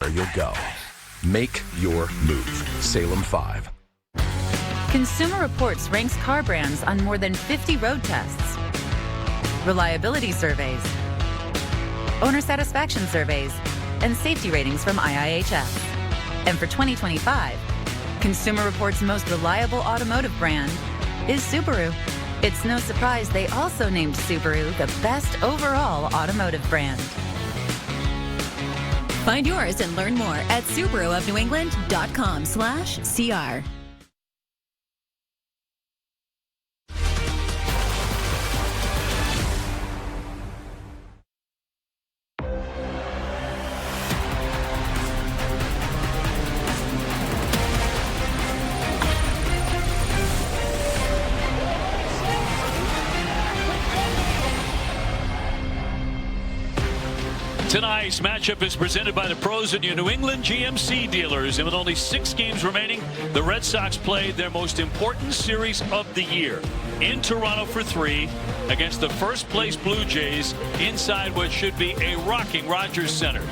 you'll go. Make your move. Salem 5. Consumer Reports ranks car brands on more than 50 road tests, reliability surveys, owner satisfaction surveys, and safety ratings from IIHS. And for 2025, Consumer Reports' most reliable automotive brand is Subaru. It's no surprise they also named Subaru the best overall automotive brand. Find yours and learn more at SubaruofNewEngland.com/CR. Tonight's matchup is presented by the pros at your New England GMC dealers. And with only 6 games remaining, the Red Sox played their most important series of the year in Toronto for 3 against the first-place Blue Jays inside what should be a rocking Rogers Center.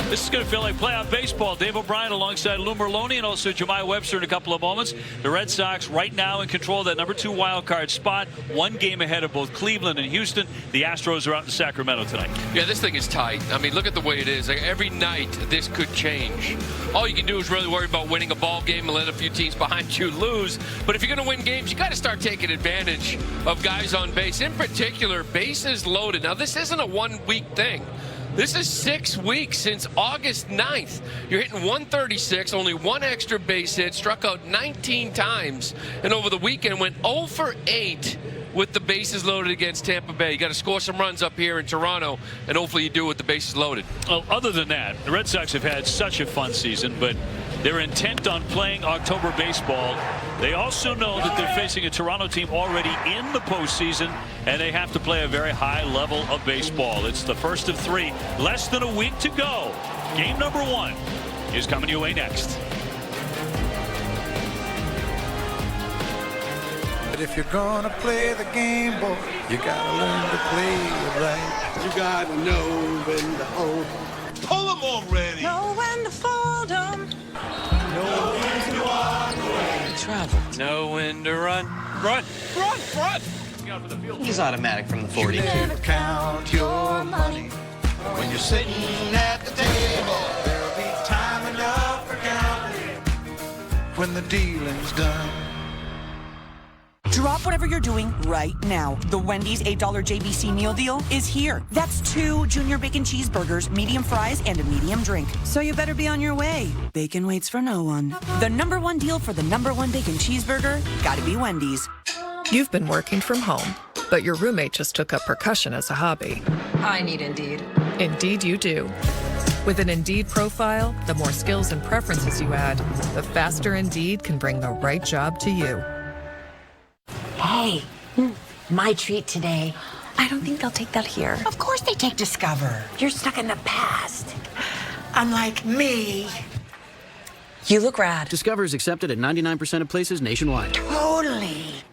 This is going to feel like playoff baseball. Dave O'Brien alongside Lou Merloni and also Jemai Webster in a couple of moments. The Red Sox right now in control of that number 2 wild card spot. 1 game ahead of both Cleveland and Houston. The Astros are out in Sacramento tonight. Yeah, this thing is tight. I mean, look at the way it is. Like, every night this could change. All you can do is really worry about winning a ball game and let a few teams behind you lose. But if you're going to win games, you got to start taking advantage of guys on base. In particular, bases loaded. Now, this isn't a 1-week thing. This is 6 weeks since August 9th. You're hitting 136, only 1 extra base hit, struck out 19 times, and over the weekend went 0 for 8 with the bases loaded against Tampa Bay. You got to score some runs up here in Toronto, and hopefully you do with the bases loaded. Well, other than that, the Red Sox have had such a fun season, but they're intent on playing October baseball. They also know that they're facing a Toronto team already in the postseason, and they have to play a very high level of baseball. It's the first of 3. Less than a week to go. Game number 1 is coming your way next. But if you're gonna play the game, boy, you gotta learn to play it right. You gotta know when to hold. Pull them already. Know when to fold 'em. Know when to walk away. Travel. Know when to run. Run. Run. Run. He's automatic from the 40. You never count your money when you're sitting at the table. There'll be time enough for counting when the dealing's done. Drop whatever you're doing right now. The Wendy's $8 JBC meal deal is here. That's 2 junior bacon cheeseburgers, medium fries, and a medium drink. So you better be on your way. Bacon waits for no one. The #1 deal for the #1 bacon cheeseburger, gotta be Wendy's. You've been working from home, but your roommate just took up percussion as a hobby. I need Indeed. Indeed you do. With an Indeed profile, the more skills and preferences you add, the faster Indeed can bring the right job to you. Hey, my treat today. I don't think they'll take that here. Of course they take Discover. You're stuck in the past. Unlike me. You look rad. Discover is accepted at 99% of places nationwide. Totally.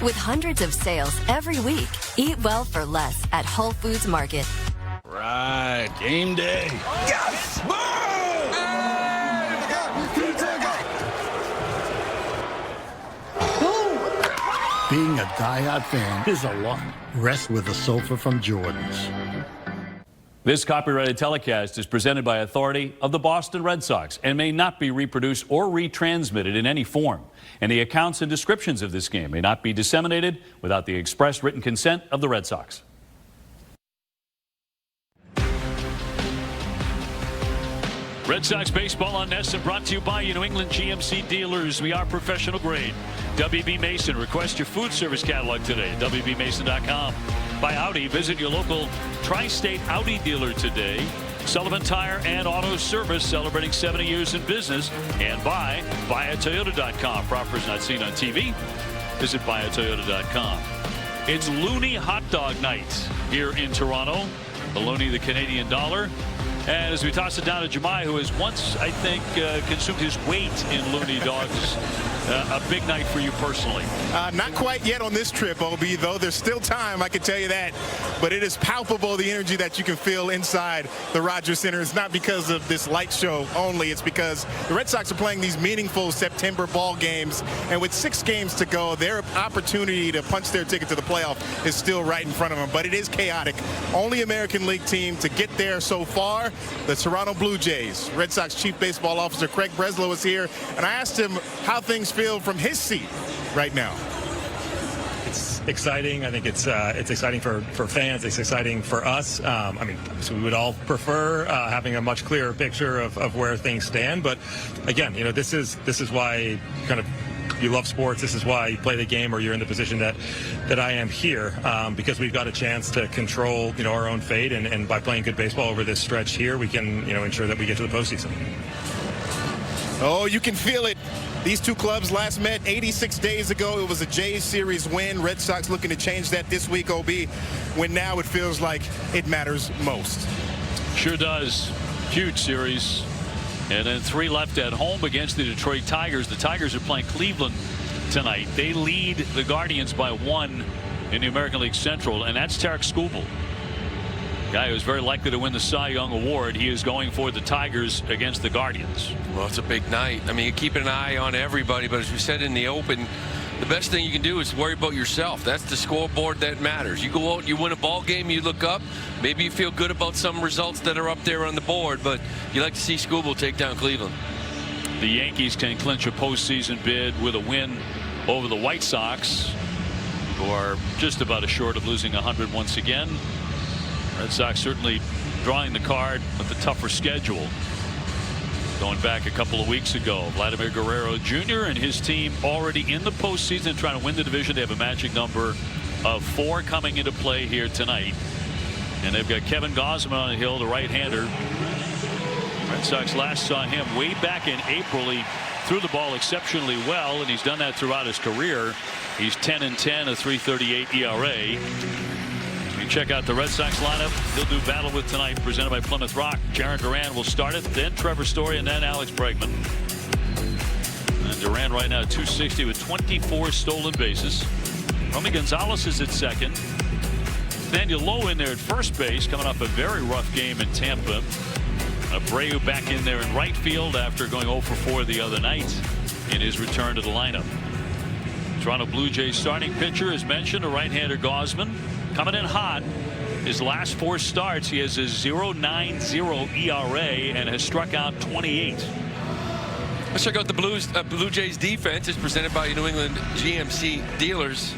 With hundreds of sales every week, eat well for less at Whole Foods Market. Right, game day. Yes! Being a diehard fan is a lot. Rest with a sofa from Jordan's. This copyrighted telecast is presented by authority of the Boston Red Sox and may not be reproduced or retransmitted in any form. And the accounts and descriptions of this game may not be disseminated without the express written consent of the Red Sox. Red Sox baseball on NESN brought to you by your New England GMC dealers. We are professional grade. WB Mason. Request your food service catalog today at WBMason.com. By Audi. Visit your local tri-state Audi dealer today. Sullivan Tire and Auto Service celebrating 70 years in business. And by BuyAToyota.com. For offers not seen on TV, visit BuyAToyota.com. It's Looney Hot Dog Night here in Toronto. The Looney, the Canadian dollar. And as we toss it down to Jemai, who has once, I think, consumed his weight in Looney dogs a big night for you personally. Not quite yet on this trip, Obi, though there's still time, I can tell you that. But it is palpable, the energy that you can feel inside the Rogers Center. It's not because of this light show only. It's because the Red Sox are playing these meaningful September ball games. And with 6 games to go, their opportunity to punch their ticket to the playoff is still right in front of them. But it is chaotic. Only American League team to get there so far, the Toronto Blue Jays. Red Sox Chief Baseball Officer Craig Breslow is here. And I asked him how things feel from his seat right now. It's exciting. I think it's exciting for fans. It's exciting for us. I mean, so we would all prefer having a much clearer picture of where things stand. But again, this is why you love sports. This is why you play the game, or you're in the position that I am here, because we've got a chance to control our own fate, and by playing good baseball over this stretch here, we can ensure that we get to the postseason. Oh, you can feel it. These two clubs last met 86 days ago. It was a Jays series win. Red Sox looking to change that this week, OB, when now it feels like it matters most. Sure does. Huge series. And then 3 left at home against the Detroit Tigers. The Tigers are playing Cleveland tonight. They lead the Guardians by 1 in the American League Central, and that's Tarek Skubal. Guy who's very likely to win the Cy Young Award. He is going for the Tigers against the Guardians. Well, it's a big night. I mean, you're keeping an eye on everybody, but as we said in the open, the best thing you can do is worry about yourself. That's the scoreboard that matters. You go out, you win a ball game, you look up, maybe you feel good about some results that are up there on the board, but you like to see Skubal take down Cleveland. The Yankees can clinch a postseason bid with a win over the White Sox, who are just about short of losing 100 once again. Red Sox certainly drawing the card with the tougher schedule. Going back a couple of weeks ago, Vladimir Guerrero Jr. and his team already in the postseason trying to win the division. They have a magic number of 4 coming into play here tonight. And they've got Kevin Gausman on the hill, the right-hander. Red Sox last saw him way back in April. He threw the ball exceptionally well, and he's done that throughout his career. He's 10-10, a 3.38 ERA. You check out the Red Sox lineup he'll do battle with tonight, presented by Plymouth Rock. Jarren Duran will start it, then Trevor Story, and then Alex Bregman. And Duran right now 260 with 24 stolen bases. Romy Gonzalez is at second. Daniel Lowe in there at first base, coming off a very rough game in Tampa. Abreu back in there in right field after going 0 for 4 the other night in his return to the lineup. Toronto Blue Jays starting pitcher, as mentioned, a right-hander Gausman. Coming in hot. His last 4 starts, he has a 0.90 ERA and has struck out 28. Let's check out the Blue Jays defense. It's presented by New England GMC dealers.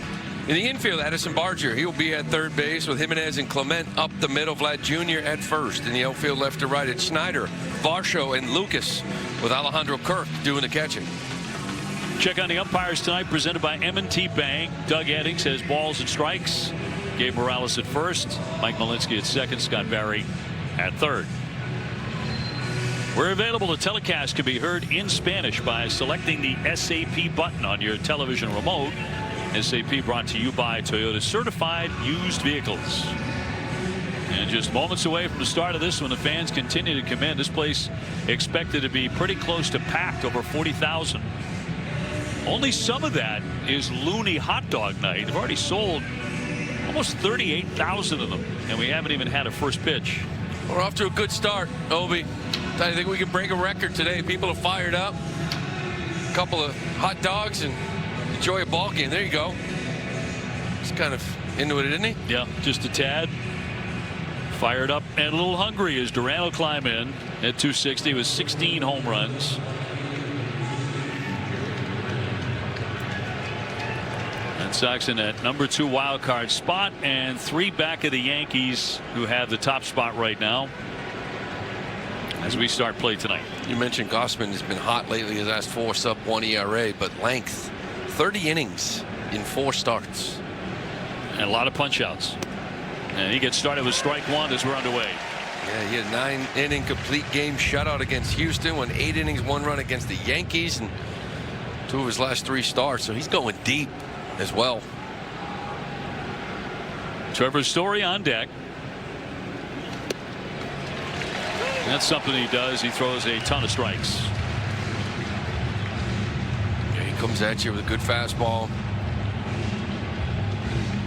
In the infield, Addison Barger, he will be at third base with Jimenez and Clement up the middle. Vlad Jr. at first. In the outfield, left to right, it's Schneider, Varsho, and Lucas, with Alejandro Kirk doing the catching. Check on the umpires tonight, presented by M&T Bank. Doug Eddings has balls and strikes. Gabe Morales at first, Mike Malinsky at second, Scott Barry at third. We're available. The telecast can be heard in Spanish by selecting the SAP button on your television remote. SAP brought to you by Toyota Certified Used Vehicles. And just moments away from the start of this, when the fans continue to come in, this place expected to be pretty close to packed, over 40,000. Only some of that is Looney Hot Dog Night. They've already sold almost 38,000 of them, and we haven't even had a first pitch. We're off to a good start, Obi. I think we can break a record today. People are fired up. A couple of hot dogs and enjoy a ball game. There you go. He's kind of into it, isn't he? Yeah, just a tad. Fired up and a little hungry as Duran will climb in at 260 with 16 home runs. Red Sox in that number 2 wild card spot, and 3 back of the Yankees, who have the top spot right now as we start play tonight. You mentioned Gausman has been hot lately. His last 4 sub-1 ERA, but length, 30 innings in 4 starts. And a lot of punch outs. And he gets started with strike 1 as we're underway. Yeah, he had a 9-inning complete game shutout against Houston, won 8 innings, 1 run against the Yankees, and 2 of his last 3 starts. So he's going deep as well. Trevor Story on deck. That's something he does. He throws a ton of strikes. Yeah, he Comes at you with a good fastball.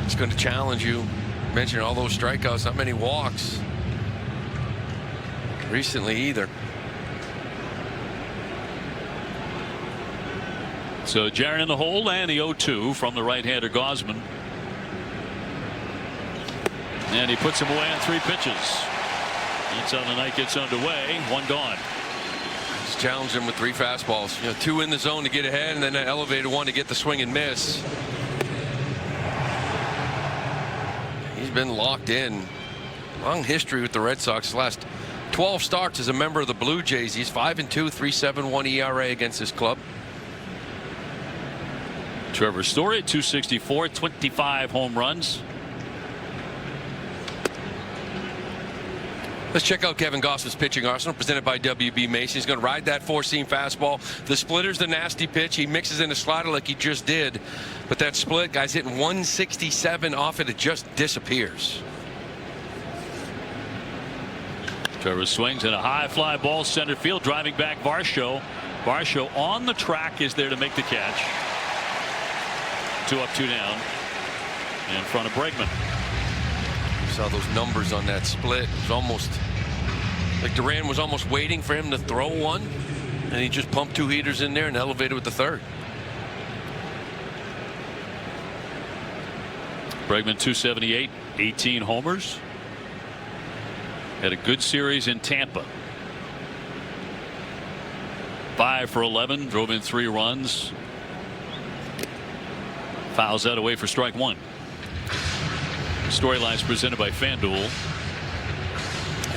It's going to challenge you. Mentioned all those strikeouts, not many walks recently either. So Jaron in the hole and the 0-2 from the right-hander Gausman. And he puts him away on 3 pitches. That's how the night gets underway. 1 gone. Just challenged him with 3 fastballs. 2 in the zone to get ahead, and then an elevated 1 to get the swing and miss. He's been locked in. Long history with the Red Sox. Last 12 starts as a member of the Blue Jays. He's 5-2, 3.71 ERA against his club. Trevor Story, 264, 25 home runs. Let's check out Kevin Gossman's pitching arsenal presented by WB Mason. He's going to ride that 4-seam fastball. The splitter's the nasty pitch. He mixes in a slider like he just did. But that split, guy's hitting 167 off it. It just disappears. Trevor swings at a high fly ball center field, driving back Varsho. Varsho on the track is there to make the catch. 2 up, 2 down in front of Bregman. Saw those numbers on that split. It was almost like Duran was almost waiting for him to throw one, and he just pumped 2 heaters in there and elevated with the 3rd. Bregman 278, 18 homers. Had a good series in Tampa. 5 for 11, drove in 3 runs. Fouls that away for strike 1. Storylines presented by FanDuel.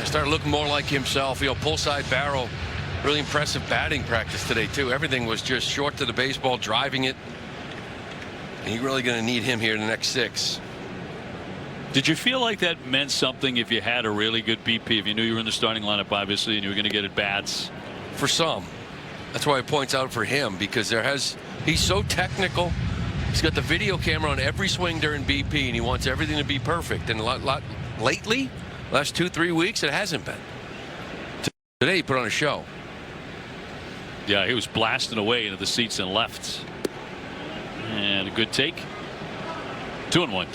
Started looking more like himself. Pull side barrel. Really impressive batting practice today too. Everything was just short to the baseball, driving it. And you're really going to need him here in the next 6. Did you feel like that meant something if you had a really good BP, if you knew you were in the starting lineup obviously and you were going to get at bats? For some. That's why it points out for him, because he's so technical. He's got the video camera on every swing during BP, and he wants everything to be perfect. And lately, last 2-3 weeks, it hasn't been. Today, he put on a show. Yeah, he was blasting away into the seats and left. And a good take. 2-1.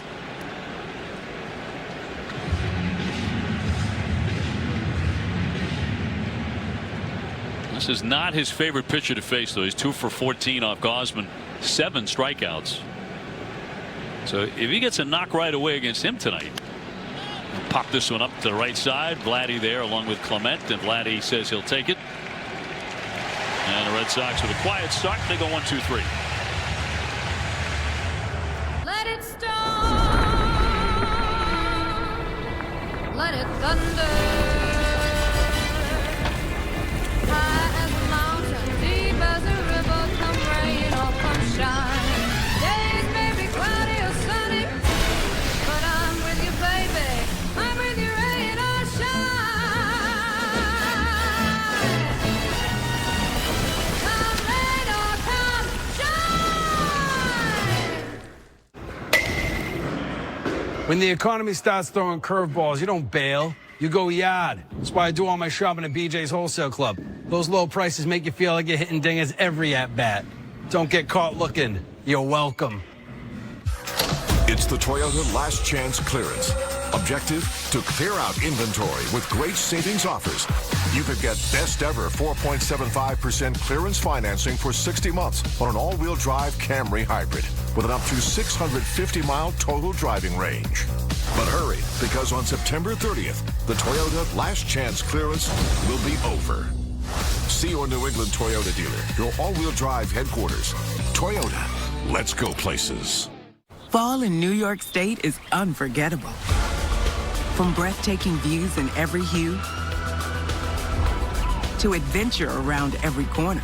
This is not his favorite pitcher to face, though. He's 2 for 14 off Gausman. 7 strikeouts. So if he gets a knock right away against him tonight, he'll pop this one up to the right side. Vladdy there along with Clement, and Vladdy says he'll take it. And the Red Sox with a quiet start. They go 1-2-3. Let it storm. Let it thunder. High as a mountain, deep as a river, come rain or come shine. Days may be cloudy or sunny, but I'm with you, baby. I'm with you, rain or shine. Come rain or come shine. When the economy starts throwing curveballs, you don't bail. You go yard. That's why I do all my shopping at BJ's Wholesale Club. Those low prices make you feel like you're hitting dingers every at-bat. Don't get caught looking. You're welcome. It's the Toyota Last Chance Clearance. Objective? To clear out inventory with great savings offers. You could get best ever 4.75% clearance financing for 60 months on an all-wheel drive Camry hybrid with an up to 650-mile total driving range. But hurry, because on September 30th, the Toyota Last Chance Clearance will be over. See your New England Toyota dealer, your all-wheel drive headquarters. Toyota, let's go places. Fall in New York State is unforgettable. From breathtaking views in every hue to adventure around every corner.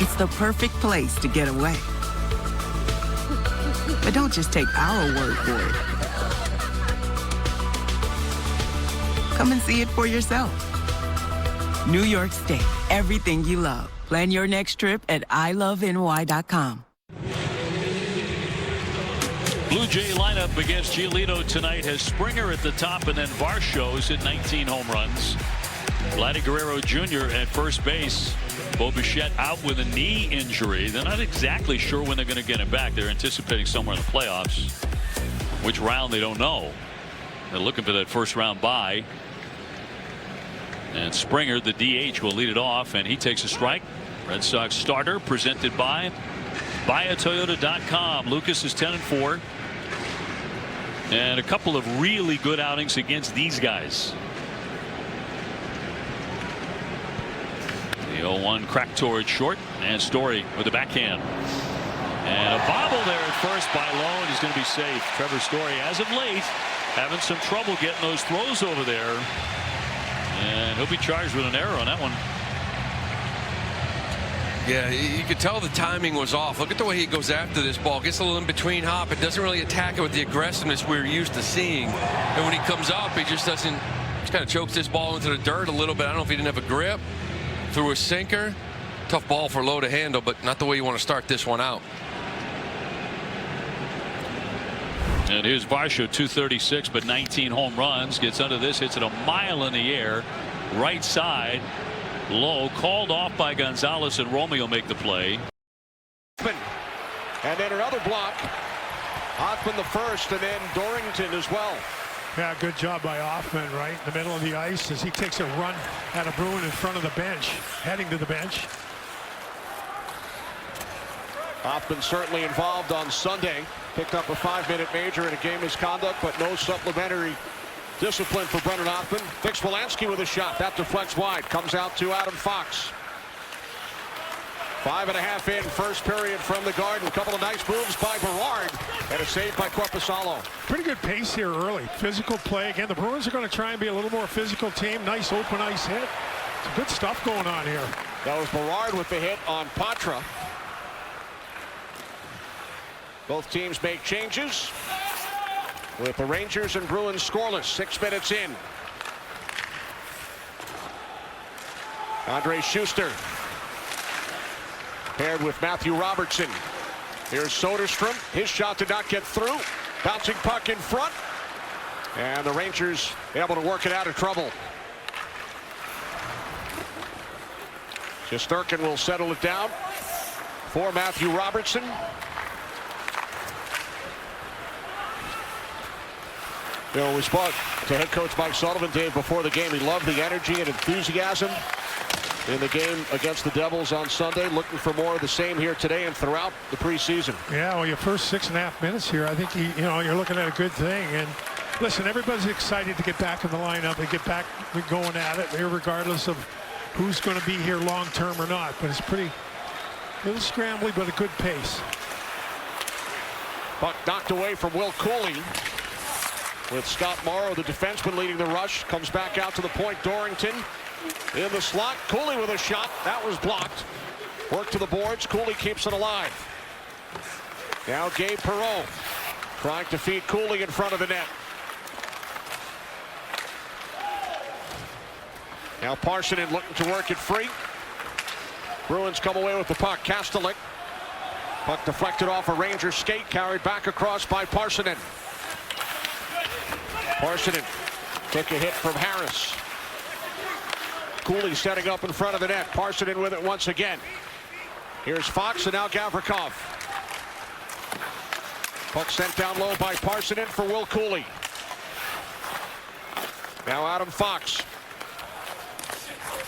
It's the perfect place to get away. But don't just take our word for it. Come and see it for yourself. New York State, everything you love. Plan your next trip at iloveny.com. Blue Jay lineup against Giolito tonight has Springer at the top, and then Varsho's at 19 home runs. Vladdy Guerrero Jr. at first base. Bo Bichette out with a knee injury. They're not exactly sure when they're going to get him back. They're anticipating somewhere in the playoffs. Which round, they don't know. They're looking for that first round bye. And Springer, the DH, will lead it off, and he takes a strike. Red Sox starter presented by BuyAToyota.com. Lucas is 10-4. And a couple of really good outings against these guys. The 0-1 crack towards short, and Story with the backhand. And a bobble there at first by Lowe, and he's going to be safe. Trevor Story, as of late, having some trouble getting those throws over there. And he'll be charged with an error on that one. Yeah, you could tell the timing was off. Look at the way he goes after this ball. Gets a little in between hop. It doesn't really attack it with the aggressiveness we're used to seeing. And when he comes up, he just doesn't. Just kind of chokes this ball into the dirt a little bit. I don't know if he didn't have a grip. Threw a sinker. Tough ball for Lowe to handle, but not the way you want to start this one out. And here's Varsho, 236, but 19 home runs. Gets under this, hits it a mile in the air. Right side. Low, called off by Gonzalez, and Romeo make the play. And then another block. Hoffman the first, and then Dorrington as well. Yeah, good job by Hoffman right in the middle of the ice as he takes a run at a Bruin in front of the bench, heading to the bench. Hoffman certainly involved on Sunday. Picked up a 5-minute major in a game misconduct, but no supplementary discipline for Brennan Hoffman. Vic Smolanski with a shot. That deflects wide. Comes out to Adam Fox. 5.5 in first period from the Garden. A couple of nice moves by Berard and a save by Korpisalo. Pretty good pace here early. Physical play. Again, the Bruins are going to try and be a little more physical team. Nice open ice hit. Some good stuff going on here. That was Berard with the hit on Patra. Both teams make changes with the Rangers and Bruins scoreless. 6 minutes in. Andre Schuster paired with Matthew Robertson. Here's Soderstrom. His shot did not get through. Bouncing puck in front. And the Rangers able to work it out of trouble. Shesterkin will settle it down for Matthew Robertson. You know, we spoke to head coach Mike Sullivan, Dave, before the game. He loved the energy and enthusiasm in the game against the Devils on Sunday. Looking for more of the same here today and throughout the preseason. Yeah, well, your first 6.5 minutes here, I think you're looking at a good thing. And listen, everybody's excited to get back in the lineup and get back going at it, regardless of who's going to be here long term or not. But it's a little scrambly, but a good pace. Puck knocked away from Will Cooley. With Scott Morrow, the defenseman, leading the rush. Comes back out to the point. Dorrington in the slot. Cooley with a shot. That was blocked. Work to the boards. Cooley keeps it alive. Now Gabe Perreault trying to feed Cooley in front of the net. Now Parsonen looking to work it free. Bruins come away with the puck. Kastelik. Puck deflected off a Ranger skate. Carried back across by Parsonen. Parsonen took a hit from Harris. Cooley setting up in front of the net. Parsonen with it once again. Here's Fox and now Gavrikov. Puck sent down low by Parsonen for Will Cooley. Now Adam Fox.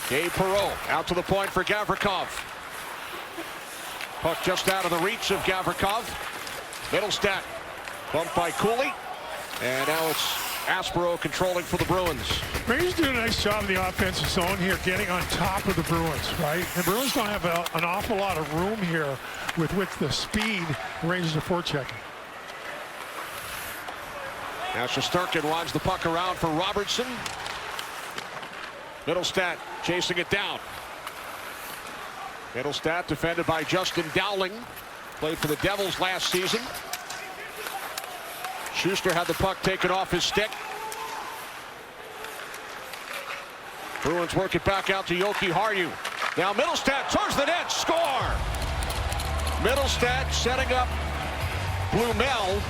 Gabe Perreault out to the point for Gavrikov. Puck just out of the reach of Gavrikov. Middlestat bumped by Cooley. And now it's Aspero controlling for the Bruins. Rangers doing a nice job in the offensive zone here, getting on top of the Bruins, right? The Bruins don't have an awful lot of room here with the speed the Rangers are forechecking. Now Shesterkin winds the puck around for Robertson. Middlestat chasing it down. Middlestat defended by Justin Dowling. Played for the Devils last season. Schuster had the puck taken off his stick. Bruins work it back out to Yoki Haru. Now Middlestat towards the net. Score! Middlestat setting up Blumel.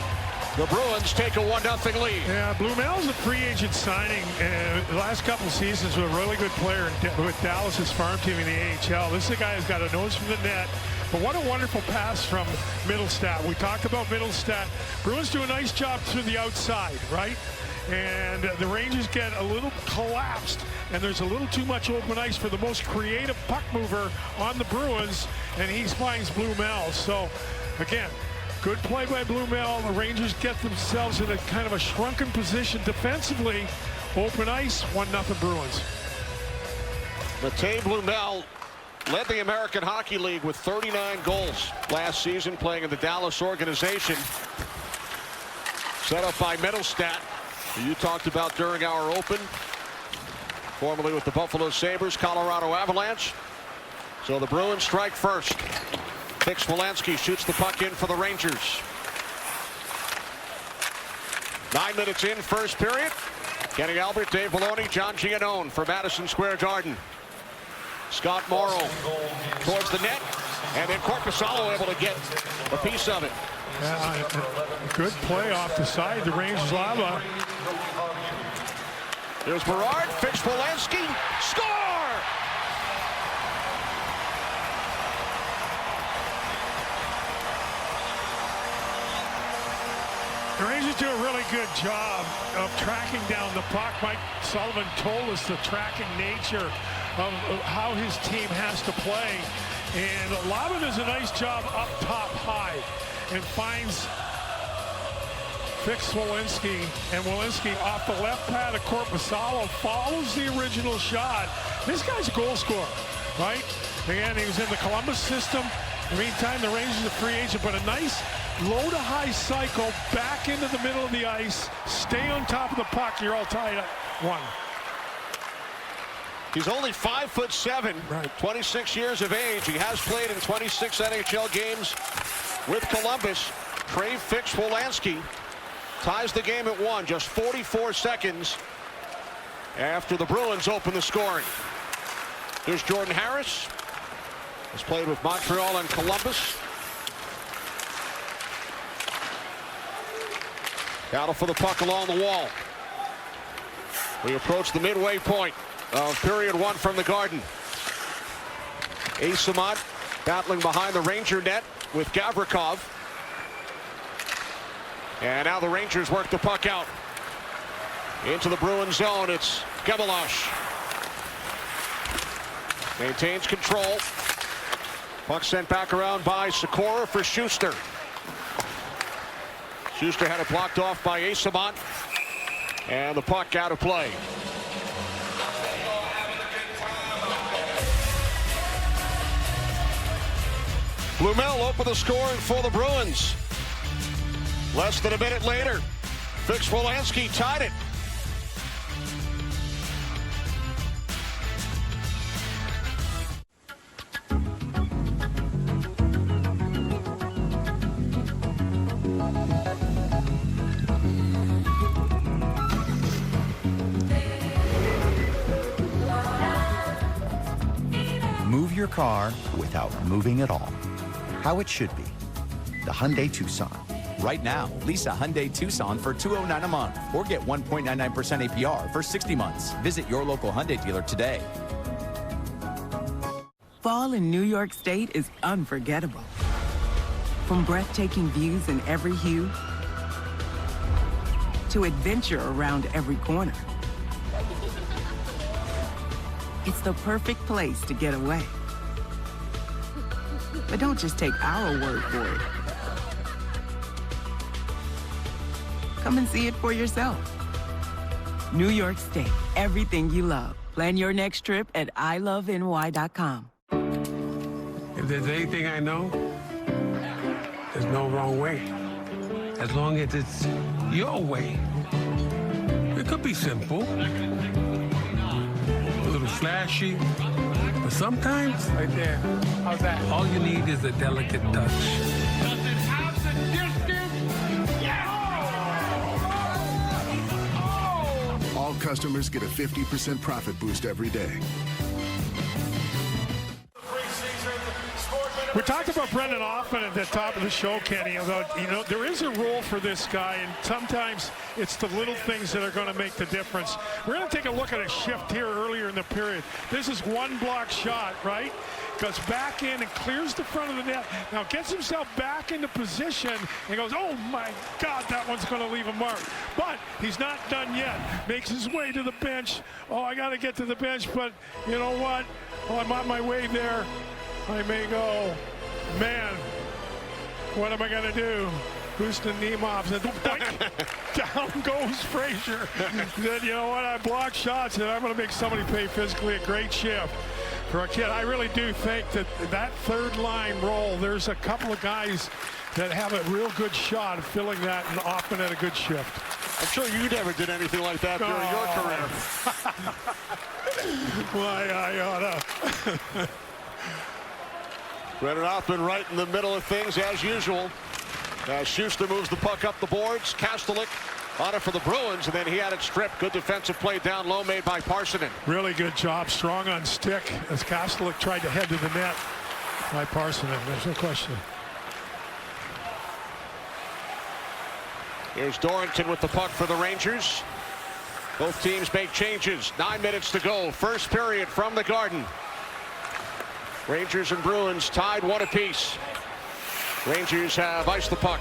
The Bruins take a 1-0 lead. Yeah, Blumel's a free agent signing. The last couple seasons with a really good player with Dallas's farm team in the AHL. This is a guy who's got a nose for the net. But what a wonderful pass from Middlestat. We talked about Middlestat. Bruins do a nice job through the outside, right? And the Rangers get a little collapsed, and there's a little too much open ice for the most creative puck mover on the Bruins, and he finds Blumel. So, again, good play by Blumel. The Rangers get themselves in a kind of a shrunken position defensively. Open ice, 1-0 Bruins. Matej Blumel led the American Hockey League with 39 goals last season, playing in the Dallas organization. Set up by Middlestat, who you talked about during our open, formerly with the Buffalo Sabres, Colorado Avalanche. So the Bruins strike first. Fix-Wolanski shoots the puck in for the Rangers. 9 minutes in, first period. Kenny Albert, Dave Maloney, John Giannone for Madison Square Garden. Scott Morrow towards the net, and then Korpisalo able to get a piece of it. Good play off the side. The Rangers lava. Here's Berard, Fix-Wolanski, score! The Rangers do a really good job of tracking down the puck. Mike Sullivan told us the tracking nature of how his team has to play. And Lava does a nice job up top high and finds Fix-Wolanski, and Wolanski off the left pad of Korpisalo follows the original shot. This guy's a goal scorer, right? Again, he was in the Columbus system. In the meantime, the Rangers are free agent, but a nice low to high cycle back into the middle of the ice. Stay on top of the puck. You're all tied up. 1. He's only 5'7", right. 26 years of age. He has played in 26 NHL games with Columbus. Trey Fix-Wolanski ties the game at 1, just 44 seconds after the Bruins open the scoring. Here's Jordan Harris. Has played with Montreal and Columbus. Battle for the puck along the wall. We approach the midway point of period 1 from the Garden. Eyssimont battling behind the Ranger net with Gavrikov. And now the Rangers work the puck out into the Bruin zone. It's Gavelash. Maintains control. Puck sent back around by Sikora for Schuster. Schuster had it blocked off by Eyssimont. And the puck out of play. Blumel opened the scoring for the Bruins. Less than a minute later, Fix-Wolanski tied it. Move your car without moving at all. How it should be. The Hyundai Tucson. Right now, lease a Hyundai Tucson for $209 a month or get 1.99% APR for 60 months. Visit your local Hyundai dealer today. Fall in New York State is unforgettable. From breathtaking views in every hue to adventure around every corner. It's the perfect place to get away. But don't just take our word for it. Come and see it for yourself. New York State, everything you love. Plan your next trip at iloveny.com. If there's anything I know, there's no wrong way. As long as it's your way. It could be simple, a little flashy, but sometimes, right there, how's that? All you need is a delicate touch. Does it have the distance? Yes! All customers get a 50% profit boost every day. We talked about Brendan Hoffman at the top of the show, Kenny, about, there is a role for this guy, and sometimes it's the little things that are going to make the difference. We're going to take a look at a shift here earlier in the period. This is one block shot, right? Goes back in and clears the front of the net. Now gets himself back into position and goes, oh my God, that one's going to leave a mark. But he's not done yet. Makes his way to the bench. Oh, I got to get to the bench, but you know what? Oh, I'm on my way there. I may go, man, what am I going to do? Houston Nemov said, down goes Frazier. Then, you know what, I block shots and I'm going to make somebody pay physically. A great shift for a kid. I really do think that third line role, there's a couple of guys that have a real good shot of filling that, and often at a good shift. I'm sure you never did anything like that during your career. Why, I oughta. Brendan Hoffman right in the middle of things as usual. As Schuster moves the puck up the boards. Kastelik on it for the Bruins, and then he had it stripped. Good defensive play down low made by Parsonen. Really good job, strong on stick as Kastelik tried to head to the net by Parsonen. There's no question. Here's Dorrington with the puck for the Rangers. Both teams make changes. 9 minutes to go. First period from the Garden. Rangers and Bruins tied 1 apiece. Rangers have iced the puck.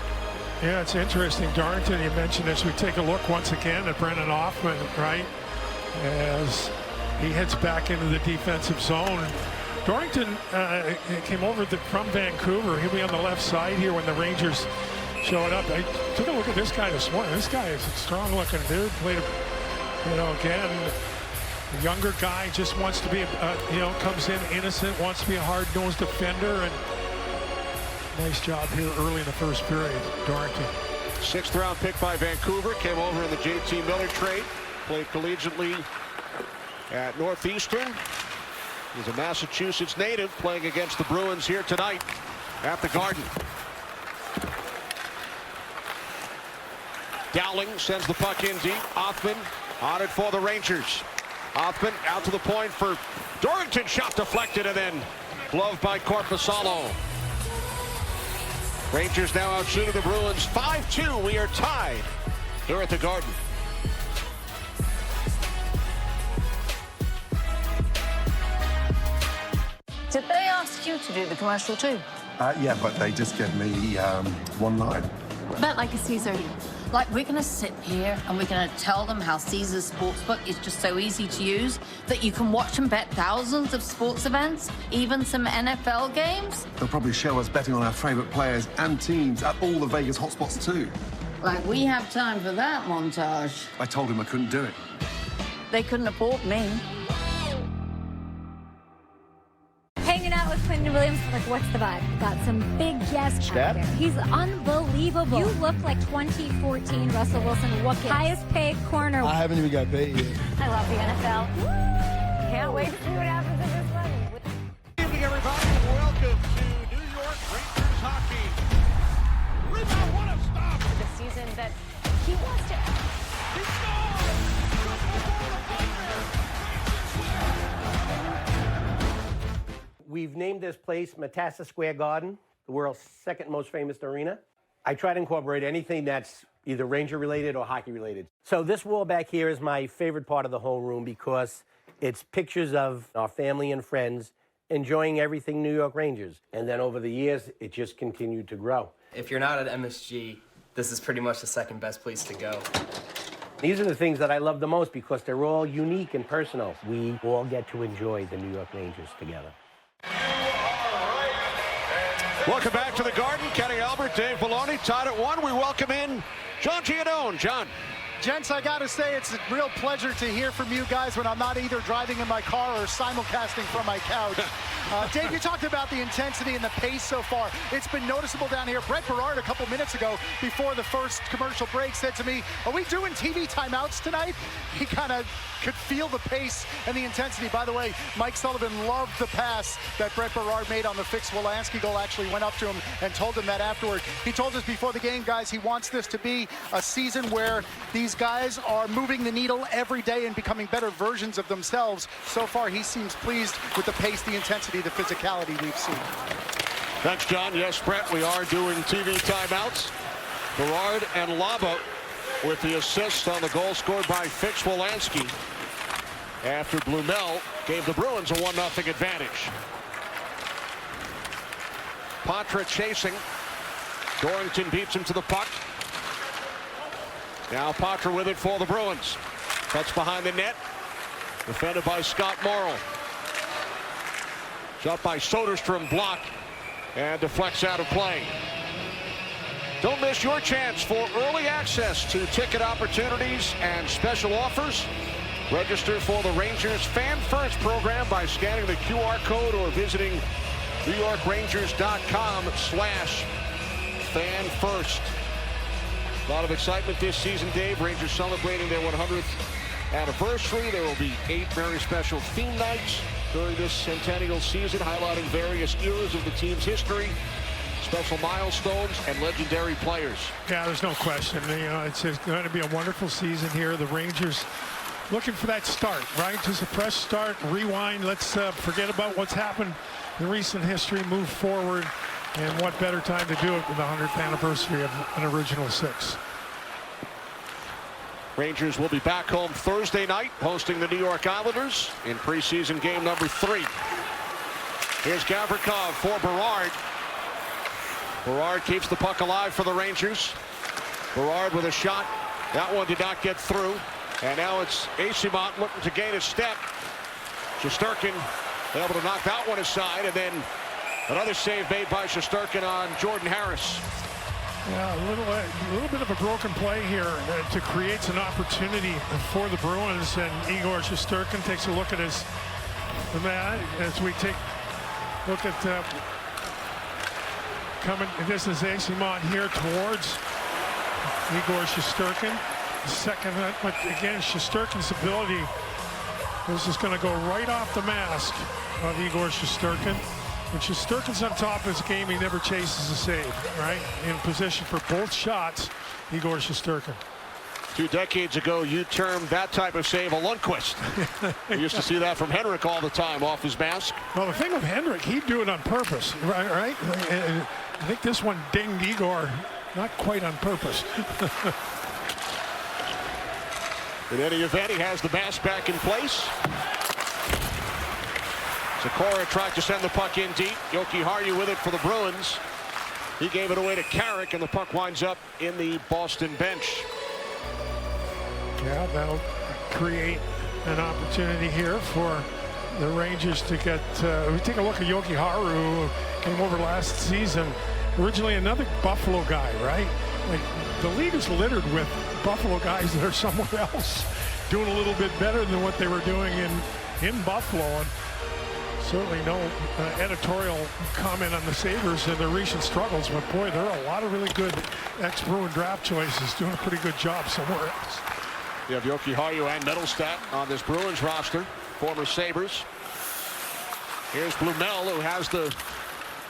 Yeah, it's interesting. Dorrington, you mentioned as we take a look once again at Brendan Hoffman, right? As he heads back into the defensive zone. Dorrington came over from Vancouver. He'll be on the left side here when the Rangers showed up. I took a look at this guy this morning. This guy is a strong-looking dude. Played, again, a younger guy, just wants to be, comes in innocent, wants to be a hard-nosed defender, and nice job here early in the first period, Dorrington. 6th round pick by Vancouver, came over in the JT Miller trade, played collegiately at Northeastern. He's a Massachusetts native playing against the Bruins here tonight at the Garden. Dowling sends the puck in deep. Hoffman on it for the Rangers. Hoffman out to the point for Dorrington. Shot deflected and then gloved by Korpisalo. Rangers now out shooting the Bruins 5-2. We are tied here at the Garden. Did they ask you to do the commercial too? Yeah, but they just gave me one line. Bet like a Caesar. Like, we're going to sit here and we're going to tell them how Caesar's Sportsbook is just so easy to use that you can watch and bet thousands of sports events, even some NFL games. They'll probably show us betting on our favorite players and teams at all the Vegas hotspots too. Like, we have time for that montage. I told him I couldn't do it. They couldn't afford me. Hanging out with Quentin Williams, like, what's the vibe? Got some big guests out here. He's unbelievable. You look like 2014 Russell Wilson. Highest paid corner. I haven't even got paid yet. I love the NFL. Can't wait to see what happens in this one. Good evening, everybody. Welcome to New York Rangers hockey. Rebound, what a stop! The season that he wants to. He scores! We've named this place Matassa Square Garden, the world's second most famous arena. I try to incorporate anything that's either Ranger related or hockey related. So this wall back here is my favorite part of the whole room because it's pictures of our family and friends enjoying everything New York Rangers. And then over the years, it just continued to grow. If you're not at MSG, this is pretty much the second best place to go. These are the things that I love the most because they're all unique and personal. We all get to enjoy the New York Rangers together. Welcome back to the Garden. Kenny Albert, Dave Maloney, tied at 1. We welcome in John Giannone. John. Gents, I got to say, it's a real pleasure to hear from you guys when I'm not either driving in my car or simulcasting from my couch. Dave, you talked about the intensity and the pace so far. It's been noticeable down here. Brett Berard, a couple minutes ago, before the first commercial break, said to me, are we doing TV timeouts tonight? He kind of could feel the pace and the intensity. By the way, Mike Sullivan loved the pass that Brett Berard made on the Fix-Wolanski goal. Actually went up to him and told him that afterward. He told us before the game, guys, he wants this to be a season where these guys are moving the needle every day and becoming better versions of themselves. So far, he seems pleased with the pace, the intensity, the physicality we've seen. Thanks, John. Yes, Brett, we are doing TV timeouts. Berard and Laba with the assist on the goal scored by Fix-Wolansky after Blumel gave the Bruins a 1-0 advantage. Patra chasing. Dorrington beats him to the puck. Now Patra with it for the Bruins. Cuts behind the net. Defended by Scott Morrow. Shot by Soderstrom, blocked and deflects out of play. Don't miss your chance for early access to ticket opportunities and special offers. Register for the Rangers Fan First program by scanning the QR code or visiting NewYorkrangers.com/fanfirst. A lot of excitement this season, Dave. Rangers celebrating their 100th anniversary. There will be 8 very special theme nights during this centennial season, highlighting various eras of the team's history, special milestones, and legendary players. Yeah, there's no question. You know, it's going to be a wonderful season here. The Rangers looking for that start, right? Just a fresh start, rewind. Let's forget about what's happened in recent history, move forward. And what better time to do it with the 100th anniversary of an original 6. Rangers will be back home Thursday night, hosting the New York Islanders in preseason game number 3. Here's Gavrikov for Berard. Berard keeps the puck alive for the Rangers. Berard with a shot. That one did not get through. And now it's Eyssimont looking to gain a step. Shesterkin able to knock that one aside, and then another save made by Shesterkin on Jordan Harris. Yeah, a little bit of a broken play here to create an opportunity for the Bruins, and Igor Shesterkin takes a look at his man as we take a look at coming. This is Eyssimont here towards Igor Shesterkin. Second, but again, Shesterkin's ability. This is going to go right off the mask of Igor Shesterkin. When Shesterkin's on top of his game, he never chases a save, right? In position for both shots, Igor Shesterkin. 2 decades ago, you termed that type of save a Lundqvist. We used to see that from Henrik all the time off his mask. Well, the thing with Henrik, he'd do it on purpose, right? And I think this one dinged Igor, not quite on purpose. In any event, he has the mask back in place. Sikora tried to send the puck in deep. Yoki Harju with it for the Bruins. He gave it away to Carrick, and the puck winds up in the Boston bench. Yeah, that'll create an opportunity here for the Rangers to get. We take a look at Yoki Haru, who came over last season. Originally another Buffalo guy, right? Like, the league is littered with Buffalo guys that are somewhere else doing a little bit better than what they were doing in Buffalo. And certainly no editorial comment on the Sabres and their recent struggles, but boy, there are a lot of really good ex-Bruin draft choices doing a pretty good job somewhere else. You have Yoki Haru and Mittelstadt on this Bruins roster, former Sabres. Here's Blumel, who has the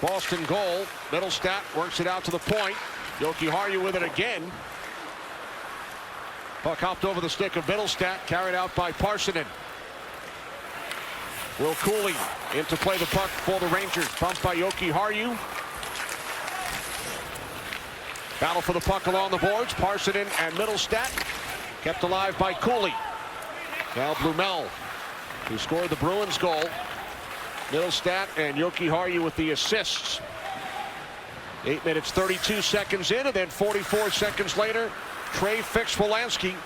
Boston goal. Mittelstadt works it out to the point. Yoki Haru with it again. Puck hopped over the stick of Mittelstadt, carried out by Parssinen. Will Cooley in to play the puck for the Rangers. Bumped by Yoki Haru. Battle for the puck along the boards. Parssinen and Mittelstadt kept alive by Cooley. Now Blumel, who scored the Bruins goal. Mittelstadt and Yoki Haru with the assists. 8 minutes, 32 seconds in, and then 44 seconds later, Trey Fix-Wolansky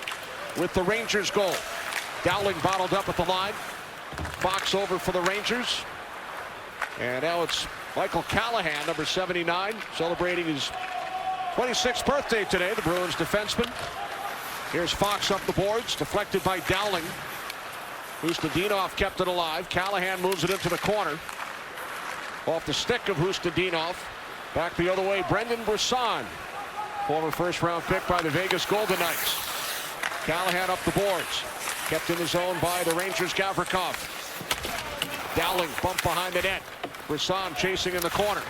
with the Rangers goal. Dowling bottled up at the line. Fox over for the Rangers. And now it's Michael Callahan, number 79, celebrating his 26th birthday today, the Bruins defenseman. Here's Fox up the boards, deflected by Dowling. Hustadinov kept it alive. Callahan moves it into the corner. Off the stick of Hustadinov. Back the other way, Brendan Brisson, former first-round pick by the Vegas Golden Knights. Callahan up the boards. Kept in the zone by the Rangers' Gavrikov. Dowling bumped behind the net. Brisson chasing in the corner.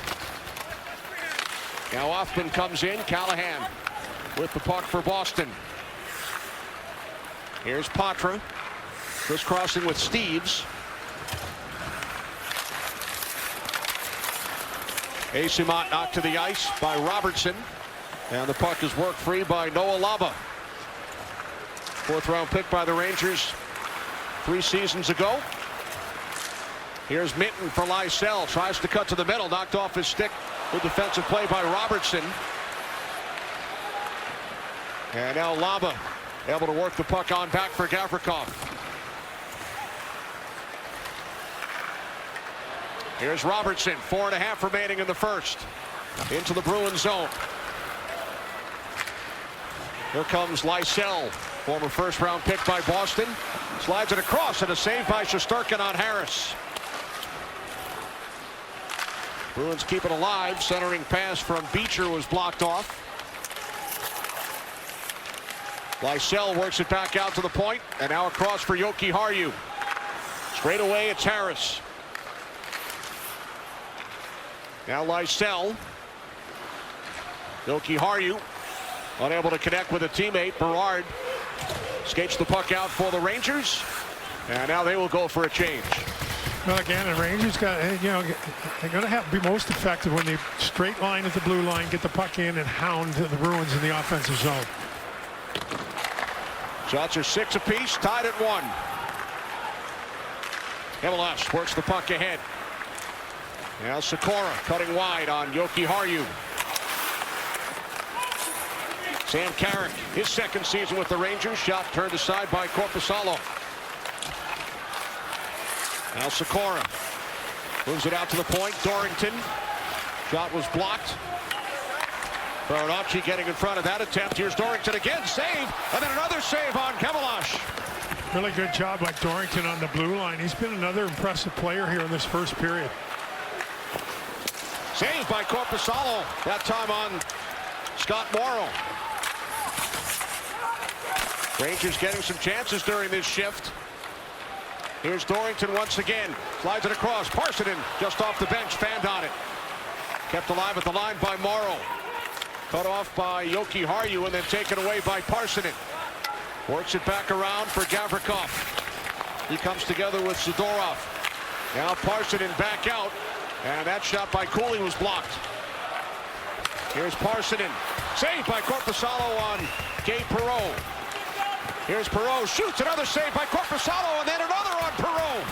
Now Offman comes in. Callahan with the puck for Boston. Here's Patra. Crisscrossing with Steeves. Asimont knocked to the ice by Robertson. And the puck is worked free by Noah Lava. 4th round pick by the Rangers 3 seasons ago. Here's Minton for Lysell. Tries to cut to the middle. Knocked off his stick. Good defensive play by Robertson. And now Lava able to work the puck on back for Gavrikov. Here's Robertson. 4.5 remaining in the first. Into the Bruins zone. Here comes Lysell, former 1st round pick by Boston. Slides it across and a save by Shesterkin on Harris. Bruins keep it alive. Centering pass from Beecher was blocked off. Lysell works it back out to the point, and now across for Yoki Harju. Straight away, it's Harris. Now Lysell. Yoki Harju unable to connect with a teammate. Berard skates the puck out for the Rangers, and now they will go for a change. Well, again, the Rangers got, they're going to have to be most effective when they straight line at the blue line, get the puck in, and hound the Bruins in the offensive zone. Shots are 6 apiece, tied at 1. MLS works the puck ahead. Now Sikora cutting wide on Yoki Harju. Sam Carrick, his 2nd season with the Rangers. Shot turned aside by Korpisalo. Now Sikora moves it out to the point. Dorrington. Shot was blocked. Baranowski getting in front of that attempt. Here's Dorrington again. Save. And then another save on Kevalash. Really good job by Dorrington on the blue line. He's been another impressive player here in this first period. Saved by Korpisalo. That time on Scott Morrow. Rangers getting some chances during this shift. Here's Dorrington once again. Slides it across. Parsonen just off the bench. Fanned on it. Kept alive at the line by Morrow. Cut off by Yoki Harju and then taken away by Parsonen. Works it back around for Gavrikov. He comes together with Zadorov. Now Parsonen back out. And that shot by Cooley was blocked. Here's Parsonen. Saved by Korpisalo on Gabe Perreault. Here's Perreault, shoots, another save by Korpisalo, and then another on Perreault.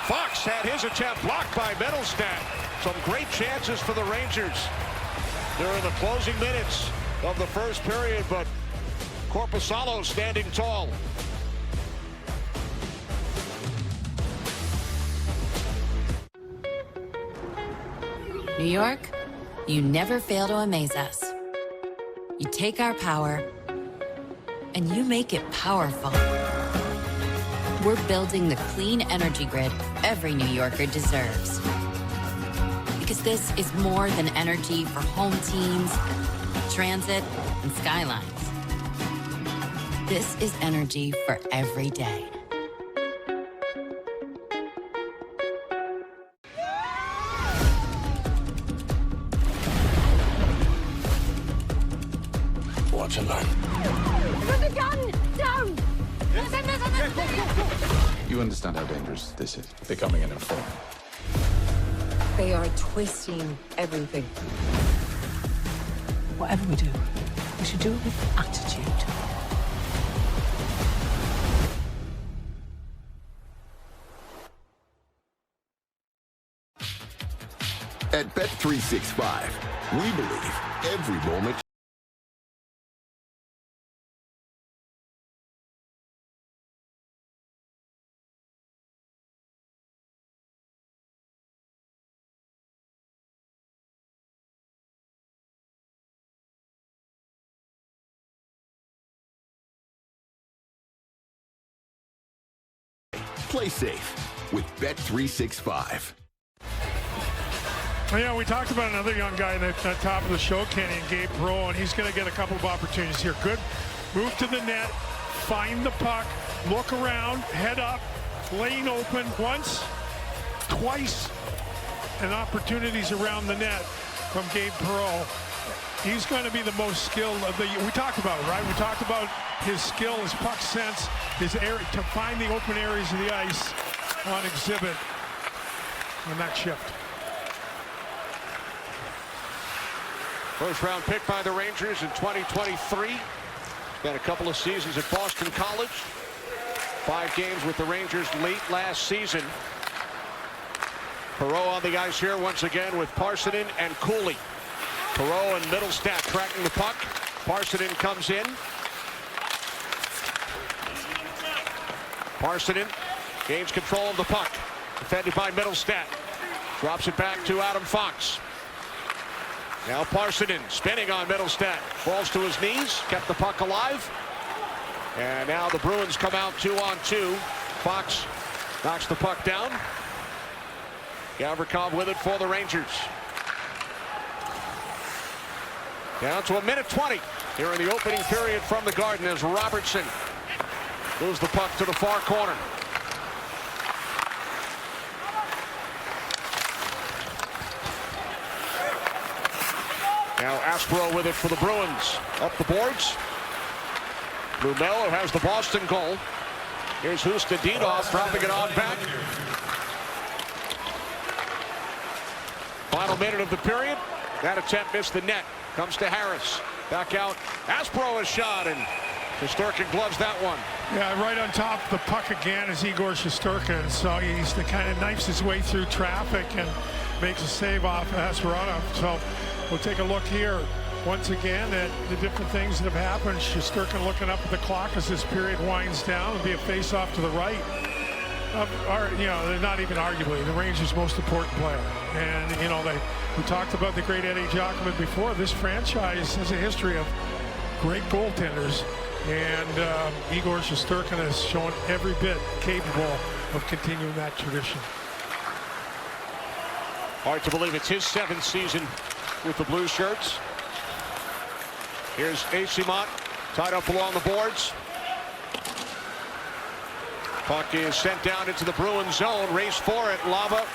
Fox had his attempt blocked by Mittelstadt. Some great chances for the Rangers during the closing minutes of the first period, but Korpisalo standing tall. New York, you never fail to amaze us. You take our power, and you make it powerful. We're building the clean energy grid every New Yorker deserves. Because this is more than energy for home teams, transit, and skylines. This is energy for every day. Watch and learn. There's a gun! Down! You understand how dangerous this is, becoming an informant. They are twisting everything. Whatever we do, we should do it with attitude. At Bet365, we believe every moment play safe with Bet365. Well, yeah, we talked about another young guy at the top of the show, Kenny, and Gabe Perreault, and he's going to get a couple of opportunities here. Good move to the net, find the puck, look around, head up, lane open once, twice, and opportunities around the net from Gabe Perreault. He's going to be the most skilled of the. We talked about it, right? We talked about his skill, his puck sense, his area to find the open areas of the ice on exhibit on that shift. First-round pick by the Rangers in 2023. Spent a couple of seasons at Boston College. 5 games with the Rangers late last season. Perreault on the ice here once again with Parssinen and Cooley. Perreault and Middlestat tracking the puck. Parssinen comes in. Parssinen gains control of the puck. Defended by Middlestat. Drops it back to Adam Fox. Now Parssinen spinning on Middlestat. Falls to his knees. Kept the puck alive. And now the Bruins come out 2-on-2. Fox knocks the puck down. Gavrikov with it for the Rangers. Down to 1:20 here in the opening period from the Garden as Robertson moves the puck to the far corner. Now Aspro with it for the Bruins. Up the boards. Blumel has the Boston goal. Here's Hustadinov dropping it on back. Final minute of the period. That attempt missed the net. Comes to Harris. Back out. Aspro is shot, and Shesterkin gloves that one. Yeah, right on top of the puck again is Igor Shesterkin. So he's the kind of knifes his way through traffic and makes a save off Asperonov. So we'll take a look here once again at the different things that have happened. Shesterkin looking up at the clock as this period winds down. It'll be a face-off to the right. They're not even arguably the Rangers' most important player. And, we talked about the great Eddie Giacomin before. This franchise has a history of great goaltenders. And Igor Shesterkin has shown every bit capable of continuing that tradition. Hard to believe it's his 7th season with the blue shirts. Here's Eyssimont tied up along the boards. Puck is sent down into the Bruins zone. Race for it. Lava.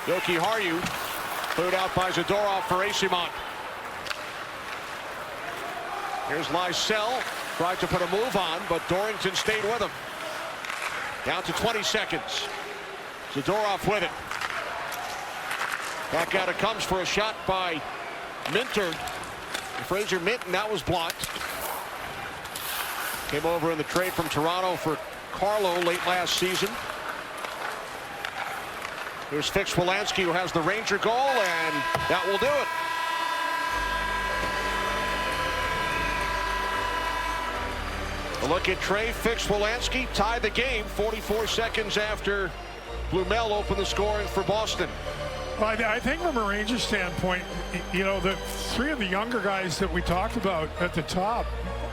Yoki Harju cleared out by Zadorov for Eyssimont. Here's Lysell. Tried to put a move on, but Dorrington stayed with him. Down to 20 seconds. Zadorov with it. Back out it comes for a shot by Minter. Fraser Minton, that was blocked. Came over in the trade from Toronto for Carlo late last season. Here's Fix-Wolansky, who has the Ranger goal, and that will do it. A look at Trey Fix-Wolansky, tied the game 44 seconds after Blumel opened the scoring for Boston. Well, I think from a Rangers standpoint, the 3 of the younger guys that we talked about at the top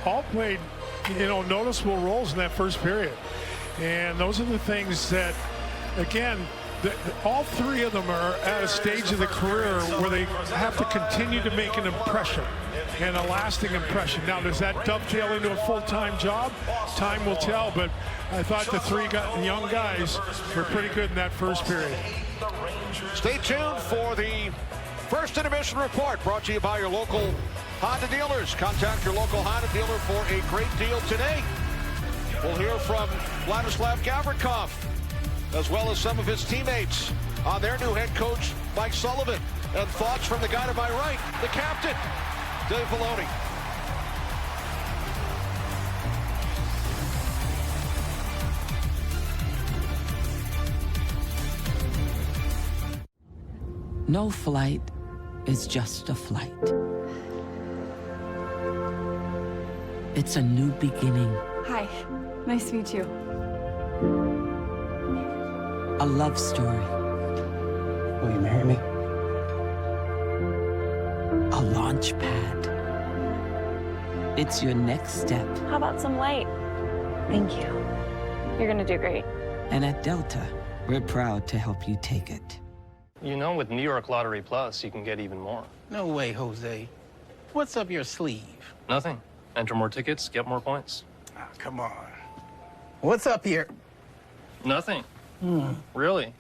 all played, noticeable roles in that first period. And those are the things that, again, all 3 of them are at a stage of the career where they have to continue to make an impression and a lasting impression. Now, does that dovetail into a full-time job? Time will tell, but I thought the 3 young guys were pretty good in that first period. Stay tuned for the first intermission report brought to you by your local Honda dealers. Contact your local Honda dealer for a great deal today. We'll hear from Vladislav Gavrikov, as well as some of his teammates on their new head coach, Mike Sullivan. And thoughts from the guy to my right, the captain, Dave Filoni. No flight is just a flight. It's a new beginning. Hi, nice to meet you. A love story. Will you marry me? A launch pad. It's your next step. How about some light? Thank you. You're gonna do great. And at Delta, we're proud to help you take it. With New York Lottery Plus, you can get even more. No way, Jose. What's up your sleeve? Nothing. Enter more tickets, get more points. Oh, come on. What's up here? Nothing. Really.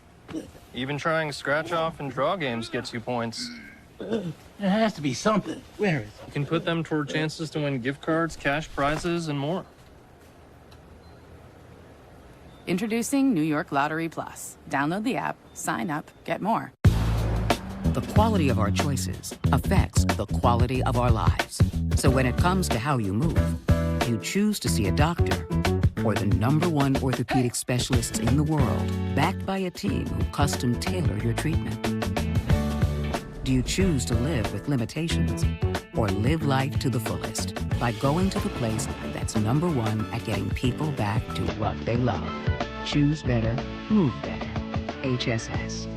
Even trying scratch-off and draw games gets you points. There has to be something. Where is it? You can put them toward chances to win gift cards, cash prizes, and more. Introducing New York Lottery Plus. Download the app, sign up, get more. The quality of our choices affects the quality of our lives. So when it comes to how you move, you choose to see a doctor or the #1 orthopedic specialists in the world, backed by a team who custom-tailor your treatment. Do you choose to live with limitations or live life to the fullest by going to the place that's #1 at getting people back to what they love? Choose better, move better. HSS.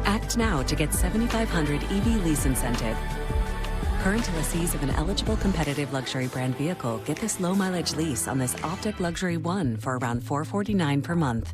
Act now to get $7,500 EV lease incentive. Current lessees of an eligible competitive luxury brand vehicle get this low mileage lease on this Optic Luxury One for around $449 per month.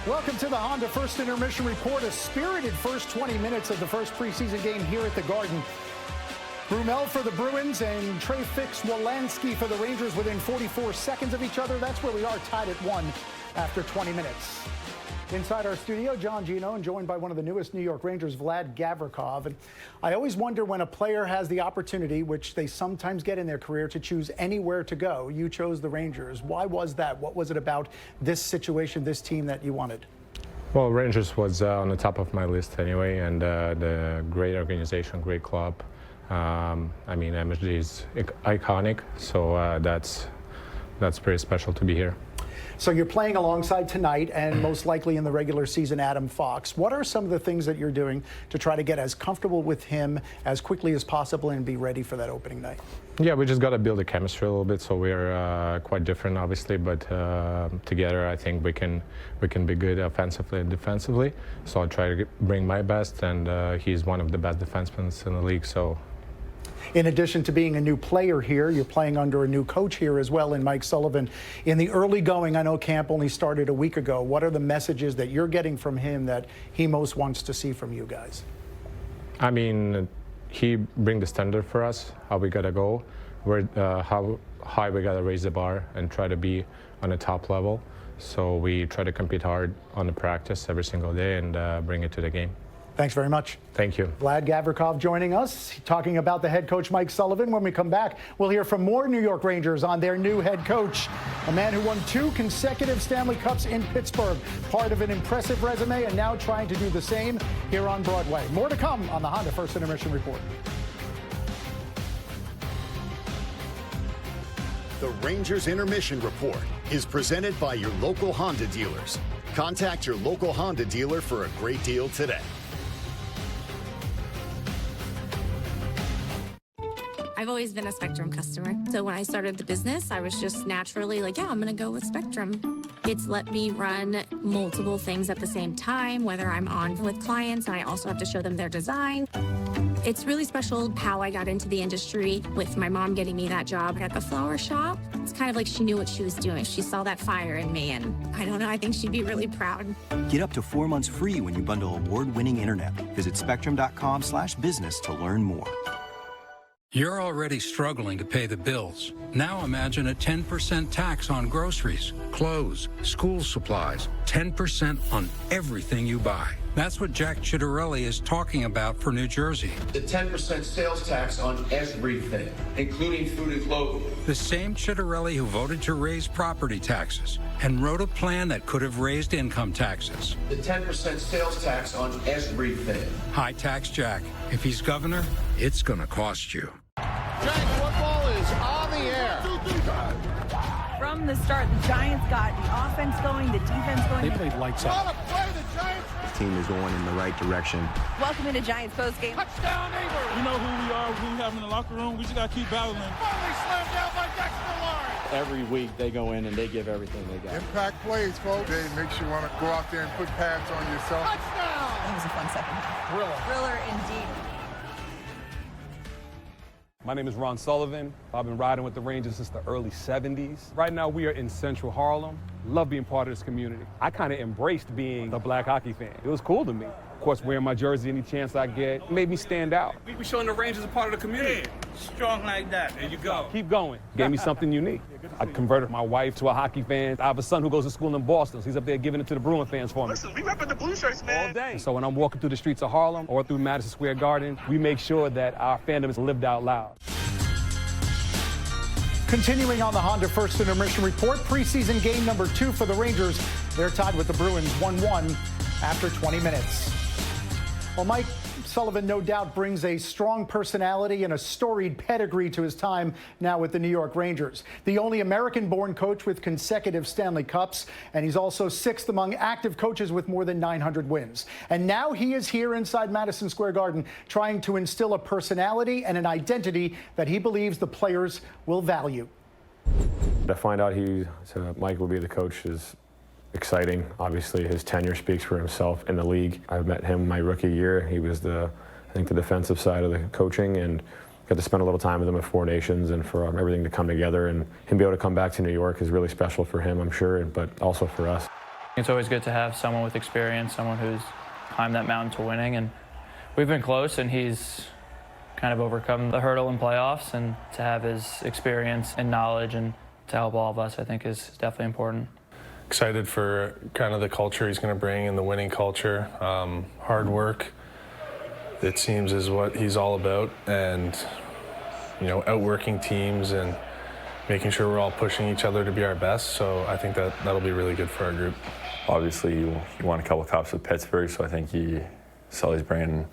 Welcome to the Honda First Intermission Report, a spirited first 20 minutes of the first preseason game here at the Garden. Brumel for the Bruins and Trey Fix-Wolansky for the Rangers within 44 seconds of each other. That's where we are, tied at 1 after 20 minutes. Inside our studio, John Gino, and joined by one of the newest New York Rangers, Vlad Gavrikov. And I always wonder when a player has the opportunity, which they sometimes get in their career, to choose anywhere to go. You chose the Rangers. Why was that? What was it about this situation, this team, that you wanted? Well, Rangers was on the top of my list anyway, and the great organization, great club. I mean, MSG is iconic, so that's pretty special to be here. So you're playing alongside tonight and most likely in the regular season Adam Fox. What are some of the things that you're doing to try to get as comfortable with him as quickly as possible and be ready for that opening night? Yeah, we just got to build a chemistry a little bit. So we're quite different, obviously, but together I think we can be good offensively and defensively. So I'll try to bring my best, and he's one of the best defensemen in the league. So. In addition to being a new player here, you're playing under a new coach here as well in Mike Sullivan. In the early going, I know camp only started a week ago. What are the messages that you're getting from him that he most wants to see from you guys? I mean, he brings the standard for us, how we got to go, how high we got to raise the bar and try to be on the top level. So we try to compete hard on the practice every single day and bring it to the game. Thanks very much. Thank you. Vlad Gavrikov joining us, talking about the head coach Mike Sullivan. When we come back, we'll hear from more New York Rangers on their new head coach, a man who won 2 consecutive Stanley Cups in Pittsburgh, part of an impressive resume, and now trying to do the same here on Broadway. More to come on the Honda First Intermission Report. The Rangers Intermission Report is presented by your local Honda dealers. Contact your local Honda dealer for a great deal today. I've always been a Spectrum customer. So when I started the business, I was just naturally like, yeah, I'm going to go with Spectrum. It's let me run multiple things at the same time, whether I'm on with clients and I also have to show them their design. It's really special how I got into the industry with my mom getting me that job at the flower shop. It's kind of like she knew what she was doing. She saw that fire in me, and I don't know, I think she'd be really proud. Get up to 4 months free when you bundle award-winning internet. Visit spectrum.com/business to learn more. You're already struggling to pay the bills. Now imagine a 10% tax on groceries, clothes, school supplies, 10% on everything you buy. That's what Jack Chitterelli is talking about for New Jersey. The 10% sales tax on everything, including food and clothing. The same Chitterelli who voted to raise property taxes and wrote a plan that could have raised income taxes. The 10% sales tax on everything. High tax Jack. If he's governor, it's gonna cost you. Jack, football is on the air. From the start, the Giants got the offense going, the defense going. They played lights out. What a play, the Giants. This team is going in the right direction. Welcome into Giants postgame. Touchdown, neighbor. We know who we are, who we have in the locker room. We just got to keep battling. Finally slammed down by Dexter Lawrence. Every week they go in and they give everything they got. Impact plays, folks. It makes you want to go out there and put pads on yourself. Touchdown. It was a fun second half. Thriller. Thriller indeed. My name is Ron Sullivan. I've been riding with the Rangers since the early 70s. Right now we are in Central Harlem. Love being part of this community. I kind of embraced being a black hockey fan. It was cool to me. Of course, wearing my jersey any chance I get made me stand out. We be showing the Rangers a part of the community. Yeah, strong like that. There you go. Keep going. Gave me something unique. I converted my wife to a hockey fan. I have a son who goes to school in Boston, so he's up there giving it to the Bruins fans for me. Listen, we repping the blue shirts, man. All day. So when I'm walking through the streets of Harlem or through Madison Square Garden, we make sure that our fandom is lived out loud. Continuing on the Honda First Intermission Report, preseason game number 2 for the Rangers. They're tied with the Bruins 1-1 after 20 minutes. Well, Mike Sullivan no doubt brings a strong personality and a storied pedigree to his time now with the New York Rangers. The only American-born coach with consecutive Stanley Cups, and he's also 6th among active coaches with more than 900 wins. And now he is here inside Madison Square Garden trying to instill a personality and an identity that he believes the players will value. To find out Mike will be the coach is exciting. Obviously, his tenure speaks for himself in the league. I met him my rookie year. He was I think the defensive side of the coaching, and got to spend a little time with him at Four Nations, and for everything to come together and him be able to come back to New York is really special for him, I'm sure, but also for us. It's always good to have someone with experience, someone who's climbed that mountain to winning, and we've been close, and he's kind of overcome the hurdle in playoffs, and to have his experience and knowledge and to help all of us, I think, is definitely important. Excited for kind of the culture he's going to bring and the winning culture. Hard work, it seems, is what he's all about, and outworking teams and making sure we're all pushing each other to be our best. So I think that'll be really good for our group. Obviously, he won a couple of cups with Pittsburgh, so I think Sully's bringing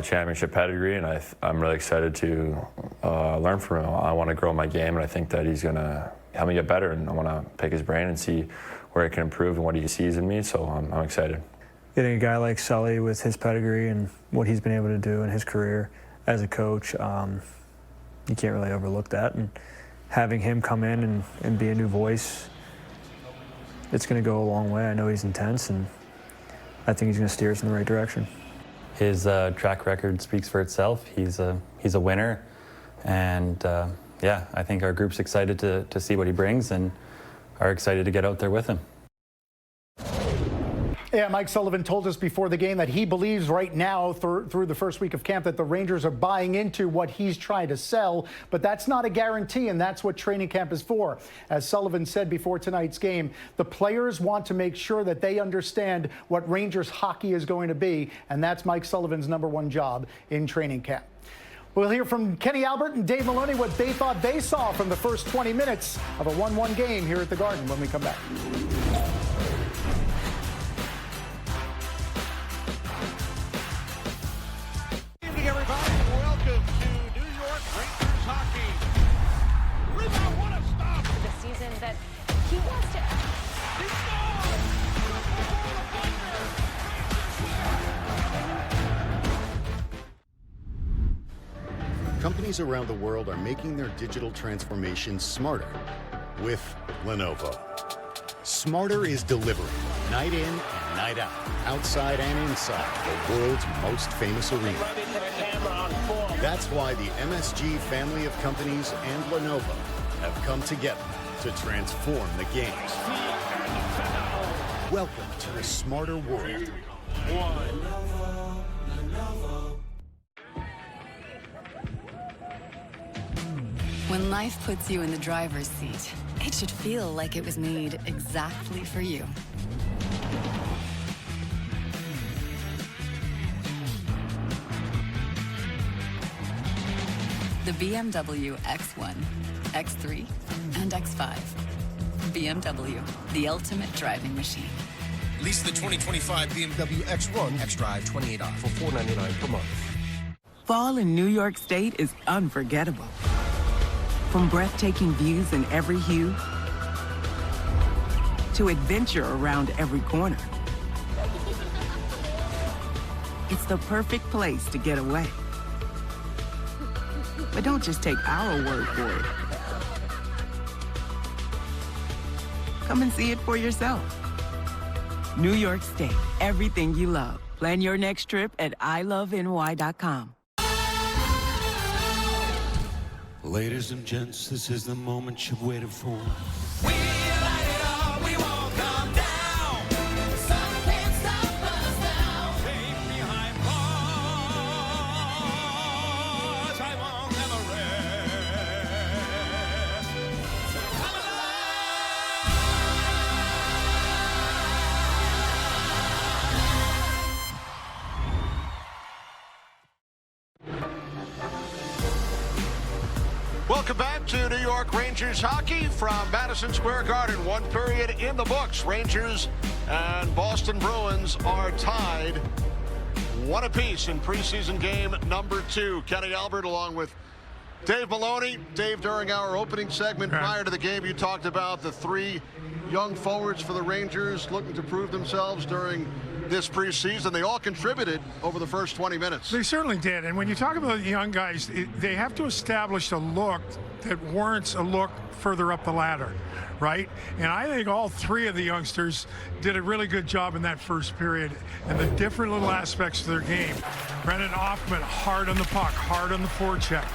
championship pedigree, and I'm really excited to learn from him. I want to grow my game, and I think that he's going to help me get better, and I want to pick his brain and see where I can improve and what he sees in me, so I'm excited. Getting a guy like Sully with his pedigree and what he's been able to do in his career as a coach, you can't really overlook that, and having him come in and be a new voice, it's going to go a long way. I know he's intense, and I think he's going to steer us in the right direction. His track record speaks for itself. He's a winner, and yeah, I think our group's excited to see what he brings and are excited to get out there with him. Yeah, Mike Sullivan told us before the game that he believes right now through the first week of camp that the Rangers are buying into what he's trying to sell, but that's not a guarantee, and that's what training camp is for. As Sullivan said before tonight's game, the players want to make sure that they understand what Rangers hockey is going to be, and that's Mike Sullivan's #1 job in training camp. We'll hear from Kenny Albert and Dave Maloney what they thought they saw from the first 20 minutes of a 1-1 game here at the Garden when we come back. Good evening, everybody. Welcome to New York Rangers hockey. Rebound, what a stop! The season that he wants to. Companies around the world are making their digital transformation smarter with Lenovo. Smarter is delivering night in and night out, outside and inside the world's most famous arena. That's why the MSG family of companies and Lenovo have come together to transform the game. Welcome to a smarter world. When life puts you in the driver's seat, it should feel like it was made exactly for you. The BMW X1, X3, and X5. BMW, the ultimate driving machine. Lease the 2025 BMW X1 X-Drive 28i for $499 per month. Fall in New York State is unforgettable. From breathtaking views in every hue to adventure around every corner. It's the perfect place to get away. But don't just take our word for it. Come and see it for yourself. New York State, everything you love. Plan your next trip at iloveny.com. Ladies and gents, this is the moment you've waited for. Welcome back to New York Rangers hockey from Madison Square Garden. One period in the books. Rangers and Boston Bruins are tied 1 apiece in preseason game number 2. Kenny Albert along with Dave Maloney. Dave, during our opening segment prior to the game, you talked about the 3 young forwards for the Rangers looking to prove themselves during this preseason. They all contributed over the first 20 minutes. They certainly did. And when you talk about the young guys, they have to establish a look that warrants a look further up the ladder, right? And I think all 3 of the youngsters did a really good job in that first period and the different little aspects of their game. Brennan Hoffman, hard on the puck, hard on the forecheck.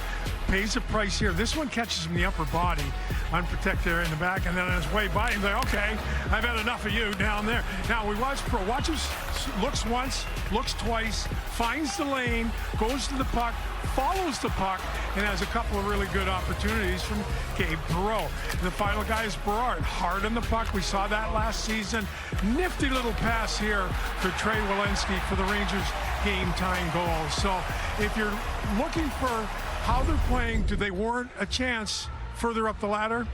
Pays a price here. This one catches him in the upper body, unprotected there in the back, and then on his way by, he's like, okay, I've had enough of you down there. Now we watch Pro. Watch him, looks once, looks twice, finds the lane, goes to the puck, follows the puck, and has a couple of really good opportunities from Gabe Perreault. The final guy is Berard, hard on the puck. We saw that last season. Nifty little pass here for Trey Walensky for the Rangers game-tying goal. So if you're looking for how they're playing, do they warrant a chance further up the ladder?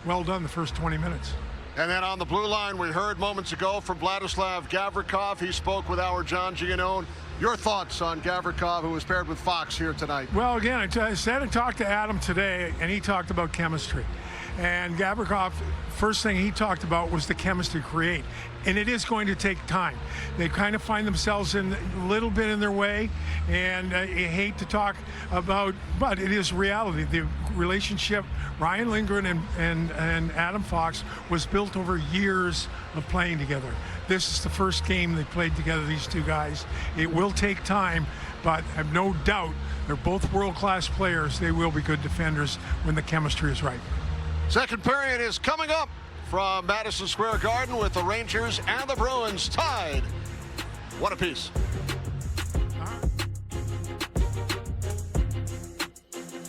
Well done the first 20 minutes. And then on the blue line, we heard moments ago from Vladislav Gavrikov. He spoke with our John Giannone. Your thoughts on Gavrikov, who was paired with Fox here tonight? Well, again, I said I talked to Adam today, and he talked about chemistry. And Gavrikov, first thing he talked about was the chemistry create. And it is going to take time. They kind of find themselves in a little bit in their way, and I hate to talk about, but it is reality. The relationship, Ryan Lindgren and Adam Fox, was built over years of playing together. This is the first game they played together, these 2 guys. It will take time, but I have no doubt they're both world-class players. They will be good defenders when the chemistry is right. Second period is coming up from Madison Square Garden with the Rangers and the Bruins tied 1 apiece.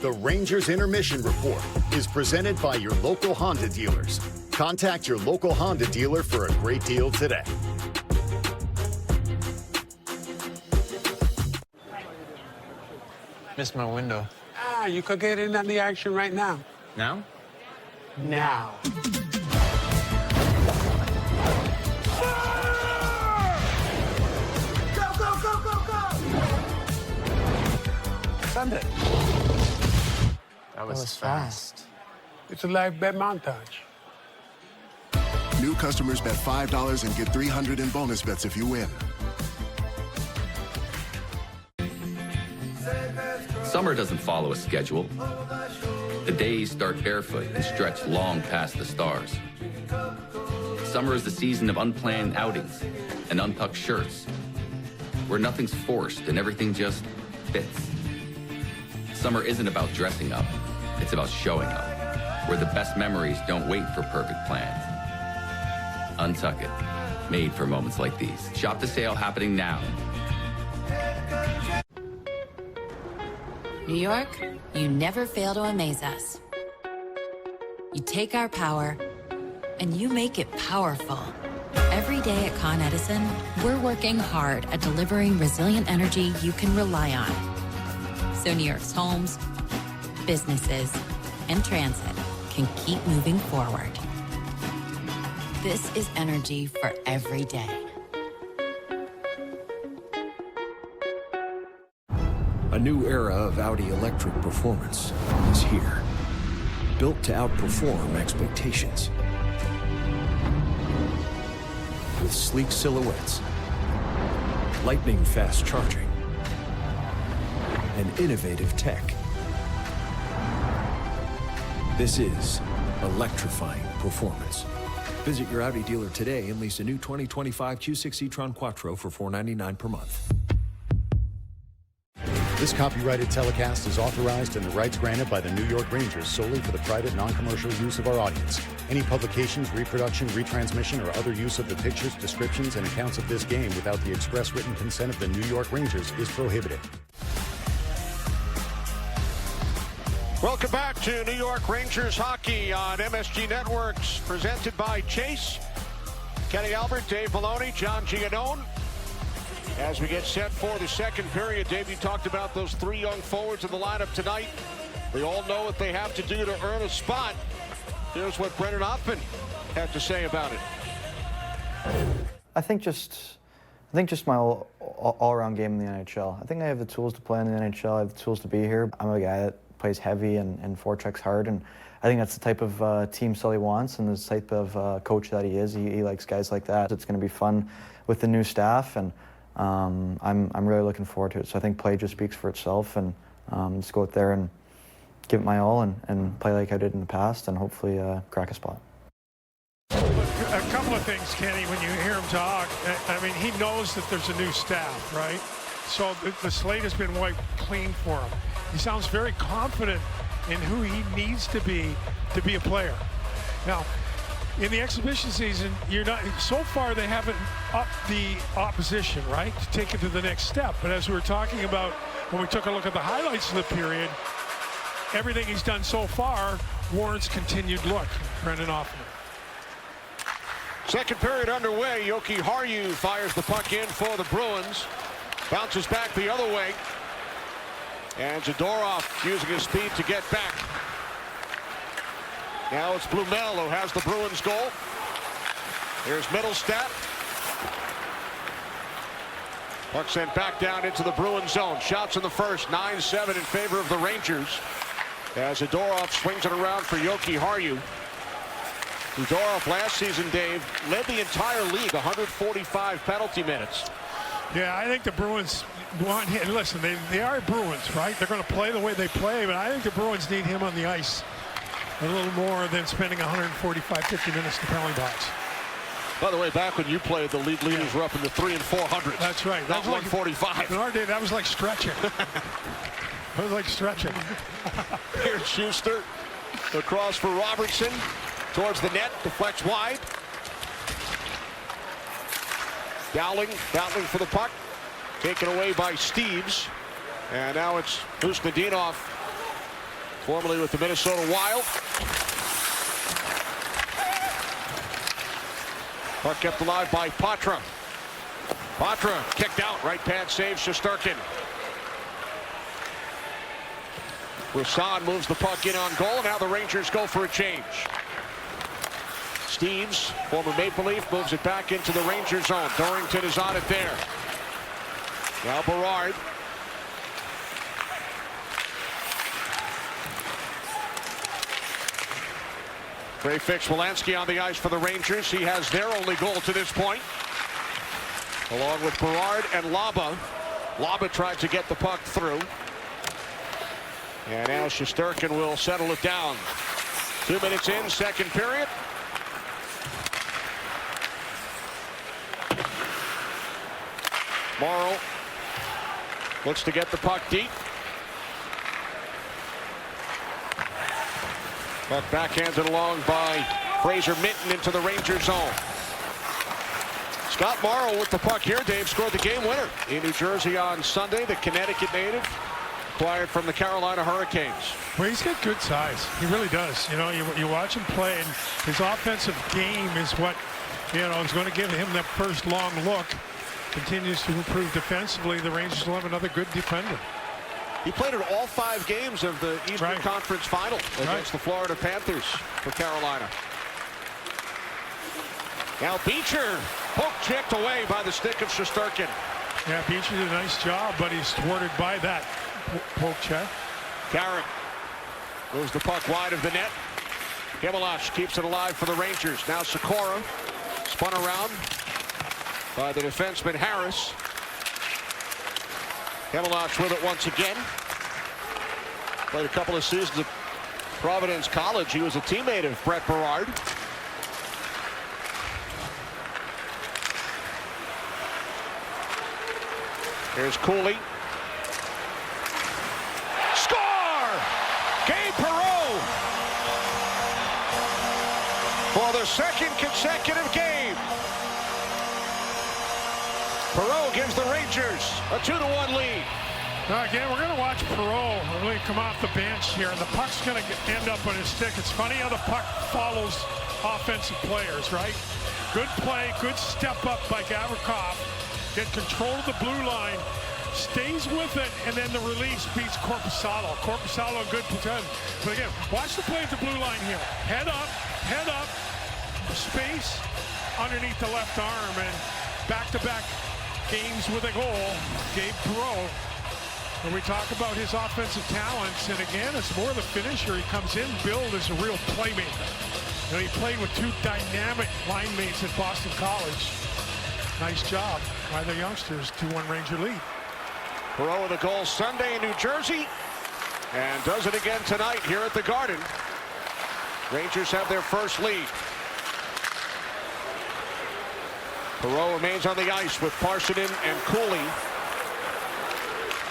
The Rangers Intermission Report is presented by your local Honda dealers. Contact your local Honda dealer for a great deal today. Missed my window. You could get in on the action right now. Now? Now. Go, go, go, go, go! Sunday. That was fast. It's a live bet montage. New customers bet $5 and get $300 in bonus bets if you win. Summer doesn't follow a schedule. The days start barefoot and stretch long past the stars. Summer is the season of unplanned outings and untucked shirts, where nothing's forced and everything just fits. Summer isn't about dressing up, it's about showing up, where the best memories don't wait for perfect plans. Untuck it, made for moments like these. Shop the sale happening now. New York, you never fail to amaze us. You take our power, and you make it powerful. Every day at Con Edison, we're working hard at delivering resilient energy you can rely on. So New York's homes, businesses, and transit can keep moving forward. This is energy for every day. A new era of Audi electric performance is here. Built to outperform expectations. With sleek silhouettes, lightning-fast charging, and innovative tech. This is electrifying performance. Visit your Audi dealer today and lease a new 2025 Q6 e-tron Quattro for $499 per month. This copyrighted telecast is authorized and the rights granted by the New York Rangers solely for the private, non-commercial use of our audience. Any publications, reproduction, retransmission, or other use of the pictures, descriptions, and accounts of this game without the express written consent of the New York Rangers is prohibited. Welcome back to New York Rangers hockey on MSG Networks, presented by Chase. Kenny Albert, Dave Maloney, John Giannone. As we get set for the second period, Dave, you talked about those three young forwards in the lineup tonight. They all know what they have to do to earn a spot. Here's what Brendan Hoffman had to say about it. I think just my all-around game in the NHL. I think I have the tools to play in the NHL. I have the tools to be here. I'm a guy that plays heavy and forechecks hard, and I think that's the type of team Sully wants and the type of coach that he is. He likes guys like that. It's going to be fun with the new staff, and I'm really looking forward to it. So I think play just speaks for itself, and just go out there and give it my all and play like I did in the past, and hopefully crack a spot. A couple of things, Kenny, when you hear him talk. I mean, he knows that there's a new staff, right? So the slate has been wiped clean for him. He sounds very confident in who he needs to be a player. Now, in the exhibition season, so far they haven't upped the opposition, right, to take it to the next step. But as we were talking about when we took a look at the highlights of the period, everything he's done so far warrants continued look. Brendan Hoffman. Second period underway. Yoki Harju fires the puck in for the Bruins. Bounces back the other way. And Zadorov using his speed to get back. Now it's Blumel who has the Bruins goal. Here's Middlestat. Puck sent back down into the Bruins zone. Shots in the first, 9-7 in favor of the Rangers. As Zadorov swings it around for Yoki Harju. Zadorov last season, Dave, led the entire league, 145 penalty minutes. Yeah, I think the Bruins want him. Listen, they are Bruins, right? They're going to play the way they play, but I think the Bruins need him on the ice a little more than spending 145, 50 minutes in the penalty box. By the way, back when you played, the league leaders were up in the 300s and 400s. That's right. Not 145. In our day, that was like stretching. That was like stretching. Here's Schuster across for Robertson. Towards the net, deflects wide. Dowling for the puck. Taken away by Steves. And now it's Usnadinov, formerly with the Minnesota Wild. Puck kept alive by Patra. Patra kicked out. Right pad saves Shesterkin. Brisson moves the puck in on goal. Now the Rangers go for a change. Steves, former Maple Leaf, moves it back into the Ranger zone. Dorrington is on it there. Now Berard. Gray fix Wolanski on the ice for the Rangers. He has their only goal to this point. Along with Berard and Laba. Laba tried to get the puck through. And now Shesterkin will settle it down. 2 minutes in, second period. Morrow looks to get the puck deep. Puck backhanded along by Fraser Minton into the Ranger zone. Scott Morrow with the puck here. Dave scored the game winner in New Jersey on Sunday. The Connecticut native acquired from the Carolina Hurricanes. Well, he's got good size. He really does. You know, you watch him play, and his offensive game is what, is going to give him that first long look. Continues to improve defensively. The Rangers will have another good defender. He played in all 5 games of the Eastern Conference Final against the Florida Panthers for Carolina. Now Beecher, poke checked away by the stick of Shesterkin. Yeah, Beecher did a nice job, but he's thwarted by that poke check. Garrett moves the puck wide of the net. Himelash keeps it alive for the Rangers. Now Sikora spun around by the defenseman Harris. Himelash with it once again. Played a couple of seasons at Providence College. He was a teammate of Brett Berard. Here's Cooley. second consecutive game. Perreault gives the Rangers a 2-1 lead. Again, we're going to watch Perreault really come off the bench here, and the puck's going to end up on his stick. It's funny how the puck follows offensive players, right? Good play, good step up by Gavrikov. Get control of the blue line, stays with it, and then the release beats Korpisalo. Korpisalo in good position. But again, watch the play at the blue line here. Head up, space underneath the left arm, and back-to-back games with a goal. Gabe Perreault. When we talk about his offensive talents, and again, it's more the finisher. He comes in, billed as a real playmaker. You know, he played with two dynamic line mates at Boston College. Nice job by the youngsters. 2-1 Ranger lead. Perreault with a goal Sunday in New Jersey, and does it again tonight here at the Garden. Rangers have their first lead. Perreault remains on the ice with Parssinen and Cooley.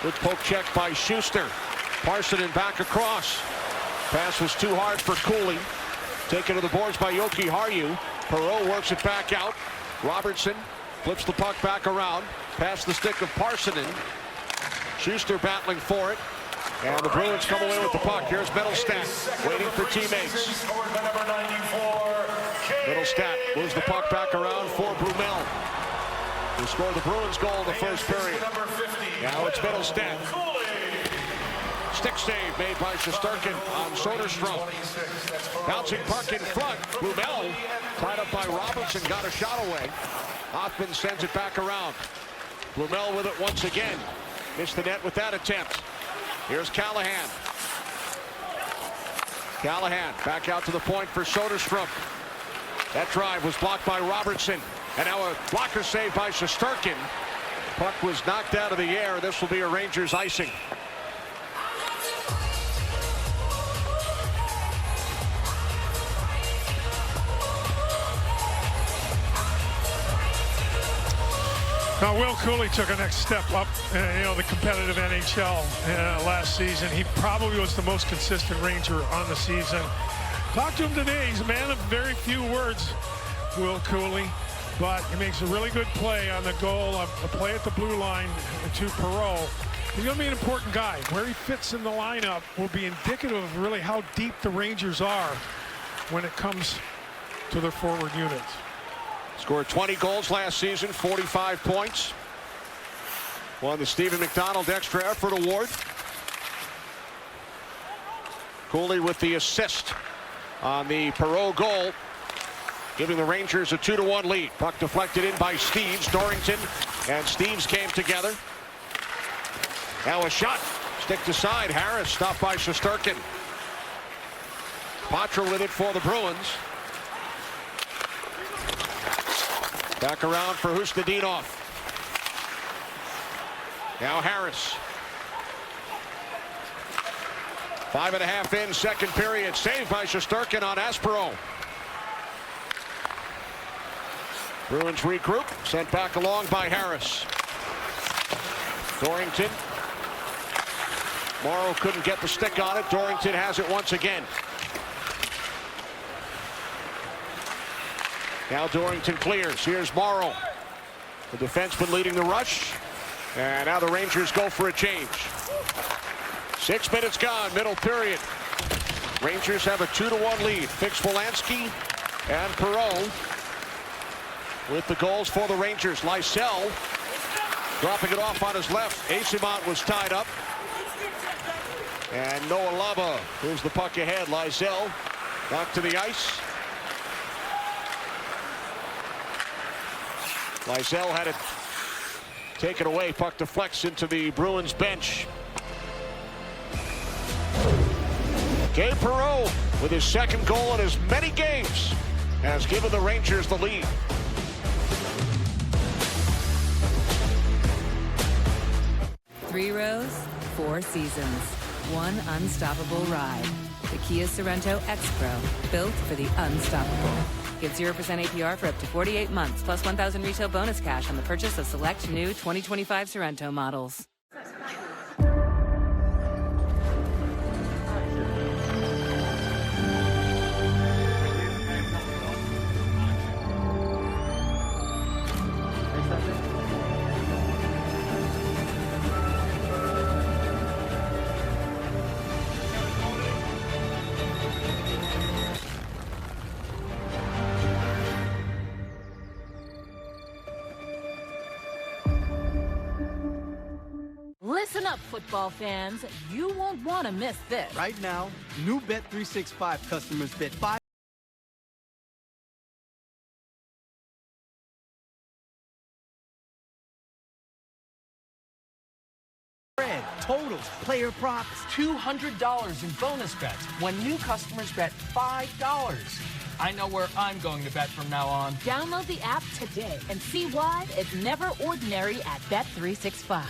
Good poke check by Schuster. Parssinen back across. Pass was too hard for Cooley. Taken to the boards by Joki Harju. Perreault works it back out. Robertson flips the puck back around. Past the stick of Parssinen. Schuster battling for it. And the Bruins come away with the puck. Here's Mittelstadt waiting for teammates. Mittelstadt moves the puck back around for Brumel, who scored the Bruins goal in the first period. Now it's Mittelstadt. Stick save made by Shesterkin on Soderstrom. Bouncing puck in front. Brumel tied up by Robertson, got a shot away. Hoffman sends it back around. Brumel with it once again. Missed the net with that attempt. Here's Callahan. Callahan back out to the point for Soderstrom. That drive was blocked by Robertson. And now a blocker save by Shesterkin. Puck was knocked out of the air. This will be a Rangers icing. Now, Will Cooley took a next step up in the competitive NHL last season. He probably was the most consistent Ranger on the season. Talked to him today. He's a man of very few words, Will Cooley. But he makes a really good play on the goal, a play at the blue line to Perreault. He's going to be an important guy. Where he fits in the lineup will be indicative of really how deep the Rangers are when it comes to their forward units. Scored 20 goals last season, 45 points. Won the Stephen McDonald Extra Effort Award. Cooley with the assist on the Perreault goal, giving the Rangers a 2-1 lead. Puck deflected in by Steeves. Dorrington and Steeves came together. Now a shot. Stick to side. Harris stopped by Shesterkin. Patra with it for the Bruins. Back around for Hustadinov. Now Harris. 5.5 in, second period. Saved by Shesterkin on Aspero. Bruins regroup. Sent back along by Harris. Dorrington. Morrow couldn't get the stick on it. Dorrington has it once again. Now Dorrington clears. Here's Morrow. The defenseman leading the rush. And now the Rangers go for a change. 6 minutes gone, middle period. Rangers have a 2-1 lead. Fix Wolanski and Perreault with the goals for the Rangers. Lysell dropping it off on his left. Asimont was tied up. And Noah Lava moves the puck ahead. Lysell back to the ice. Lysell had it taken away. Puck deflects into the Bruins bench. Gabe Perreault, with his second goal in as many games, has given the Rangers the lead. Three rows, 4 seasons, one unstoppable ride. The Kia Sorento X-Pro, built for the unstoppable. Get 0% APR for up to 48 months, plus $1,000 retail bonus cash on the purchase of select new 2025 Sorento models. Listen up, football fans. You won't want to miss this. Right now, new Bet365 customers bet 5. Totals, player props, $200 in bonus bets when new customers bet $5. I know where I'm going to bet from now on. Download the app today and see why it's never ordinary at Bet365.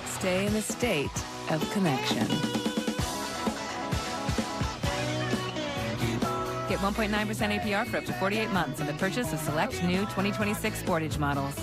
Stay in the state of connection. Get 1.9% APR for up to 48 months on the purchase of select new 2026 Sportage models.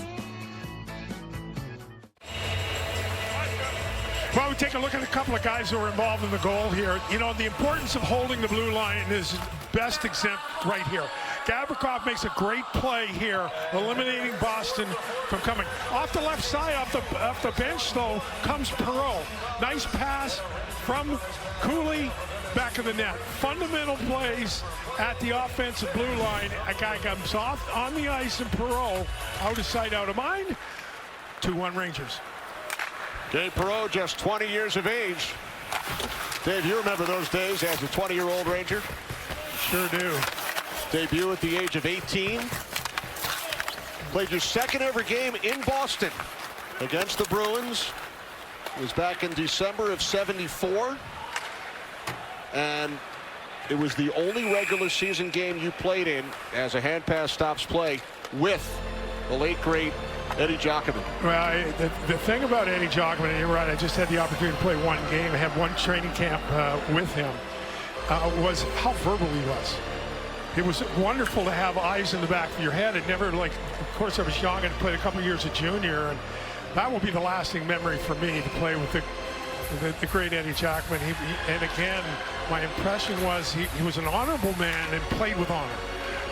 Well, we take a look at a couple of guys who are involved in the goal here. You know, the importance of holding the blue line is best exempt right here. Gavrikov makes a great play here, eliminating Boston from coming. Off the left side, off the bench, though, comes Perreault. Nice pass from Cooley, back of the net. Fundamental plays at the offensive blue line. A guy comes off on the ice, and Perreault, out of sight, out of mind. 2-1 Rangers. Dave Perreault, just 20 years of age. Dave, you remember those days as a 20-year-old Ranger? Sure do. Debut at the age of 18. Played your second ever game in Boston against the Bruins. It was back in December of '74. And it was the only regular season game you played in as a hand pass stops play with the late, great Eddie Giacomin. Well, the thing about Eddie Giacomin, and you're right, I just had the opportunity to play one game, I had one training camp with him, was how verbal he was. It was wonderful to have eyes in the back of your head. It never, like, of course I was young and played a couple of years of junior, and that will be the lasting memory for me, to play with the great Eddie Giacomin. And again, my impression was he was an honorable man and played with honor.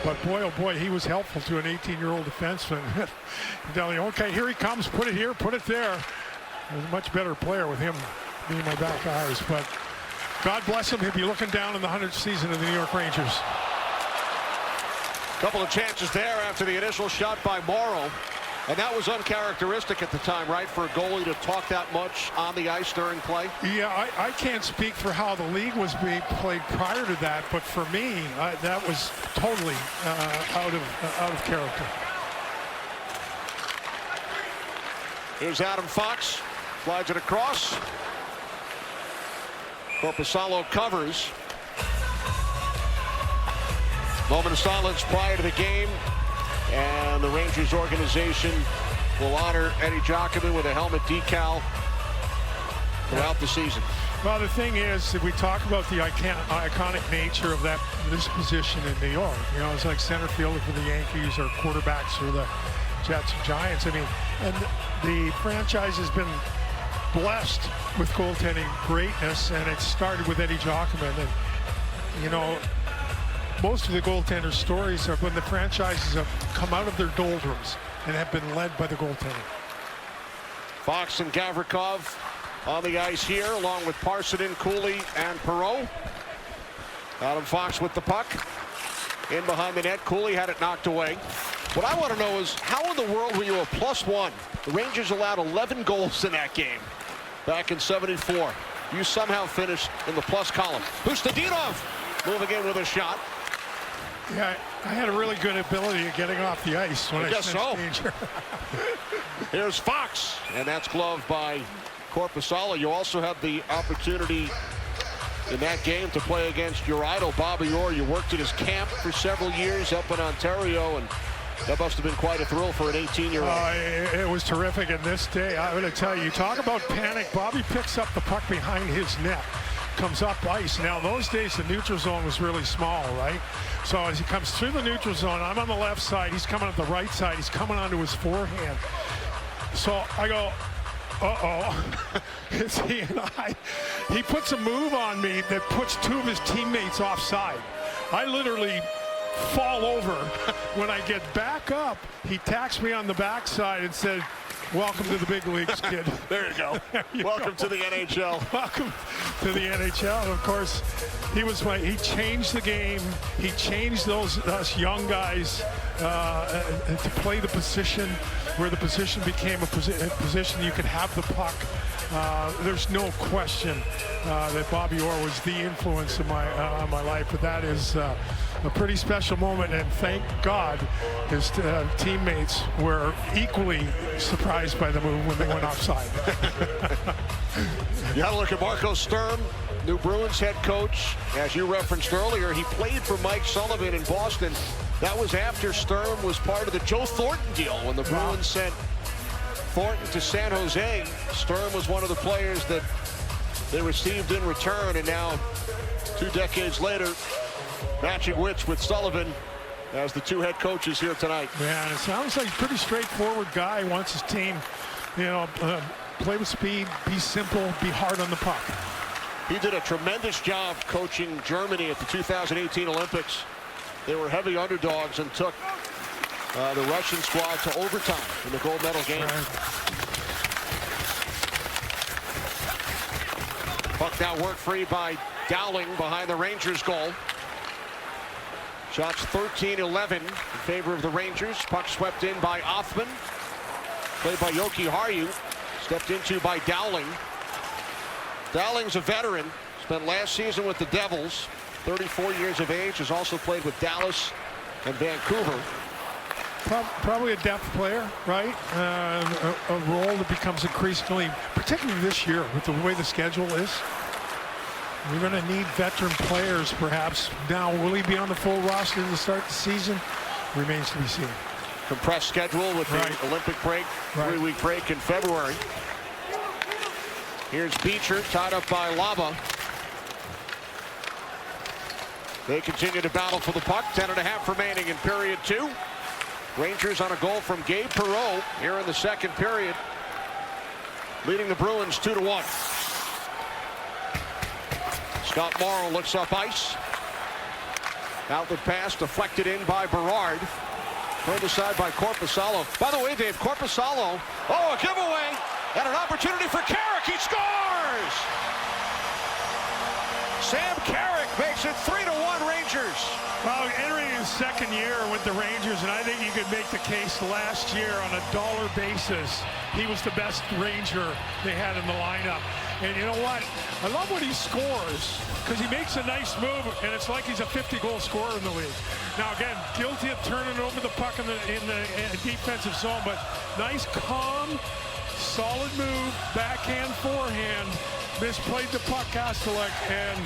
But boy, oh boy, he was helpful to an 18-year-old defenseman. Telling you, okay, here he comes, put it here, put it there. I was a much better player with him being my back eyes. But God bless him, he'll be looking down in the 100th season of the New York Rangers. Couple of chances there after the initial shot by Morrow. And that was uncharacteristic at the time, right, for a goalie to talk that much on the ice during play? Yeah, I can't speak for how the league was being played prior to that, but for me, that was totally out of character. Here's Adam Fox, slides it across. Korpisalo covers. Moment of silence prior to the game. And the Rangers organization will honor Eddie Giacomin with a helmet decal throughout the season. Well, the thing is, if we talk about the iconic nature of this position in New York, you know, it's like center fielder for the Yankees or quarterbacks for the Jets and Giants. I mean, and the franchise has been blessed with goaltending greatness, and it started with Eddie Giacomin. And, you know, most of the goaltender stories are when the franchises have come out of their doldrums and have been led by the goaltender. Fox and Gavrikov on the ice here, along with Parsonen, Cooley, and Perreault. Adam Fox with the puck. In behind the net, Cooley had it knocked away. What I want to know is, how in the world were you a +1? The Rangers allowed 11 goals in that game back in '74. You somehow finished in the plus column. Hustadinov moving in with a shot. Yeah, I had a really good ability of getting off the ice when I guess so. danger. Here's Fox, and that's gloved by Korpisalo. You also have the opportunity in that game to play against your idol, Bobby Orr. You worked at his camp for several years up in Ontario, and that must have been quite a thrill for an 18-year-old. It was terrific. And this day, I'm going to tell you, talk about panic. Bobby picks up the puck behind his net, comes up ice. Now, those days, the neutral zone was really small, right? So as he comes through the neutral zone, I'm on the left side. He's coming up the right side. He's coming onto his forehand. So I go, uh-oh. It's he and I. He puts a move on me that puts two of his teammates offside. I literally fall over. When I get back up, he tacks me on the backside and said, welcome to the big leagues, kid. There you go. Welcome to the NHL. Welcome to the NHL. And of course, he changed the game. He changed us young guys to play the position where the position became a position you could have the puck. There's no question that Bobby Orr was the influence of my life, but that is a pretty special moment, and thank God his teammates were equally surprised by the move when they went offside. You got to look at Marco Sturm, new Bruins head coach. As you referenced earlier, he played for Mike Sullivan in Boston. That was after Sturm was part of the Joe Thornton deal when the Bruins sent Thornton to San Jose. Sturm was one of the players that they received in return, and now 2 decades later, matching wits with Sullivan as the 2 head coaches here tonight. Yeah, and it sounds like a pretty straightforward guy. Wants his team, play with speed, be simple, be hard on the puck. He did a tremendous job coaching Germany at the 2018 Olympics. They were heavy underdogs and took the Russian squad to overtime in the gold medal game. Puck now worked free by Dowling behind the Rangers goal. Shots 13-11 in favor of the Rangers. Puck swept in by Othman. Played by Yoki Haru. Stepped into by Dowling. Dowling's a veteran. Spent last season with the Devils. 34 years of age. Has also played with Dallas and Vancouver. Probably a depth player, right? A role that becomes increasingly, particularly this year with the way the schedule is. We're going to need veteran players, perhaps. Now, will he be on the full roster to start the season? Remains to be seen. Compressed schedule with the Olympic break, 3-week break in February. Here's Beecher, tied up by Laba. They continue to battle for the puck. 10.5 remaining in period 2. Rangers on a goal from Gabe Perreault here in the second period, leading the Bruins 2-1. Scott Morrow looks up ice. Outlet pass deflected in by Berard. Turned aside by Korpisalo. By the way, Dave, Korpisalo, a giveaway and an opportunity for Carrick. He scores! Sam Carrick makes it 3-1 Rangers. Well, entering his second year with the Rangers, and I think you could make the case last year on a dollar basis, he was the best Ranger they had in the lineup. And you know what? I love when he scores because he makes a nice move, and it's like he's a 50-goal scorer in the league. Now, again, guilty of turning over the puck in the defensive zone, but nice, calm, solid move, backhand, forehand, misplayed the puck, Kastelic, and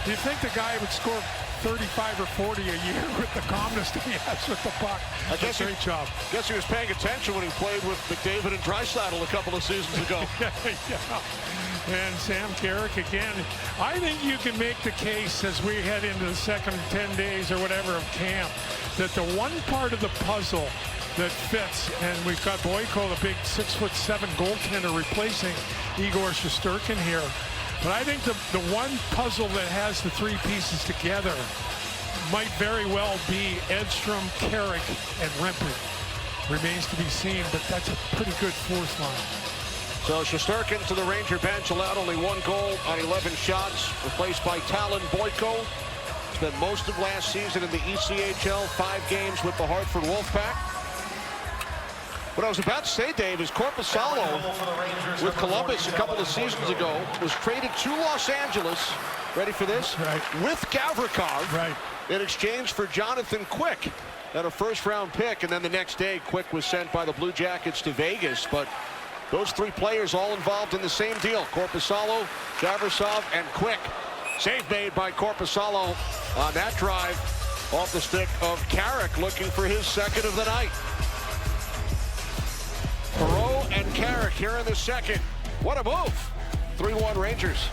you think the guy would score 35 or 40 a year with the calmness that he has with the puck. Great job. I guess he was paying attention when he played with McDavid and Draisaitl a couple of seasons ago. Yeah. And Sam Carrick again. I think you can make the case as we head into the second 10 days or whatever of camp that the one part of the puzzle that fits, and we've got Boyko, the big 6'7" goaltender, replacing Igor Shesterkin here. But I think the one puzzle that has the 3 pieces together might very well be Edstrom, Carrick, and Rempe. Remains to be seen, but that's a pretty good 4th line. So Shesterkin to the Ranger bench, allowed only 1 goal on 11 shots, replaced by Talon Boyko. Spent most of last season in the ECHL, 5 games with the Hartford Wolfpack. What I was about to say, Dave, is Korpisalo with Columbus a couple of seasons ago was traded to Los Angeles, ready for this, with Gavrikov in exchange for Jonathan Quick and a 1st-round pick. And then the next day, Quick was sent by the Blue Jackets to Vegas. But those 3 players all involved in the same deal, Korpisalo, Gavrikov, and Quick. Save made by Korpisalo on that drive off the stick of Carrick, looking for his 2nd of the night. Perreault and Carrick here in the second. What a move. 3-1 Rangers.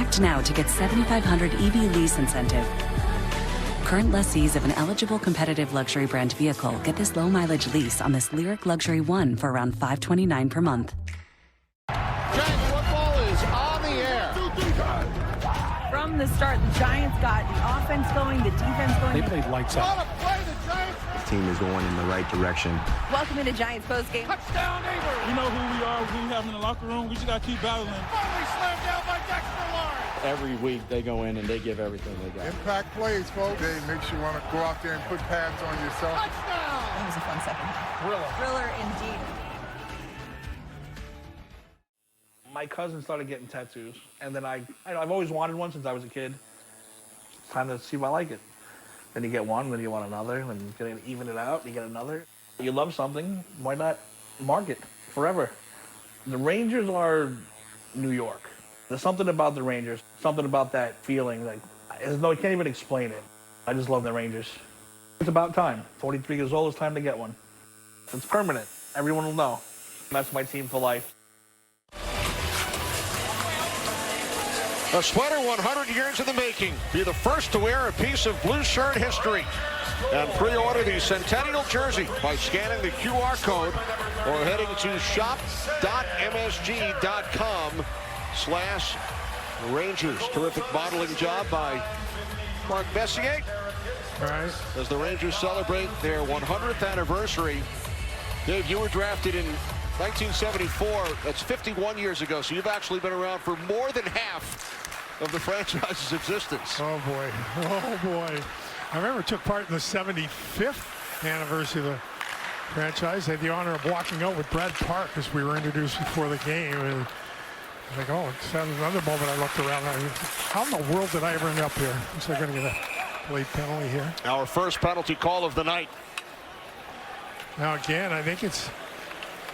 Act now to get $7,500 EV lease incentive. Current lessees of an eligible competitive luxury brand vehicle get this low mileage lease on this Lyric Luxury One for around $529 per month. Giant football is on the air. From the start, the Giants got the offense going, the defense going. They played lights out. What a play, the Giants. The team is going in the right direction. Welcome into Giants postgame. Touchdown, Neighbor. You know who we are, who we have in the locker room. We just got to keep battling. Finally slammed down by Dexter Lawrence. Every week they go in and they give everything they got. Impact plays, folks. It makes you want to go out there and put pads on yourself. Touchdown. That was a fun second half. Thriller indeed. My cousin started getting tattoos, and then I've always wanted one since I was a kid. It's time to see if I like it. Then you get one, then you want another, then you get even it out, you get another. You love something, why not mark it forever? The Rangers are New York. There's something about the Rangers, something about that feeling. Like, I can't even explain it. I just love the Rangers. It's about time. 43 years old, it's time to get one. It's permanent. Everyone will know. That's my team for life. A sweater 100 years in the making. Be the first to wear a piece of blue shirt history. And pre-order the Centennial jersey by scanning the QR code or heading to shop.msg.com/Rangers. Terrific modeling job by Mark Messier. Right. As the Rangers celebrate their 100th anniversary. Dave, you were drafted in 1974. That's 51 years ago. So you've actually been around for more than half of the franchise's existence. Oh boy. Oh boy. I remember took part in the 75th anniversary of the franchise. I had the honor of walking out with Brad Park as we were introduced before the game. And I was like, oh, that was another moment I looked around. How in the world did I ever end up here? Looks like we're going to get a late penalty here. Our first penalty call of the night. Now again, I think it's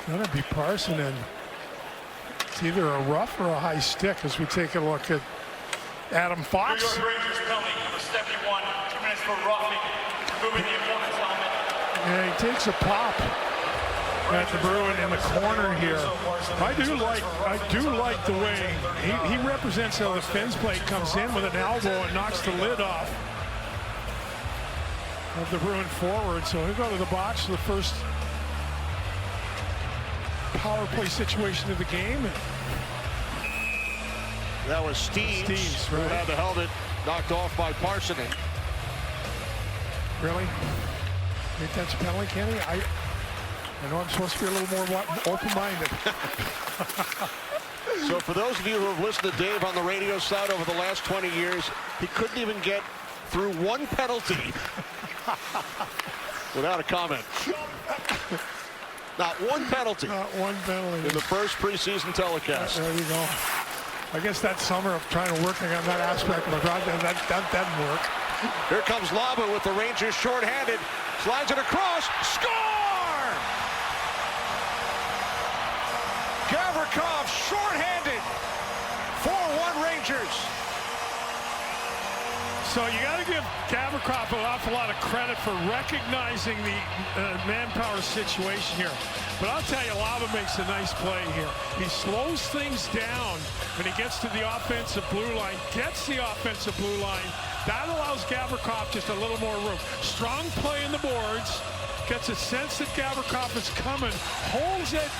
going to be Parson, and it's either a rough or a high stick as we take a look at Adam Fox. New York Rangers penalty, number 71, 2 minutes for roughing, moving the opponent's helmet. And he takes a pop at the Bruin in the corner here. I do like the way he represents how the Finns play, comes in with an elbow and knocks the lid off of the Bruin forward. So he'll go to the box for the first power play situation of the game. That was Steves, right. Who had the helmet knocked off by Parson. Really? Think that's a penalty, Kenny? I know I'm supposed to be a little more open-minded. So for those of you who have listened to Dave on the radio side over the last 20 years, he couldn't even get through one penalty without a comment. Not one penalty. Not one penalty. In the first preseason telecast. There you go. I guess that summer of trying to work on that aspect of the broadcast, that didn't work. Here comes Laba with the Rangers shorthanded. Slides it across. Score! Gavrikov shorthanded. 4-1 Rangers. So you got to give Gavrikov an awful lot of credit for recognizing the manpower situation here. But I'll tell you, Lava makes a nice play here. He slows things down when he gets to the offensive blue line, gets the offensive blue line. That allows Gavrikov just a little more room. Strong play in the boards, gets a sense that Gavrikov is coming, holds it,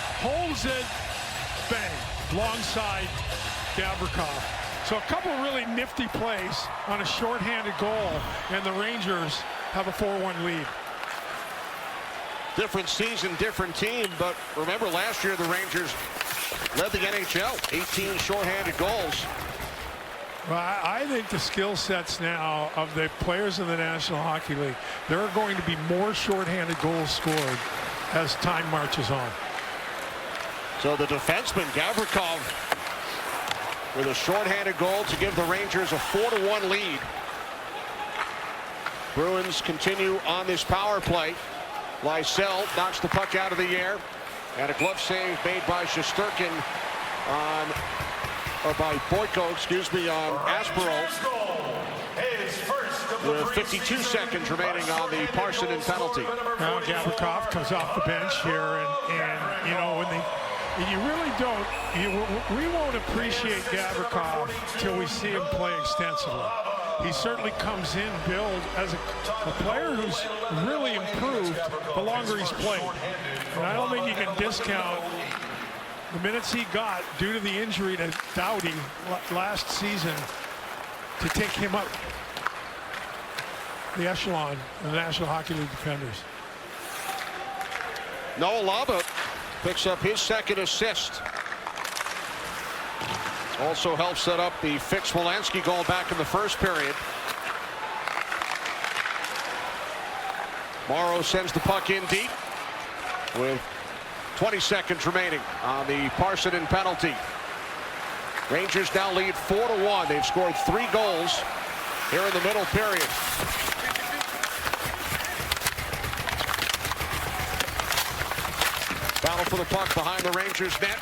bang, long side Gavrikov. So a couple of really nifty plays on a shorthanded goal, and the Rangers have a 4-1 lead. Different season, different team, but remember last year the Rangers led the NHL, 18 shorthanded goals. Well, I think the skill sets now of the players in the National Hockey League, there are going to be more shorthanded goals scored as time marches on. So the defenseman, Gavrikov, with a shorthanded goal to give the Rangers a 4-1 lead. Bruins continue on this power play. Lysell knocks the puck out of the air, and a glove save made by Shesterkin by Boyko, on Aspero. With 52 seconds remaining on the Parsonen penalty. Now Gavrikov comes off the bench here, and you know, when You really don't. We won't appreciate Gavrikov till we see him play extensively. He certainly comes in billed as a player who's really improved the longer he's played. And I don't think you can discount the minutes he got due to the injury to Doughty last season to take him up the echelon of the National Hockey League defenders. Noah Laba picks up his second assist. Also helped set up the Fix-Wolansky goal back in the first period. Morrow sends the puck in deep with 20 seconds remaining on the Parsonen penalty. Rangers now lead 4-1. They've scored 3 goals here in the middle period. Battle for the puck behind the Rangers net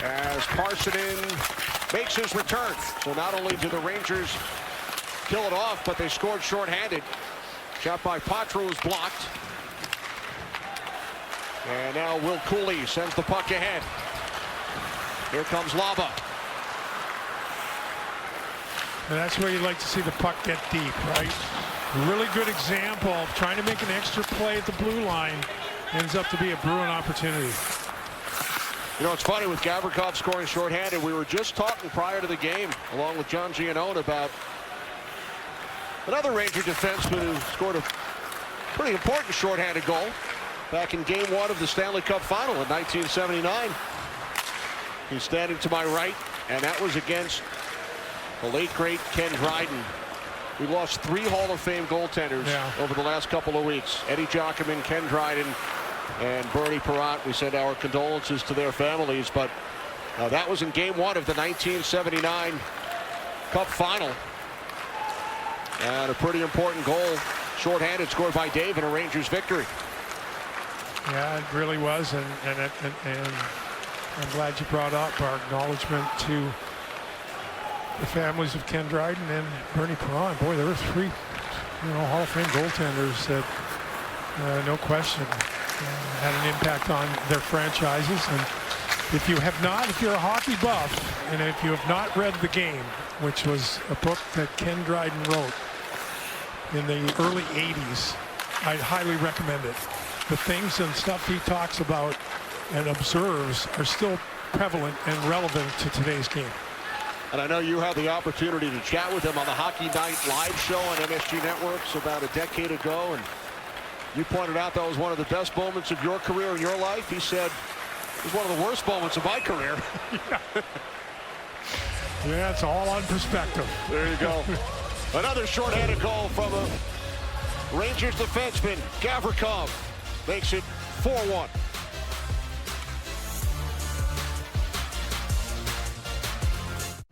as Parsonen makes his return. So not only do the Rangers kill it off, but they scored shorthanded. Shot by Patra was blocked. And now Will Cooley sends the puck ahead. Here comes Laba. And that's where you'd like to see the puck get deep, right? A really good example of trying to make an extra play at the blue line. Ends up to be a Bruin opportunity. You know, it's funny with Gavrikov scoring shorthanded. We were just talking prior to the game, along with John Giannone, about another Ranger defenseman who scored a pretty important shorthanded goal back in Game 1 of the Stanley Cup Final in 1979. He's standing to my right, and that was against the late, great Ken Dryden. We lost 3 Hall of Fame goaltenders over the last couple of weeks. Eddie Giacomin, Ken Dryden, and Bernie Perrott. We send our condolences to their families, but that was in Game 1 of the 1979 Cup Final. And a pretty important goal, shorthanded, scored by Dave in a Rangers victory. Yeah, it really was, and I'm glad you brought up our acknowledgement to the families of Ken Dryden and Bernie Perrott. Boy, there were 3, Hall of Fame goaltenders that, no question, had an impact on their franchises. And if you have not, if you're a hockey buff, and if you have not read The Game, which was a book that Ken Dryden wrote in the early 80s, I'd highly recommend it. The things and stuff he talks about and observes are still prevalent and relevant to today's game. And I know you had the opportunity to chat with him on the Hockey Night live show on MSG Networks about a decade ago, and you pointed out that was one of the best moments of your career in your life. He said it was one of the worst moments of my career. Yeah, it's all on perspective. There you go. Another shorthanded goal from a Rangers defenseman. Gavrikov makes it 4-1.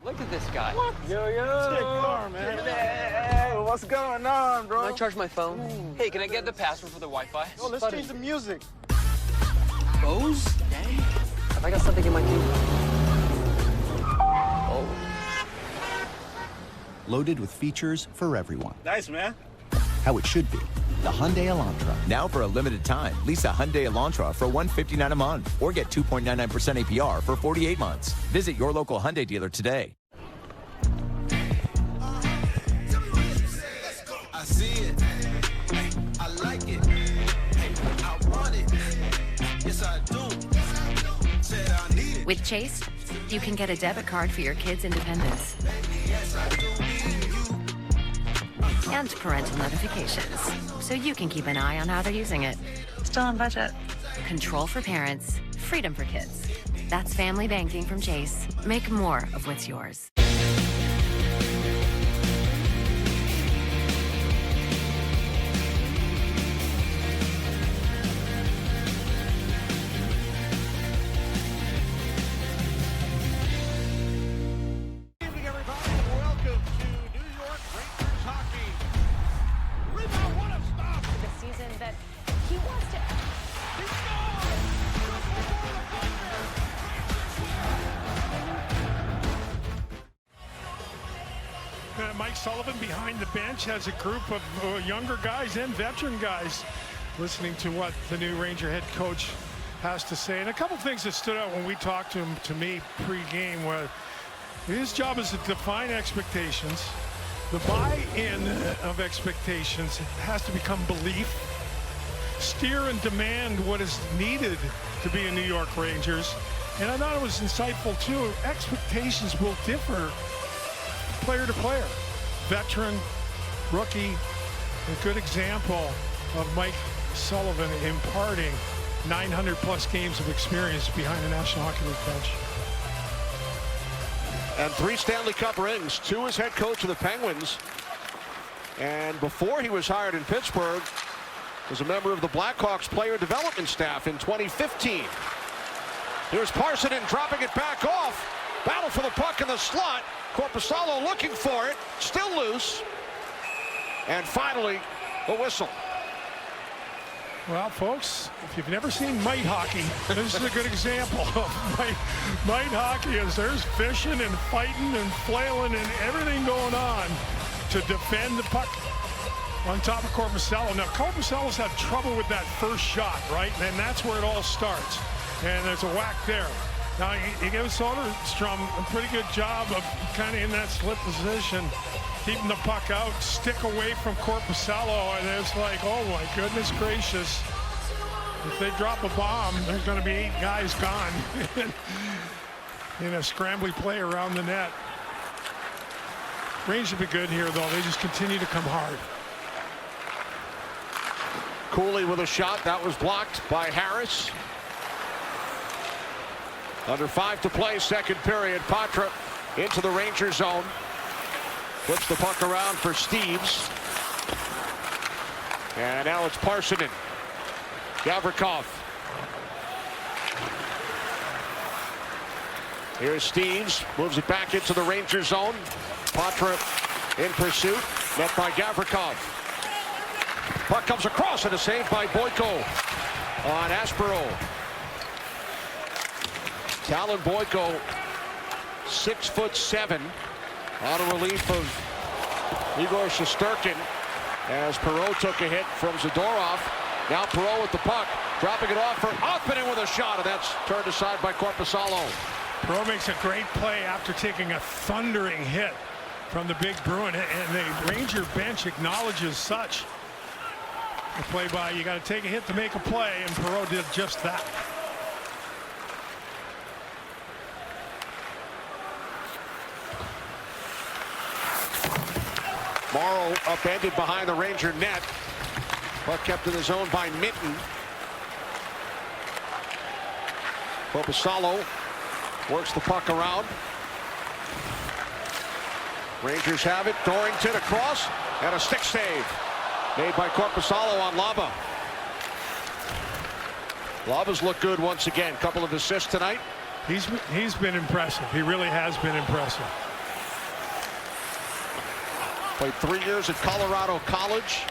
Look at this guy. What? Yo, sick car, man. Hey, what's going on, bro? Can I charge my phone? Ooh. Hey, can I get the password for the Wi-Fi? Oh, let's change the music. Bose? Dang. Have I got something in my queue? Oh. Loaded with features for everyone. Nice, man. How it should be. The Hyundai Elantra. Now for a limited time, lease a Hyundai Elantra for $159 a month or get 2.99% APR for 48 months. Visit your local Hyundai dealer today. I see it. I like it. I want it. Yes, I do. Said I need it. With Chase, you can get a debit card for your kids' independence. And parental notifications, so you can keep an eye on how they're using it. Still on budget. Control for parents, freedom for kids. That's family banking from Chase. Make more of what's yours. Mike Sullivan behind the bench has a group of younger guys and veteran guys listening to what the new Ranger head coach has to say. And a couple things that stood out when we talked to him, to me, pre-game, were his job is to define expectations. The buy-in of expectations has to become belief. Steer and demand what is needed to be a New York Rangers. And I thought it was insightful, too. Expectations will differ player to player. Veteran, rookie, a good example of Mike Sullivan imparting 900-plus games of experience behind the National Hockey League bench. And 3 Stanley Cup rings, 2 as head coach of the Penguins. And before he was hired in Pittsburgh, was a member of the Blackhawks player development staff in 2015. Here's Parssinen dropping it back off. Battle for the puck in the slot. Korpisalo looking for it, still loose. And finally, the whistle. Well, folks, if you've never seen mite hockey, this is a good example of mite hockey. As there's fishing and fighting and flailing and everything going on to defend the puck on top of Korpisalo. Now, Korpisalo's had trouble with that first shot, right? And that's where it all starts. And there's a whack there. Now, he gives Soderstrom a pretty good job of kind of in that slip position, keeping the puck out, stick away from Korpisalo, and it's like, oh my goodness gracious. If they drop a bomb, there's going to be 8 guys gone in a scrambly play around the net. Rangers will be good here, though. They just continue to come hard. Cooley with a shot. That was blocked by Harris. Under 5 to play, second period. Patra into the Ranger zone. Flips the puck around for Steves. And now it's Parssinen. Gavrikov. Here's Steves. Moves it back into the Ranger zone. Patra in pursuit. Met by Gavrikov. Puck comes across and a save by Boyko on Aspero. Talon Boyko, 6'7", on a relief of Igor Shesterkin as Perreault took a hit from Zadorov. Now Perreault with the puck, dropping it off for Othmann with a shot, and that's turned aside by Korpisalo. Perreault makes a great play after taking a thundering hit from the big Bruin, and the Ranger bench acknowledges such. The play by, you got to take a hit to make a play, and Perreault did just that. Morrow upended behind the Ranger net. Puck kept in the zone by Minton. Korpisalo works the puck around. Rangers have it. Dorrington across, and a stick save made by Korpisalo on Lava. Lava's looked good once again. Couple of assists tonight. He's been impressive. He really has been impressive. Played 3 years at Colorado College.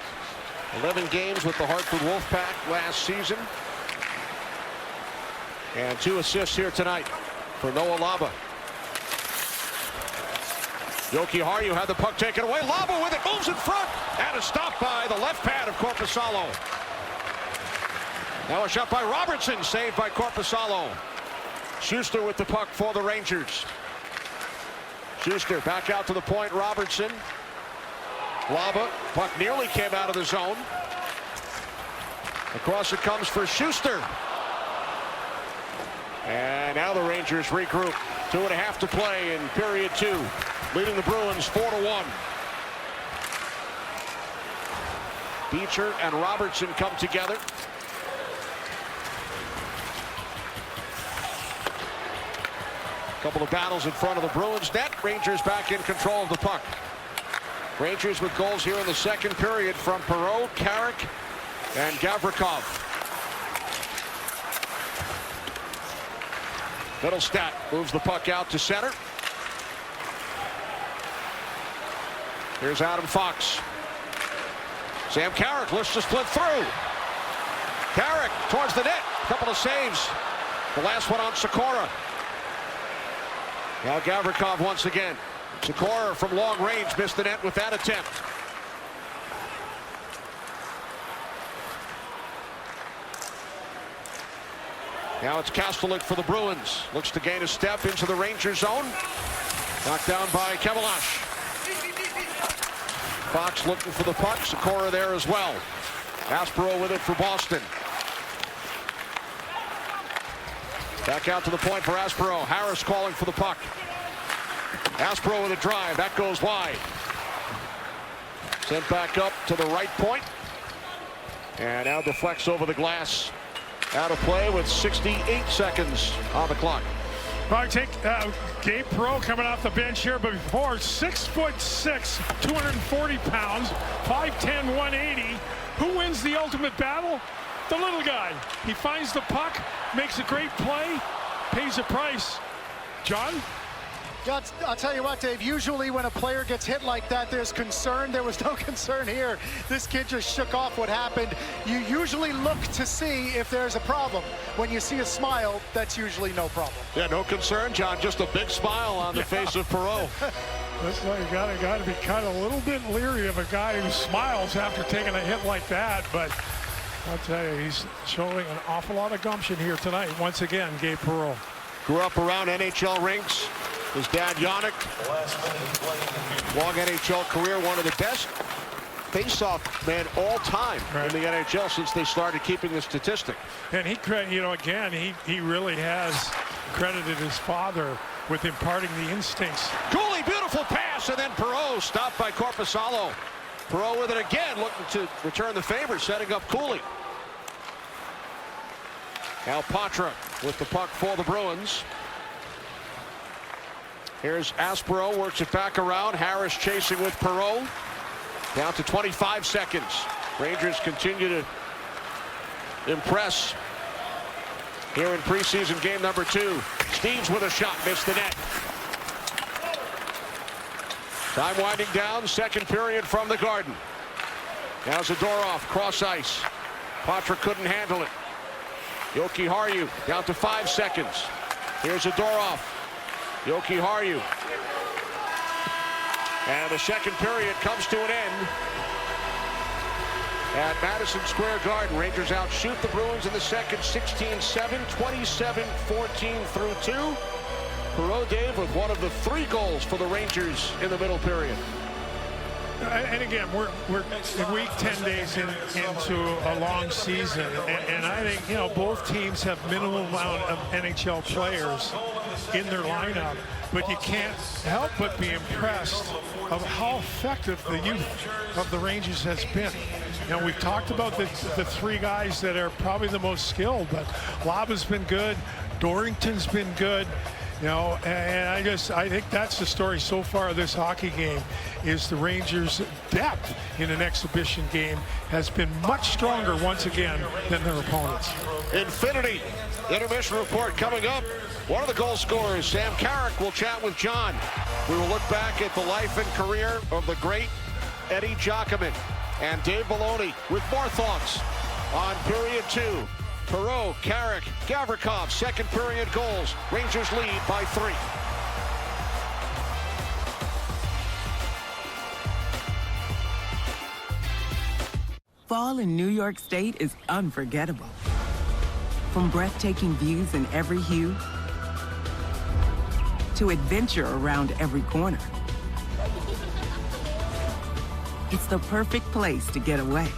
11 games with the Hartford Wolfpack last season. And 2 assists here tonight for Noah Lava. Yoki Haru had the puck taken away. Lava with it, moves in front, and a stop by the left pad of Korpisalo. Now a shot by Robertson, saved by Korpisalo. Schuster with the puck for the Rangers. Schuster back out to the point. Robertson. Lava, puck nearly came out of the zone. Across it comes for Schuster. And now the Rangers regroup. 2.5 to play in period 2. Leading the Bruins 4-1. Beecher and Robertson come together. Couple of battles in front of the Bruins net. Rangers back in control of the puck. Rangers with goals here in the second period from Perreault, Carrick, and Gavrikov. Middlestat moves the puck out to center. Here's Adam Fox. Sam Carrick lifts the split through. Carrick towards the net. Couple of saves. The last one on Sikora. Now Gavrikov once again. Sikora from long range missed the net with that attempt. Now it's Kastelik for the Bruins. Looks to gain a step into the Ranger zone. Knocked down by Kevalash. Fox looking for the puck. Sikora there as well. Aspero with it for Boston. Back out to the point for Aspero. Harris calling for the puck. Aspero with a drive. That goes wide. Sent back up to the right point. And now deflects over the glass. Out of play with 68 seconds on the clock. Well, take Gabe Perreault coming off the bench here, but before 6'6", 240 pounds, 5'10", 180. Who wins the ultimate battle? The little guy. He finds the puck, makes a great play, pays a price. John? I'll tell you what, Dave, usually when a player gets hit like that, there's concern. There was no concern here. This kid just shook off what happened. You usually look to see if there's a problem. When you see a smile, that's usually no problem. Yeah, no concern, John. Just a big smile on the face of Perreault. That's why you got to be kind of a little bit leery of a guy who smiles after taking a hit like that. But I'll tell you, he's showing an awful lot of gumption here tonight. Once again, Gabe Perreault. Grew up around NHL rinks. His dad, Yannick, long NHL career, one of the best face-off man all time in the NHL since they started keeping the statistic. And he, again, he really has credited his father with imparting the instincts. Cooley, beautiful pass, and then Perreault stopped by Korpisalo. Perreault with it again, looking to return the favor, setting up Cooley. Now Patra with the puck for the Bruins. Here's Aspero, works it back around. Harris chasing with Perreault. Down to 25 seconds. Rangers continue to impress here in preseason game number 2. Steves with a shot, missed the net. Time winding down, second period from the Garden. Now Zadorov, cross ice. Patra couldn't handle it. Yoki Harju down to 5 seconds. Here's Zadorov. Yoki Harju. And the second period comes to an end at Madison Square Garden. Rangers outshoot the Bruins in the second 16-7, 27-14 through 2. Perreault, Dave, with one of the 3 goals for the Rangers in the middle period. And again, we're week 10 days into a long season, and I think both teams have minimum amount of NHL players in their lineup, but you can't help but be impressed of how effective the youth of the Rangers has been. Now, we've talked about the 3 guys that are probably the most skilled, but Laba's been good, Dorrington's been good. And I think that's the story so far of this hockey game, is the Rangers' depth in an exhibition game has been much stronger once again than their opponents. Infinity intermission report coming up. One of the goal scorers, Sam Carrick, will chat with John. We will look back at the life and career of the great Eddie Giacomin and Dave Maloney with more thoughts on period 2. Perreault, Carrick, Gavrikov, second period goals. Rangers lead by 3. Fall in New York State is unforgettable. From breathtaking views in every hue to adventure around every corner. It's the perfect place to get away.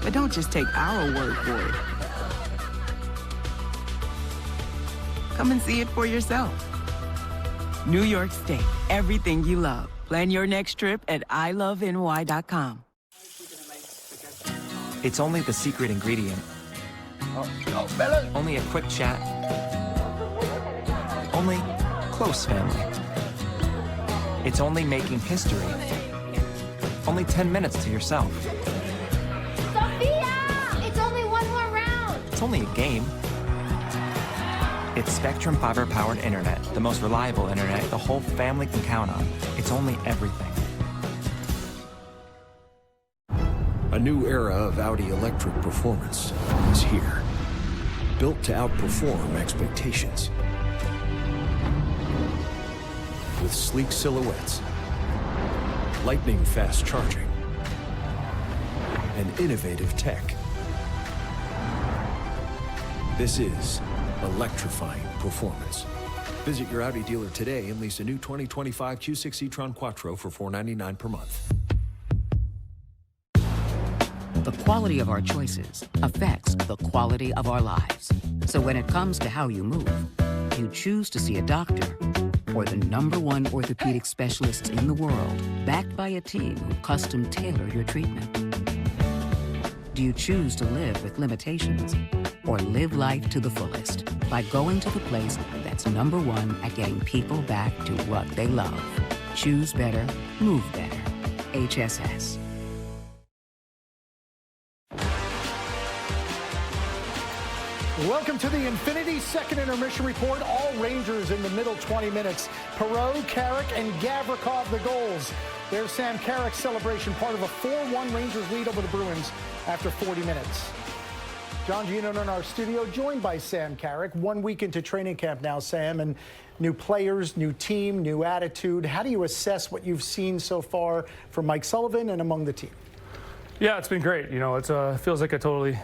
But don't just take our word for it. Come and see it for yourself. New York State, everything you love. Plan your next trip at iloveny.com. It's only the secret ingredient. Only a quick chat. Only close family. It's only making history. Only 10 minutes to yourself. It's only a game. It's Spectrum Fiber-powered internet, the most reliable internet the whole family can count on. It's only everything. A new era of Audi electric performance is here. Built to outperform expectations. With sleek silhouettes, lightning-fast charging, and innovative tech. This is electrifying performance. Visit your Audi dealer today and lease a new 2025 Q6 e-tron Quattro for $499 per month. The quality of our choices affects the quality of our lives. So when it comes to how you move, you choose to see a doctor or the #1 orthopedic specialists in the world, backed by a team who custom tailor your treatment. Do you choose to live with limitations or live life to the fullest by going to the place that's #1 at getting people back to what they love? Choose better, move better. HSS. Welcome to the Infinity Second Intermission Report. All Rangers in the middle 20 minutes. Perreault, Carrick, and Gavrikov the goals. There's Sam Carrick's celebration, part of a 4-1 Rangers lead over the Bruins after 40 minutes. John Gino in our studio, joined by Sam Carrick. 1 week into training camp now, Sam, and new players, new team, new attitude. How do you assess what you've seen so far from Mike Sullivan and among the team? Yeah, it's been great. It feels like a totally,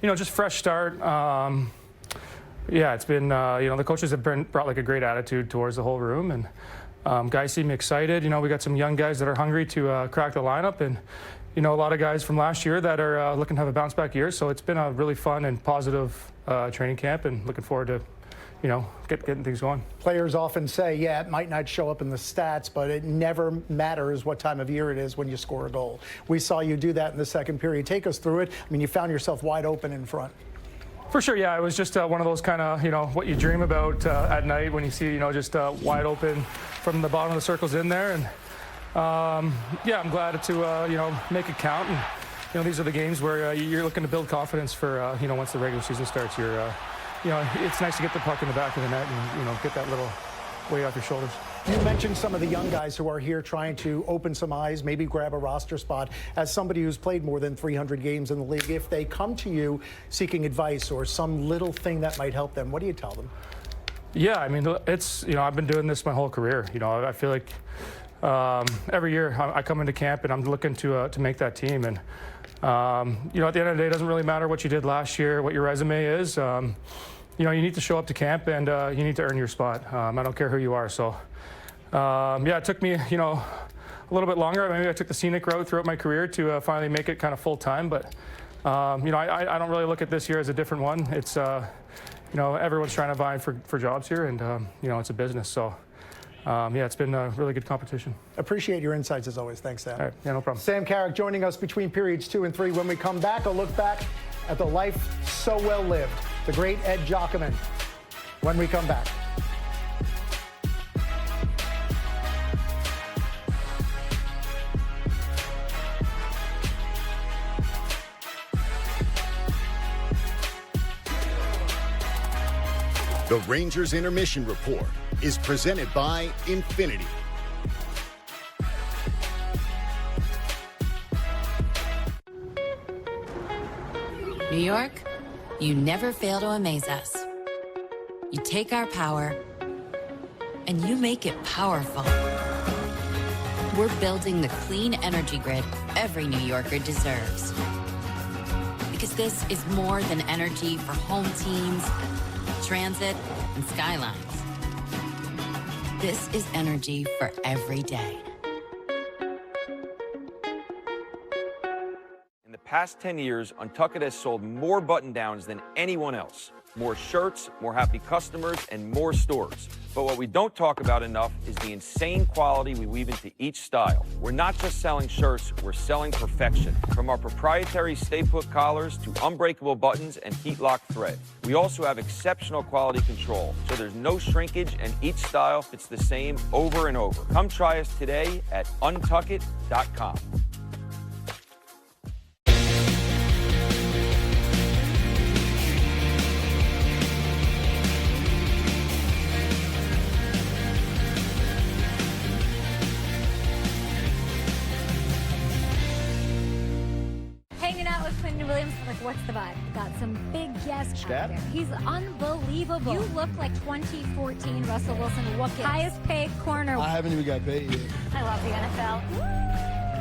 just fresh start. Yeah, it's been, the coaches have brought like a great attitude towards the whole room, and guys seem excited. We got some young guys that are hungry to crack the lineup, and a lot of guys from last year that are looking to have a bounce back year. So it's been a really fun and positive training camp, and looking forward to getting things going. Players often say, yeah, it might not show up in the stats, but it never matters what time of year it is when you score a goal. We saw you do that in the second period. Take us through it. I mean, you found yourself wide open in front. For sure, yeah. It was just one of those kind of, what you dream about at night when you see, just wide open from the bottom of the circles in there. And yeah, I'm glad to, make it count. And, these are the games where you're looking to build confidence for, once the regular season starts. It's nice to get the puck in the back of the net and, get that little weight off your shoulders. You mentioned some of the young guys who are here trying to open some eyes, maybe grab a roster spot. As somebody who's played more than 300 games in the league, if they come to you seeking advice or some little thing that might help them, what do you tell them? Yeah, I mean, it's, I've been doing this my whole career. I feel like every year I come into camp and I'm looking to make that team. And, at the end of the day, it doesn't really matter what you did last year, what your resume is. You need to show up to camp and you need to earn your spot. I don't care who you are. So, yeah, it took me, a little bit longer. Maybe I took the scenic route throughout my career to finally make it kind of full time. But, I don't really look at this year as a different one. It's, everyone's trying to vie for jobs here, and, it's a business. So, yeah, it's been a really good competition. Appreciate your insights as always. Thanks, Sam. All right. Yeah, no problem. Sam Carrick joining us between periods 2 and 3. When we come back, a look back at the life so well lived. The great Ed Jockerman. When we come back. The Rangers Intermission Report is presented by Infinity. New York, you never fail to amaze us. You take our power and you make it powerful. We're building the clean energy grid every New Yorker deserves. Because this is more than energy for home teams, transit, and skylines. This is energy for every day. In the past 10 years, Untuckit has sold more button-downs than anyone else. More shirts, more happy customers, and more stores. But what we don't talk about enough is the insane quality we weave into each style. We're not just selling shirts, we're selling perfection. From our proprietary stay-put collars to unbreakable buttons and heat-lock thread. We also have exceptional quality control, so there's no shrinkage and each style fits the same over and over. Come try us today at untuckit.com. What's the vibe? Got some big guests Stat? out there. He's unbelievable. You look like 2014 Russell Wilson Wookett. Highest paid corner. I haven't even got paid yet. I love the NFL.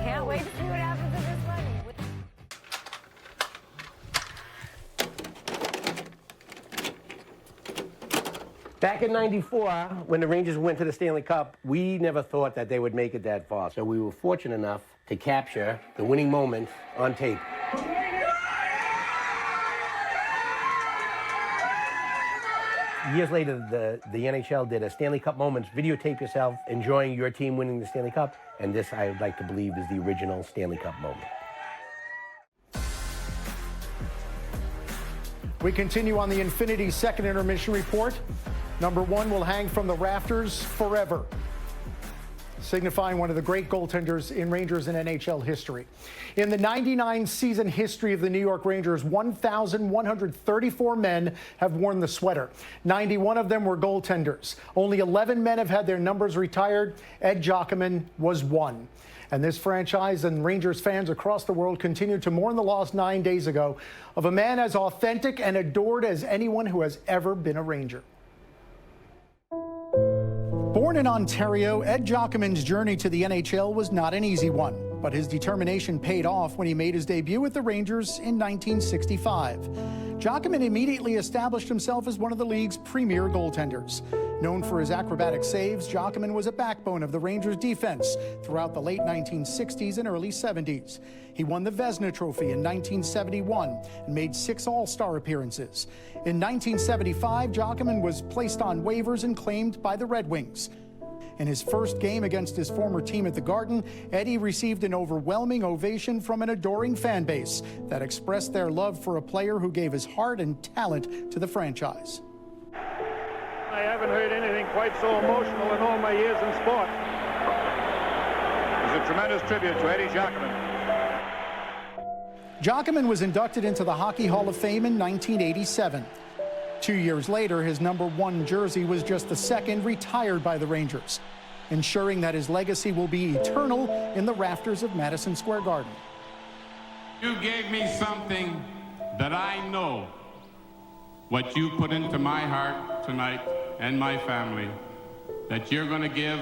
Can't wait to see what happens with this money. Back in '94, when the Rangers went to the Stanley Cup, we never thought that they would make it that far. So we were fortunate enough to capture the winning moment on tape. Years later, the NHL did a Stanley Cup Moments, videotape yourself enjoying your team winning the Stanley Cup, and this, I would like to believe, is the original Stanley Cup moment. We continue on the Infinity second intermission report. Number 1 will hang from the rafters forever, signifying one of the great goaltenders in Rangers and NHL history. In the 99 season history of the New York Rangers, 1,134 men have worn the sweater. 91 of them were goaltenders. Only 11 men have had their numbers retired. Ed Giacomin was one. And this franchise and Rangers fans across the world continue to mourn the loss 9 days ago of a man as authentic and adored as anyone who has ever been a Ranger. Born in Ontario, Ed Giacomin's journey to the NHL was not an easy one, but his determination paid off when he made his debut with the Rangers in 1965. Giacomin immediately established himself as one of the league's premier goaltenders. Known for his acrobatic saves, Giacomin was a backbone of the Rangers' defense throughout the late 1960s and early 70s. He won the Vezina Trophy in 1971 and made 6 All-Star appearances. In 1975, Giacomin was placed on waivers and claimed by the Red Wings. In his first game against his former team at the Garden, Eddie received an overwhelming ovation from an adoring fan base that expressed their love for a player who gave his heart and talent to the franchise. I haven't heard anything quite so emotional in all my years in sport. It's a tremendous tribute to Eddie Giacomin. Giacomin was inducted into the Hockey Hall of Fame in 1987. 2 years later, his number 1 jersey was just the second retired by the Rangers, ensuring that his legacy will be eternal in the rafters of Madison Square Garden. You gave me something that I know what you put into my heart tonight and my family, that you're going to give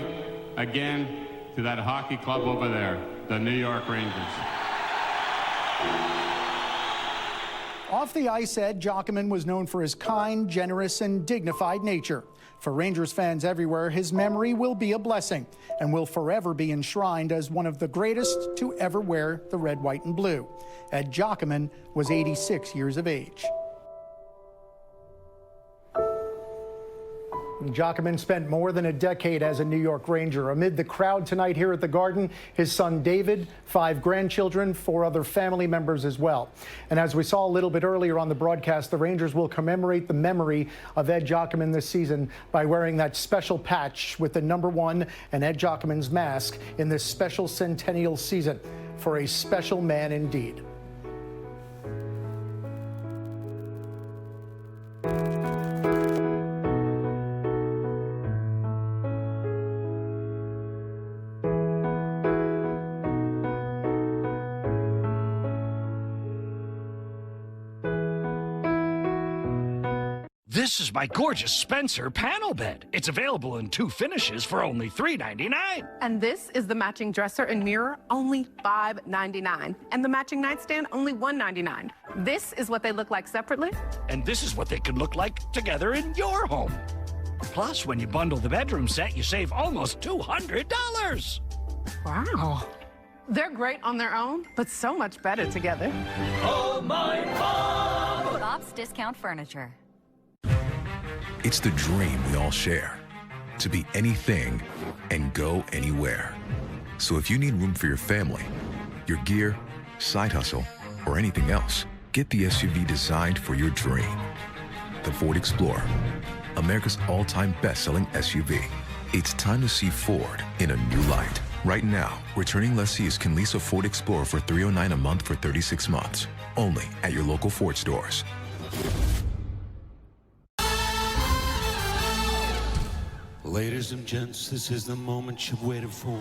again to that hockey club over there, the New York Rangers. Off the ice, Ed Giacomin was known for his kind, generous, and dignified nature. For Rangers fans everywhere, his memory will be a blessing and will forever be enshrined as one of the greatest to ever wear the red, white, and blue. Ed Giacomin was 86 years of age. Giacomin spent more than a decade as a New York Ranger. Amid the crowd tonight here at the Garden, his son David, 5 grandchildren, 4 other family members as well. And as we saw a little bit earlier on the broadcast, the Rangers will commemorate the memory of Ed Giacomin this season by wearing that special patch with the number 1 and Ed Giacomin's mask in this special centennial season. For a special man indeed. This is my gorgeous Spencer panel bed. It's available in 2 finishes for only $3.99. And this is the matching dresser and mirror, only $5.99. And the matching nightstand, only $1.99. This is what they look like separately. And this is what they could look like together in your home. Plus, when you bundle the bedroom set, you save almost $200. Wow. They're great on their own, but so much better together. Oh, my God! Bob's Discount Furniture. It's the dream we all share, to be anything and go anywhere. So if you need room for your family, your gear, side hustle, or anything else, get the SUV designed for your dream. The Ford Explorer, America's all-time best-selling SUV. It's time to see Ford in a new light. Right now, returning lessees can lease a Ford Explorer for $309 a month for 36 months, only at your local Ford stores. Ladies and gents, this is the moment you've waited for.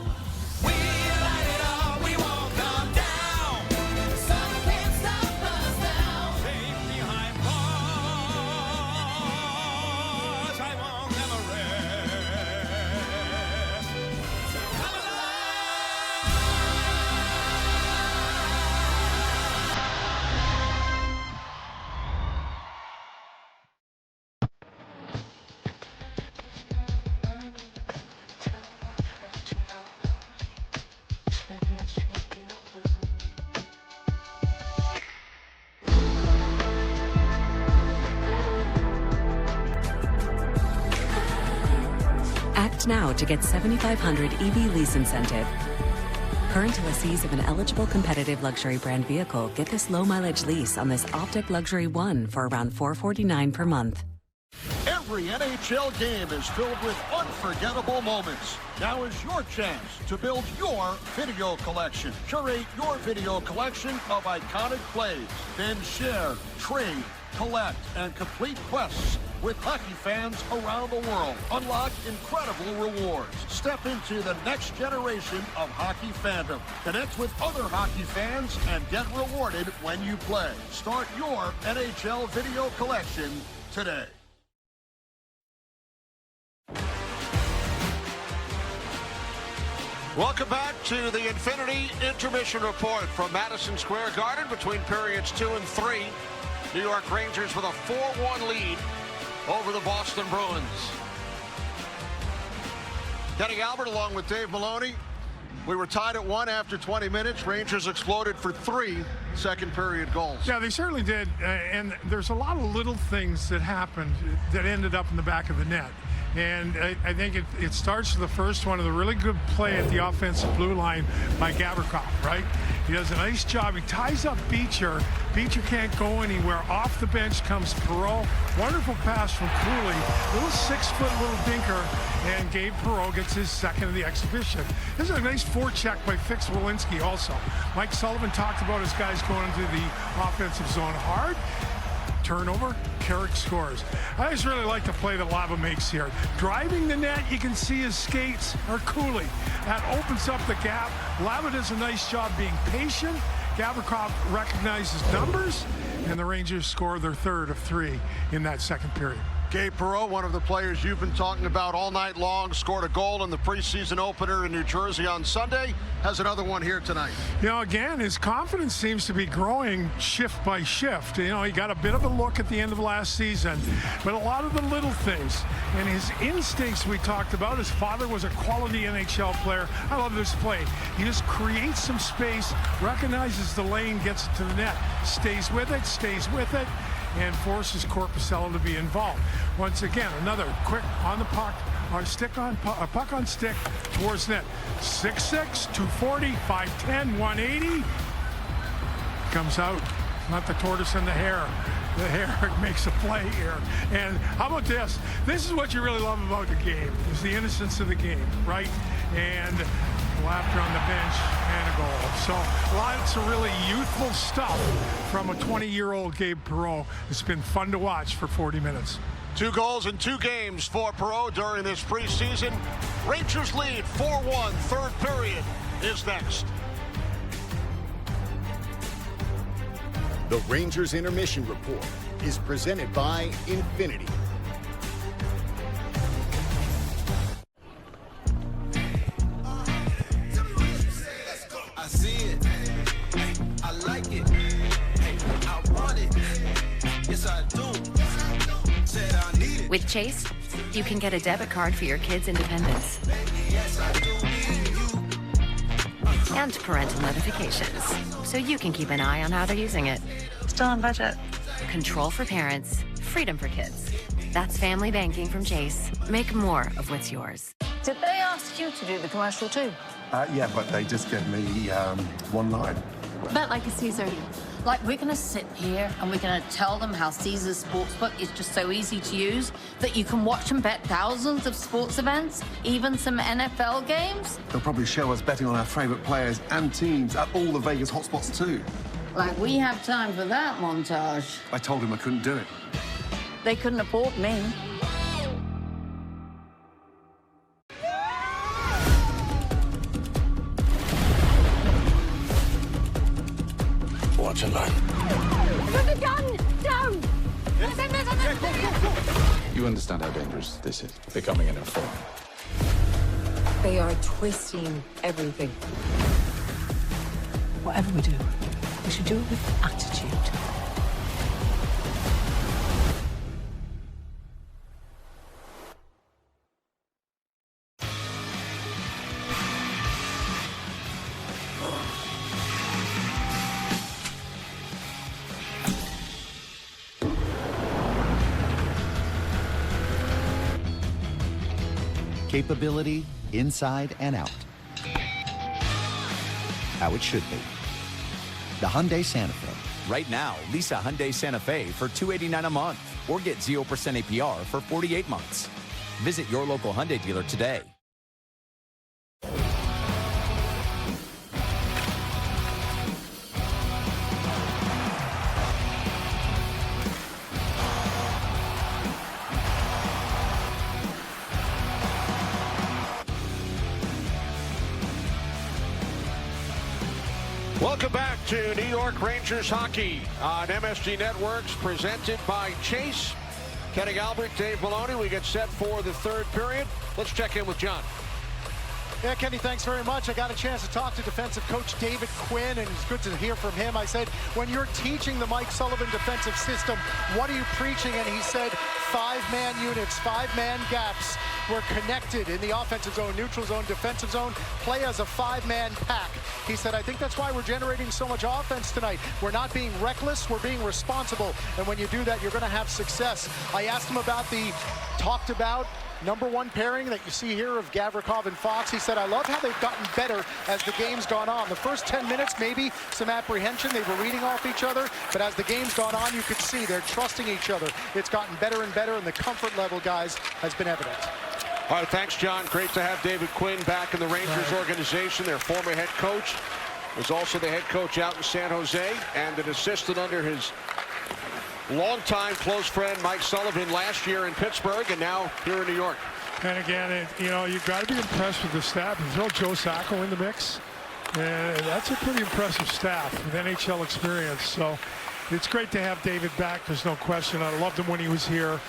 Act now to get $7,500 EV lease incentive. Current lessees of an eligible competitive luxury brand vehicle get this low mileage lease on this Optic Luxury One for around $449 per month. Every NHL game is filled with unforgettable moments. Now is your chance to build your video collection. Curate your video collection of iconic plays. Then share, trade, collect, and complete quests with hockey fans around the world. Unlock incredible rewards. Step into the next generation of hockey fandom. Connect with other hockey fans and get rewarded when you play. Start your NHL video collection today. Welcome back to the Infinity Intermission Report from Madison Square Garden between periods 2 and 3. New York Rangers with a 4-1 lead over the Boston Bruins. Kenny Albert along with Dave Maloney. We were tied at 1 after 20 minutes. Rangers exploded for 3 second period goals. Yeah, they certainly did. And there's a lot of little things that happened that ended up in the back of the net. And I think it starts with the first one of the really good play at the offensive blue line by Gavrikov, right? He does a nice job. He ties up Beecher. Beecher can't go anywhere. Off the bench comes Perreault. Wonderful pass from Cooley. Little 6-foot little dinker. And Gabe Perreault gets his second of the exhibition. This is a nice forecheck by Fix Walensky also. Mike Sullivan talked about his guys going into the offensive zone hard. Turnover, Carrick scores. I just really like the play that Lava makes here. Driving the net, you can see his skates are Cooley. That opens up the gap. Lava does a nice job being patient. Gavrikov recognizes numbers, and the Rangers score their third of 3 in that second period. Gabe Perreault, one of the players you've been talking about all night long, scored a goal in the preseason opener in New Jersey on Sunday, has another one here tonight. You know, again, his confidence seems to be growing shift by shift. You know, he got a bit of a look at the end of last season, but a lot of the little things and his instincts we talked about. His father was a quality NHL player. I love this play. He just creates some space, recognizes the lane, gets it to the net, stays with it, and forces Korpisalo to be involved. Once again, another quick on the puck, or stick on puck on stick towards net. 6'6", 240, 5'10", 180. Comes out, not the tortoise and the hare. The hare makes a play here. And how about this? This is what you really love about the game, is the innocence of the game, right? And laughter on the bench and a goal. So lots of really youthful stuff from a 20-year-old Gabe Perreault. It's been fun to watch for 40 minutes. 2 goals in 2 games for Perreault during this preseason. Rangers lead 4-1. Third period is next. The Rangers Intermission Report is presented by Infinity. I see it. I like it. I want it. Yes, I do. Said I need it. With Chase, you can get a debit card for your kids' independence. Yes, I do need you. And parental notifications, so you can keep an eye on how they're using it. Still on budget. Control for parents, freedom for kids. That's family banking from Chase. Make more of what's yours. Did they ask you to do the commercial too? Yeah, but they just gave me one line. Bet like a Caesar. Like, we're going to sit here and we're going to tell them how Caesar's Sportsbook is just so easy to use that you can watch and bet thousands of sports events, even some NFL games. They'll probably show us betting on our favourite players and teams at all the Vegas hotspots too. Like, we have time for that montage. I told him I couldn't do it. They couldn't afford me. Watch and learn. Put the gun down! You understand how dangerous this is, becoming an informant. They are twisting everything. Whatever we do, we should do it with attitude. Capability inside and out. How it should be. The Hyundai Santa Fe. Right now, lease a Hyundai Santa Fe for $289 a month or get 0% APR for 48 months. Visit your local Hyundai dealer today. Welcome back to New York Rangers hockey on MSG Networks, presented by Chase. Kenny Albert, Dave Maloney. We get set for the third period. Let's check in with John. Yeah, Kenny, thanks very much. I got a chance to talk to defensive coach David Quinn, and it's good to hear from him. I said, when you're teaching the Mike Sullivan defensive system, what are you preaching? And he said, 5-man units, 5-man gaps. We're connected in the offensive zone, neutral zone, defensive zone, play as a 5-man pack. He said, I think that's why we're generating so much offense tonight. We're not being reckless, we're being responsible. And when you do that, you're going to have success. I asked him about the talked about #1 pairing that you see here of Gavrikov and Fox. He said, I love how they've gotten better as the game's gone on. The first 10 minutes, maybe some apprehension. They were reading off each other. But as the game's gone on, you could see they're trusting each other. It's gotten better and better, and the comfort level, guys, has been evident. All right, thanks, John. Great to have David Quinn back in the Rangers organization. Their former head coach was also the head coach out in San Jose and an assistant under his longtime close friend Mike Sullivan last year in Pittsburgh and now here in New York. And again, you know, you've got to be impressed with the staff. You throw Joe Sacco in the mix, and that's a pretty impressive staff with NHL experience. So it's great to have David back. There's no question. I loved him when he was here.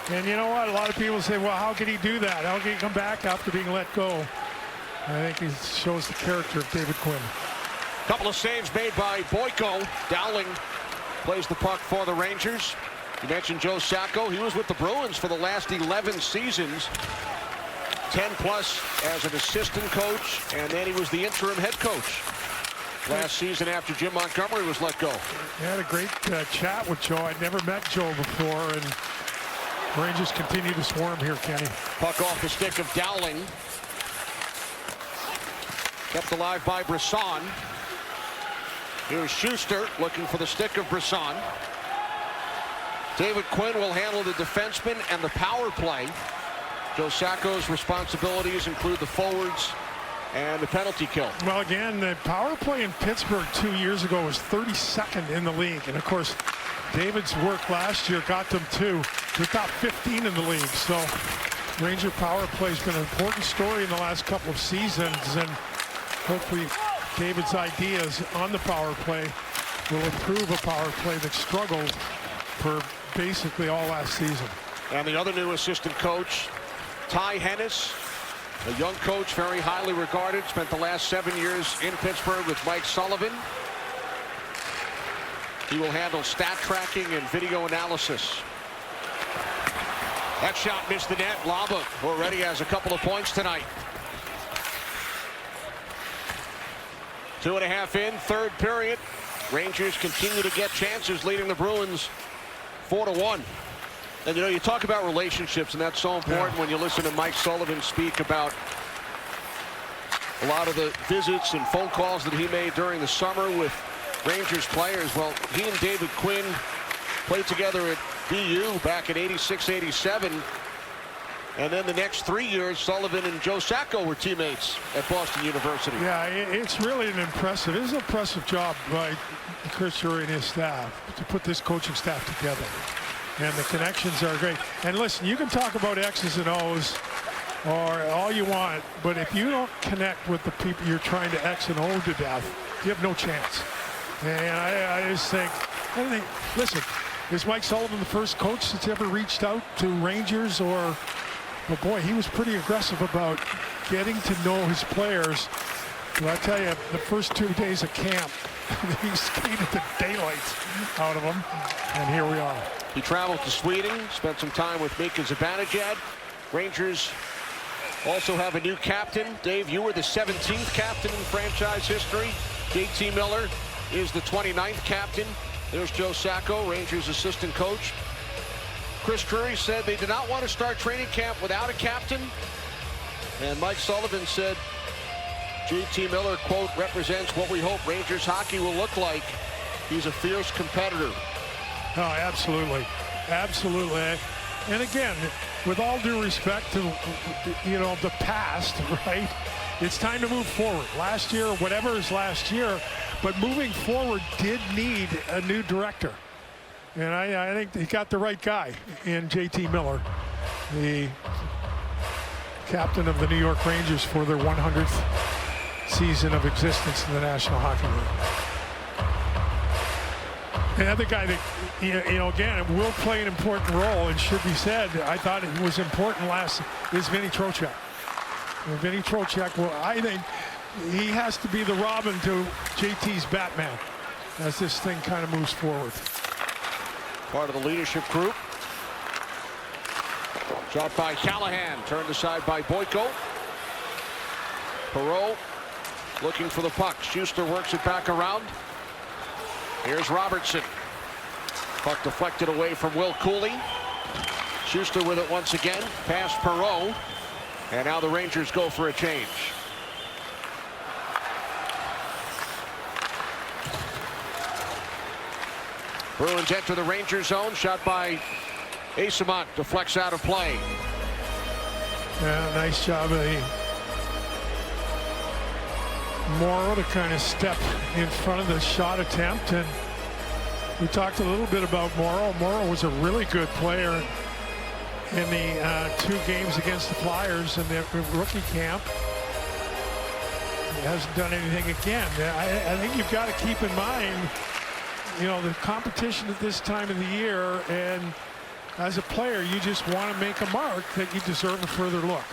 And you know what? A lot of people say, well, how could he do that? How could he come back after being let go? I think it shows the character of David Quinn. Couple of saves made by Boyko. Dowling plays the puck for the Rangers. You mentioned Joe Sacco. He was with the Bruins for the last 11 seasons. 10+ as an assistant coach, and then he was the interim head coach last season after Jim Montgomery was let go. I had a great chat with Joe. I'd never met Joe before, and Rangers continue to swarm here, Kenny. Puck off the stick of Dowling. Kept alive by Brisson. Here's Schuster looking for the stick of Brisson. David Quinn will handle the defenseman and the power play. Joe Sacco's responsibilities include the forwards and the penalty kill. Well, again, the power play in Pittsburgh 2 years ago was 32nd in the league. And, of course, David's work last year got them to the top 15 in the league. So Ranger power play has been an important story in the last couple of seasons. And hopefully David's ideas on the power play will improve a power play that struggled for basically all last season. And the other new assistant coach, Ty Hennis, a young coach, very highly regarded, spent the last 7 years in Pittsburgh with Mike Sullivan. He will handle stat tracking and video analysis. That shot missed the net. Laba already has a couple of points tonight. 2.5 in, third period. Rangers continue to get chances, leading the Bruins 4-1. And you know, you talk about relationships, and that's so important when you listen to Mike Sullivan speak about a lot of the visits and phone calls that he made during the summer with Rangers players. Well, he and David Quinn played together at BU back in '86-'87. And then the next 3 years, Sullivan and Joe Sacco were teammates at Boston University. Yeah, it's really an impressive job by Chris Drury and his staff to put this coaching staff together. And the connections are great. And listen, you can talk about X's and O's or all you want, but if you don't connect with the people you're trying to X and O to death, you have no chance. And I just think, listen, is Mike Sullivan the first coach that's ever reached out to Rangers? Or, well, boy, he was pretty aggressive about getting to know his players. But I tell you, the first 2 days of camp, he skated the daylight out of them, and here we are. He traveled to Sweden, spent some time with Mika Zibanejad. Rangers also have a new captain. Dave, you were the 17th captain in franchise history. JT Miller is the 29th captain. There's Joe Sacco, Rangers assistant coach. Chris Drury said they did not want to start training camp without a captain. And Mike Sullivan said JT Miller, quote, represents what we hope Rangers hockey will look like. He's a fierce competitor. Oh, absolutely. Absolutely. And again, with all due respect to, the past, right? It's time to move forward. Last year, whatever is last year, but moving forward did need a new director. And I think he got the right guy in JT Miller, the captain of the New York Rangers for their 100th season of existence in the National Hockey League. Another guy that, again, will play an important role and should be said, I thought it was important last, is Vinny Trocheck. And Vinny Trocheck, well, I think he has to be the Robin to JT's Batman as this thing kind of moves forward. Part of the leadership group. Shot by Callahan, turned aside by Boyko. Perreault looking for the puck. Schuster works it back around. Here's Robertson. Puck deflected away from Will Cooley. Schuster with it once again. Past Perreault. And now the Rangers go for a change. Bruins enter the Rangers zone. Shot by Eyssimont. Deflects out of play. Yeah, nice job of Morrow to kind of step in front of the shot attempt. And we talked a little bit about Morrow. Morrow was a really good player in the 2 games against the Flyers in the rookie camp. He hasn't done anything again. I think you've got to keep in mind, the competition at this time of the year, and as a player, you just want to make a mark that you deserve a further look.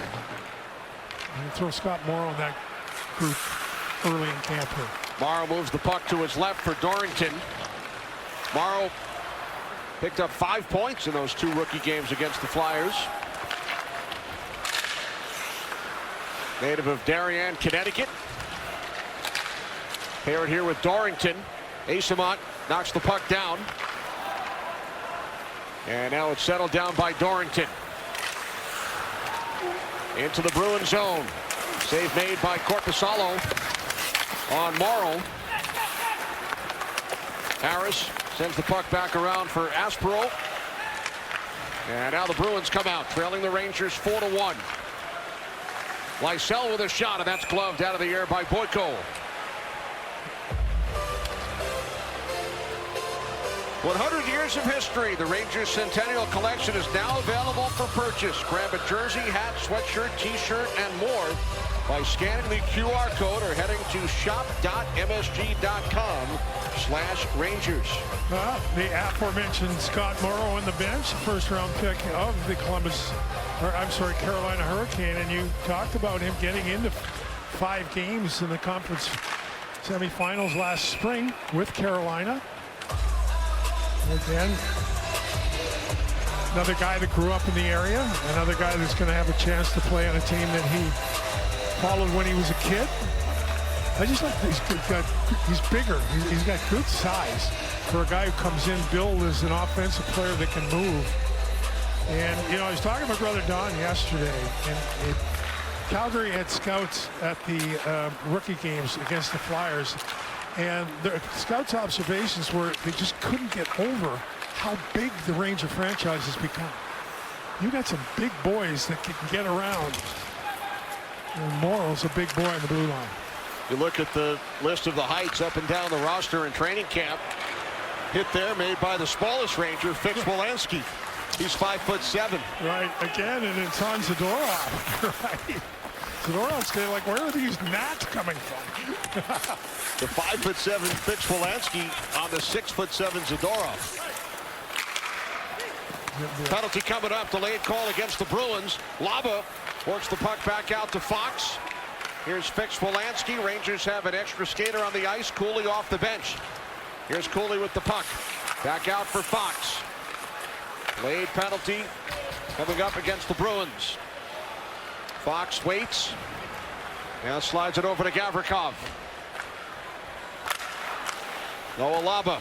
And throw Scott Morrow in that group early in camp here. Morrow moves the puck to his left for Dorrington. Morrow picked up 5 points in those 2 rookie games against the Flyers. Native of Darien, Connecticut. Paired here with Dorrington. Eyssimont knocks the puck down. And now it's settled down by Dorrington. Into the Bruins zone. Save made by Korpisalo on Morrow. Harris sends the puck back around for Aspero. And now the Bruins come out, trailing the Rangers 4-1. Lysell with a shot, and that's gloved out of the air by Boyko. 100 years of history. The Rangers Centennial Collection is now available for purchase. Grab a jersey, hat, sweatshirt, t-shirt, and more by scanning the QR code or heading to shop.msg.com/Rangers. The aforementioned Scott Morrow on the bench, first-round pick of the Carolina Hurricane, and you talked about him getting into 5 games in the conference semifinals last spring with Carolina. Again, another guy that grew up in the area, another guy that's going to have a chance to play on a team that he followed when he was a kid. I just like he's bigger. He's got good size for a guy who comes in billed as an offensive player that can move. And, I was talking to my brother Don yesterday, and Calgary had scouts at the rookie games against the Flyers. And the scouts' observations were they just couldn't get over how big the Ranger franchise has become. You got some big boys that can get around. And Morrow's a big boy on the blue line. You look at the list of the heights up and down the roster in training camp. Hit there made by the smallest Ranger, Fitz Wolanski. He's 5'7". Right, again, and it's on Zadorov. Right. Zadorov's like, where are these gnats coming from? The 5'7" Fitz Wolanski on the 6'7" Zadorov. Penalty coming up. Delayed call against the Bruins. Laba works the puck back out to Fox. Here's Fitz Wolanski. Rangers have an extra skater on the ice. Cooley off the bench. Here's Cooley with the puck. Back out for Fox. Delayed penalty coming up against the Bruins. Fox waits. Now slides it over to Gavrikov. Noah Laba.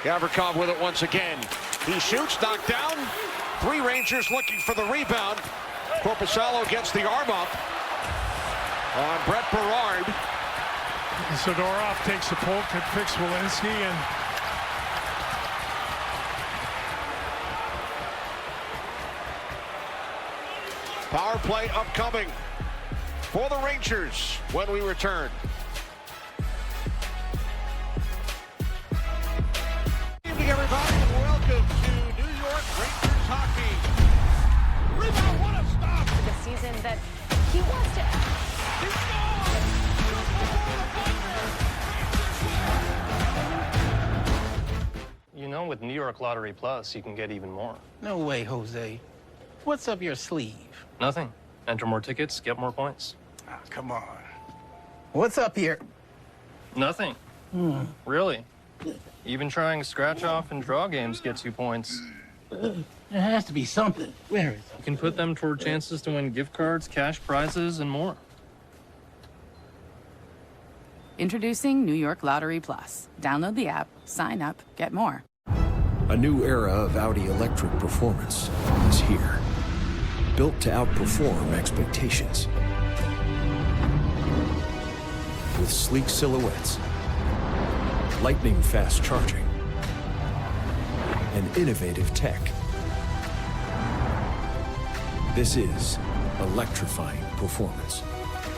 Gavrikov with it once again. He shoots, knocked down. Three Rangers looking for the rebound. Korpisalo gets the arm up on Brett Berard. Zadorov takes the poke and picks Walensky, and power play upcoming for the Rangers when we return. Good evening, everybody, and welcome to New York Rangers hockey. Rebound, what a stop! The season that he wants to. You know, with New York Lottery Plus, you can get even more. No way, Jose. What's up your sleeve? Nothing. Enter more tickets, get more points. Ah, come on. What's up here? Nothing. Really. Even trying scratch off and draw games gets you points. There has to be something. Where is it? You can put them toward chances to win gift cards, cash prizes, and more. Introducing New York Lottery Plus. Download the app, sign up, get more. A new era of Audi electric performance is here. Built to outperform expectations. With sleek silhouettes, lightning fast charging, and innovative tech. This is electrifying performance.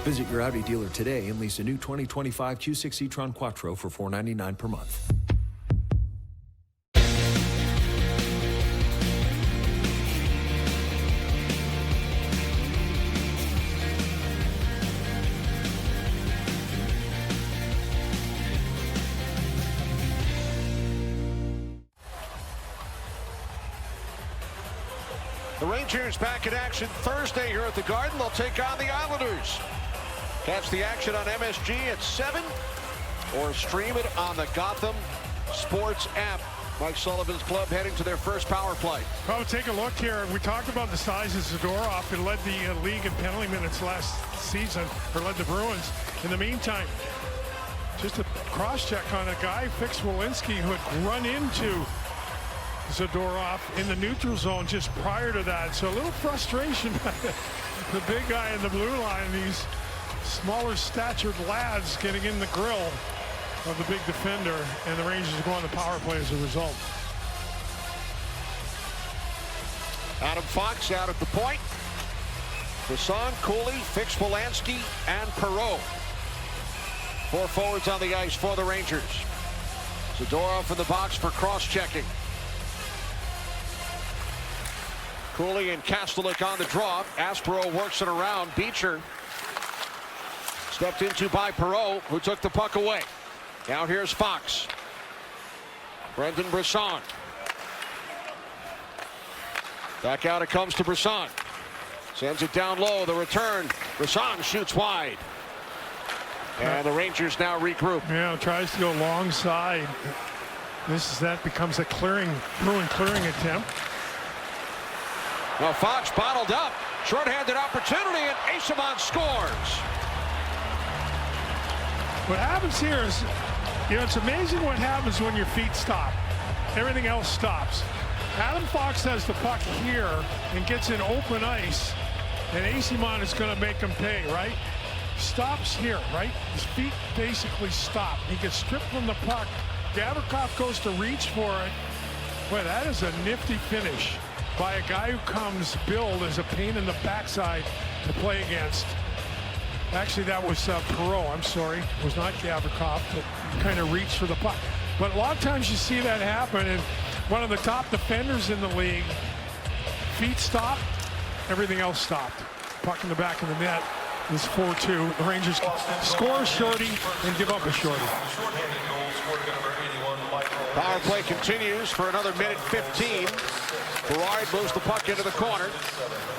Visit your Audi dealer today and lease a new 2025 Q6 e-tron Quattro for $499 per month. The Rangers back in action Thursday here at the Garden. They'll take on the Islanders. Catch the action on MSG at 7 or stream it on the Gotham Sports app. Mike Sullivan's club heading to their first power play. Well, take a look here. We talked about the size of Zadorov. It led the league in penalty minutes last season, or led the Bruins. In the meantime, just a cross-check on a guy, Fix Walensky, who had run into Zadorov in the neutral zone just prior to that. So a little frustration by the big guy in the blue line. These smaller statured lads getting in the grill of the big defender, and the Rangers go on the power play as a result. Adam Fox out at the point. Brisson, Cooley, Fix Wolanski, and Perreault. Four forwards on the ice for the Rangers. Zadorov in the box for cross-checking. Cooley and Kastelik on the draw. Aspero works it around. Beecher stepped into by Perreault, who took the puck away. Now here's Fox. Brendan Brisson. Back out it comes to Brisson. Sends it down low. The return. Brisson shoots wide. And the Rangers now regroup. Yeah, tries to go long side. That becomes a Bruin clearing attempt. Well, Fox bottled up. Short-handed opportunity, and Eyssimont scores. What happens here is, it's amazing what happens when your feet stop. Everything else stops. Adam Fox has the puck here and gets in open ice, and Eyssimont is going to make him pay, right? Stops here, right? His feet basically stop. He gets stripped from the puck. Gavrikov goes to reach for it. Boy, that is a nifty finish by a guy who comes billed as a pain in the backside to play against. Actually, that was Perreault. I'm sorry. It was not Gavrikov, but kind of reached for the puck. But a lot of times you see that happen, and one of the top defenders in the league, feet stopped, everything else stopped. Puck in the back of the net is 4-2. The Rangers score a shorty and give up a shorty. Power play continues for another minute 15. Berard moves the puck into the corner.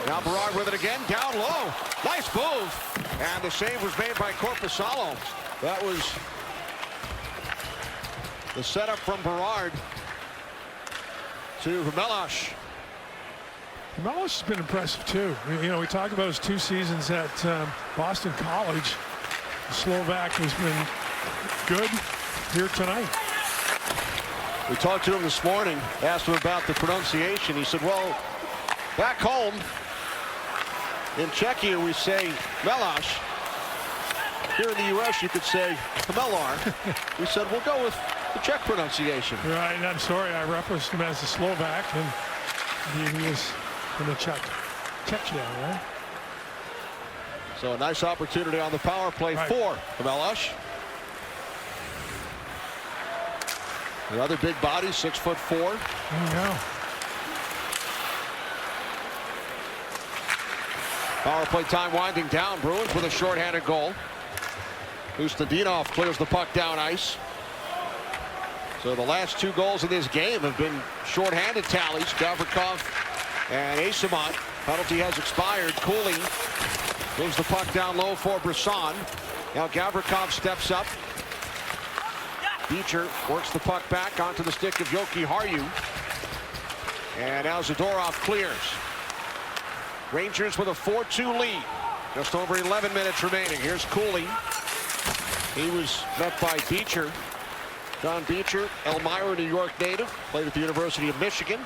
Now Berard with it again, down low. Nice move. And the save was made by Korpisalo. That was the setup from Berard to Hmelosh. Hmelosh has been impressive too. You know, we talked about his 2 seasons at Boston College. The Slovak has been good here tonight. We talked to him this morning, asked him about the pronunciation. He said, well, Back home in Czechia, we say Melas. Here in the U.S., you could say Kamelar. We said we'll go with the Czech pronunciation. Right, and I'm sorry, I referenced him as a Slovak, and he was from the Czechia, right? So a nice opportunity on the power play for Kamelas. Another big body, 6'4". There you go. Power play time winding down. Bruins with a shorthanded goal. Ustadinov clears the puck down ice. So the last 2 goals of this game have been shorthanded tallies. Gavrikov and Asimont. Penalty has expired. Cooley moves the puck down low for Brisson. Now Gavrikov steps up. Beecher works the puck back onto the stick of Yoki Harju. And now Zadorov clears. Rangers with a 4-2 lead. Just over 11 minutes remaining. Here's Cooley. He was met by Beecher. John Beecher, Elmira, New York native, played at the University of Michigan.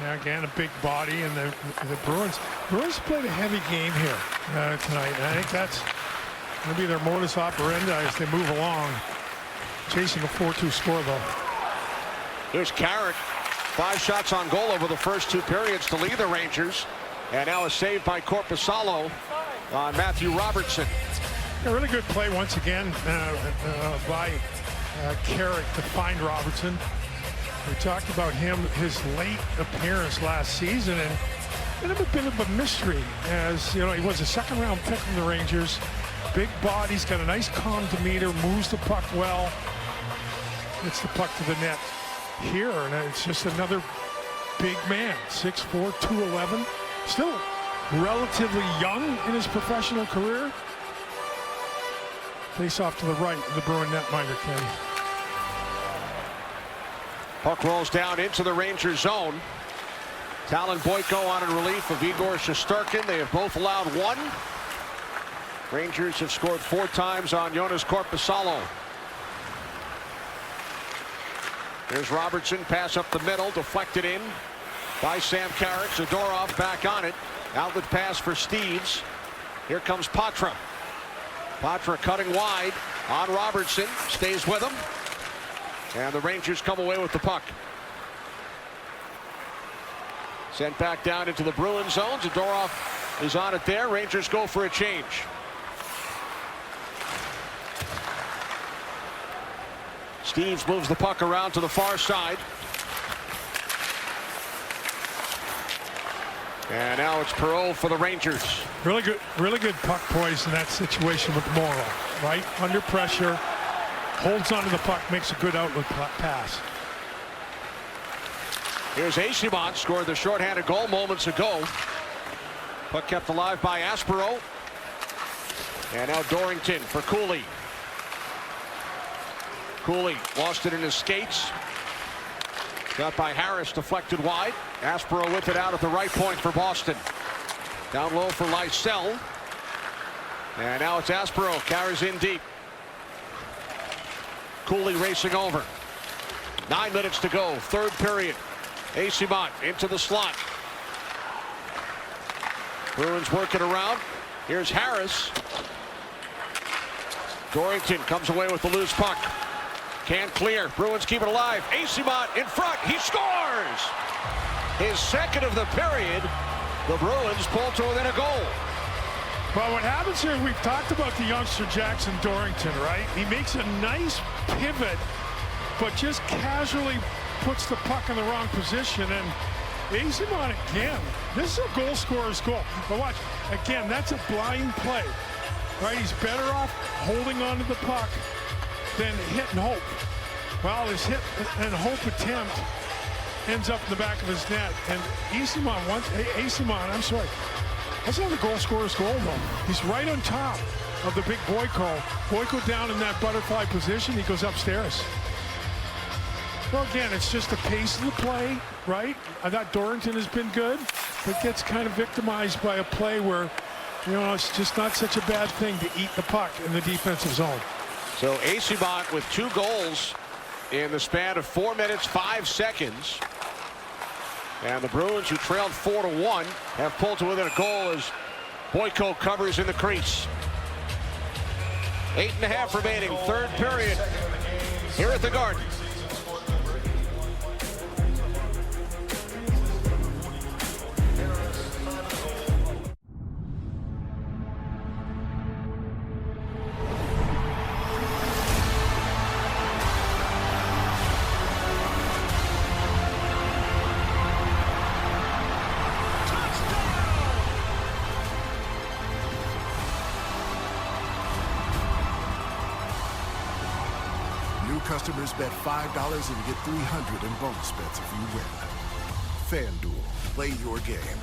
Yeah, again, a big body, and the Bruins played a heavy game here tonight. And I think that's going to be their modus operandi as they move along. Chasing a 4-2 score, though. Here's Carrick. 5 shots on goal over the first 2 periods to lead the Rangers. And now a save by Korpisalo on Matthew Robertson. A really good play once again by Carrick to find Robertson. We talked about him, his late appearance last season, and been a bit of a mystery. As you know, he was a 2nd-round pick from the Rangers. Big body, he's got a nice calm demeanor, moves the puck well, gets the puck to the net here, and it's just another big man, 6'4", 211, still relatively young in his professional career. Face off to the right of the Bruin netminder, Kenny. Puck rolls down into the Rangers zone. Talon Boyko on in relief of Igor Shesterkin. They have both allowed 1. Rangers have scored 4 times on Jonas Korpisalo. There's Robertson, pass up the middle, deflected in by Sam Carrick. Zadorov back on it. Outlet pass for Steeves. Here comes Patra. Patra cutting wide on Robertson, stays with him. And the Rangers come away with the puck. Sent back down into the Bruins zone. Zadorov is on it there. Rangers go for a change. Steeves moves the puck around to the far side. And now it's Perreault for the Rangers. Really good puck poise in that situation with Morrow, right? Under pressure, holds onto the puck, makes a good outlet pass. Here's Asimont, scored the shorthanded goal moments ago. Puck kept alive by Aspero. And now Dorrington for Cooley. Cooley lost it in his skates. Got by Harris, deflected wide. Aspero with it out at the right point for Boston. Down low for Lysell. And now it's Aspero, carries in deep. Cooley racing over. 9 minutes to go, 3rd period. Asimont into the slot. Bruins working around. Here's Harris. Dorrington comes away with the loose puck. Can't clear. Bruins keep it alive. Asimont in front. He scores! His 2nd of the period. The Bruins pull to within a goal. Well, what happens here, we've talked about the youngster Jackson Dorrington, right? He makes a nice pivot, but just casually puts the puck in the wrong position. And Asimont again. This is a goal scorer's goal. But watch, again, that's a blind play, right? He's better off holding on to the puck than hit and hope. Well, his hit and hope attempt ends up in the back of his net. And Asimont, I'm sorry. That's not the goal scorer's goal, though. He's right on top of the big Boyko. Boyko down in that butterfly position. He goes upstairs. Well, again, it's just the pace of the play, right? I thought Dorrington has been good, but gets kind of victimized by a play where, you know, it's just not such a bad thing to eat the puck in the defensive zone. So Asimont with 2 goals in the span of 4 minutes, 5 seconds. And the Bruins, who trailed 4-1, have pulled to within a goal as Boyko covers in the crease. 8.5 remaining, third period here at the Garden. Customers bet $5 and get $300 in bonus bets if you win. FanDuel, play your game.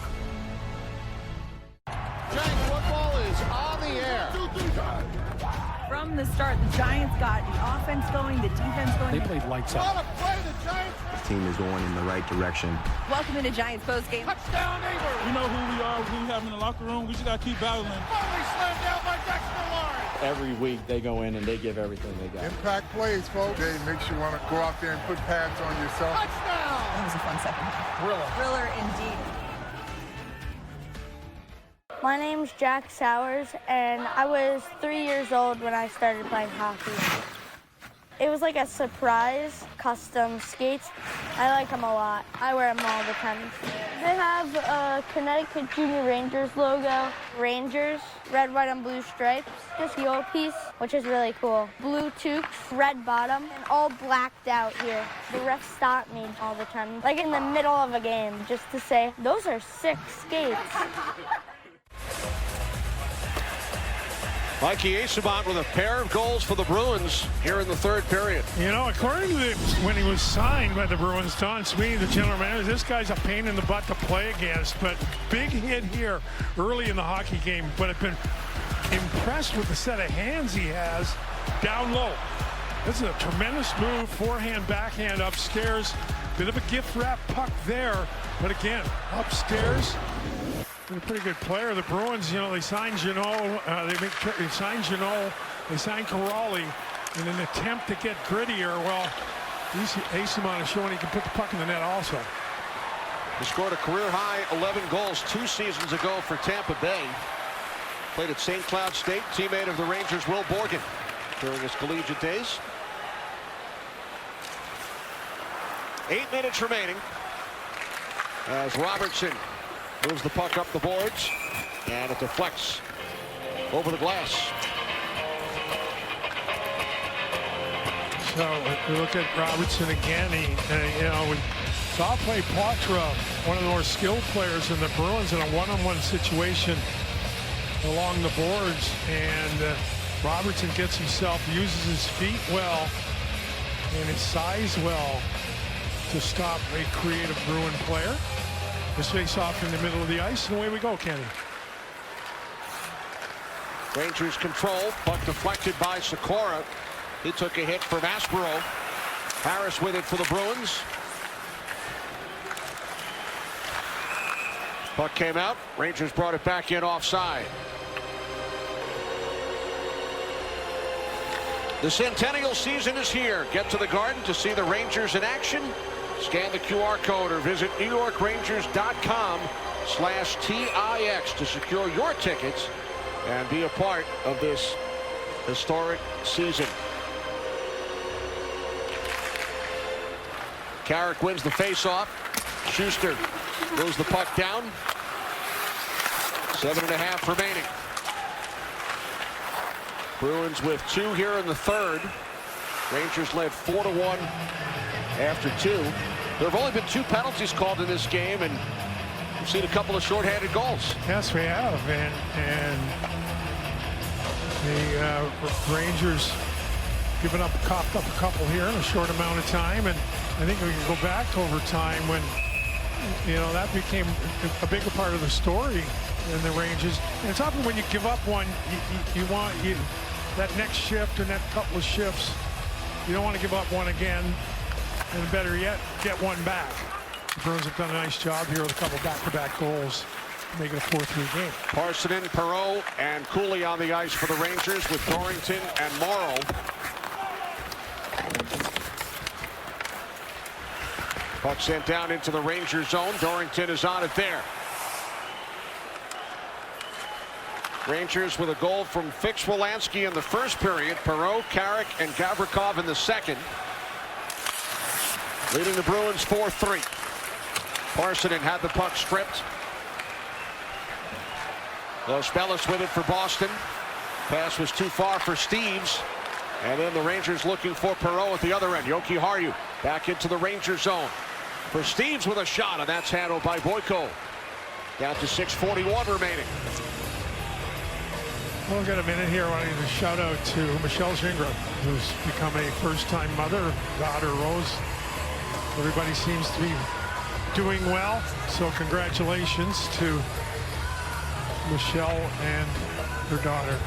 Giant football is on the air. From the start, the Giants got the offense going, the defense going. They played lights out. What a play, the Giants. The team is going in the right direction. Welcome into Giants postgame. Touchdown, Neighbors. We know who we are, who we have in the locker room. We just got to keep battling. Finally slammed down by Dexter Lawrence. Every week they go in and they give everything they got. Impact plays, folks. It makes you want to go out there and put pads on yourself. Touchdown. That was a fun second. Thriller indeed. My name's Jack Sowers, and I was 3 years old when I started playing hockey. It was like a surprise, custom skates. I like them a lot. I wear them all the time. They have a Connecticut Junior Rangers logo. Rangers, red, white, and blue stripes. This heel piece, which is really cool. Blue toques, red bottom, and all blacked out here. The refs stop me all the time, like in the middle of a game, just to say, those are sick skates. Mikey Eyssimont with a pair of goals for the Bruins here in the third period. You know, according to when he was signed by the Bruins, Don Sweeney, the general manager, this guy's a pain in the butt to play against. But big hit here early in the hockey game. But I've been impressed with the set of hands he has down low. This is a tremendous move, forehand, backhand, upstairs. Bit of a gift wrap puck there. But again, upstairs. A pretty good player. The Bruins, you know, they signed Jeannot, they signed Jeannot, they signed Corrali in an attempt to get grittier. Well, Eyssimont is showing he can put the puck in the net also. He scored a career-high 11 goals 2 seasons ago for Tampa Bay. Played at St. Cloud State, teammate of the Rangers' Will Borgen during his collegiate days. 8 minutes remaining as Robertson moves the puck up the boards, and it deflects over the glass. So we look at Robertson again. You know, we saw play Poitras, one of the more skilled players in the Bruins, in a one-on-one situation along the boards, and Robertson gets himself, uses his feet well and his size well to stop a creative Bruin player. This face off in the middle of the ice, and away we go, Kenny. Rangers control, puck deflected by Sikora. He took a hit from Aspero. Harris with it for the Bruins. Puck came out. Rangers brought it back in offside. The Centennial season is here. Get to the Garden to see the Rangers in action. Scan the QR code or visit NewYorkrangers.com/TIX to secure your tickets and be a part of this historic season. Carrick wins the faceoff. Schuster moves the puck down. 7.5 remaining. Bruins with 2 here in the third. Rangers led 4-1 after 2. There have only been 2 penalties called in this game, and we've seen a couple of shorthanded goals. Yes, we have, and the Rangers coughed up a couple here in a short amount of time, and I think we can go back to overtime when, you know, that became a bigger part of the story in the Rangers. And it's often when you give up one, you want that next shift and that couple of shifts, you don't want to give up one again. And better yet, get one back. The Bruins have done a nice job here with a couple back-to-back goals, making a 4-3 game. Parsonen, Perreault, and Cooley on the ice for the Rangers with Dorrington and Morrow. Puck sent down into the Ranger zone. Dorrington is on it there. Rangers with a goal from Fix-Wolansky in the first period. Perreault, Carrick, and Gavrikov in the second. Leading the Bruins 4-3. Parsonen had the puck stripped. Spellis with it for Boston. Pass was too far for Steves. And then the Rangers looking for Perreault at the other end. Yoki Harju back into the Ranger zone. For Steves with a shot, and that's handled by Boyko. Down to 6:41 remaining. We'll get a minute here. I want to give a shout out to Michelle Zingram, who's become a first-time mother. Daughter Rose. Everybody seems to be doing well. So congratulations to Michelle and her daughter.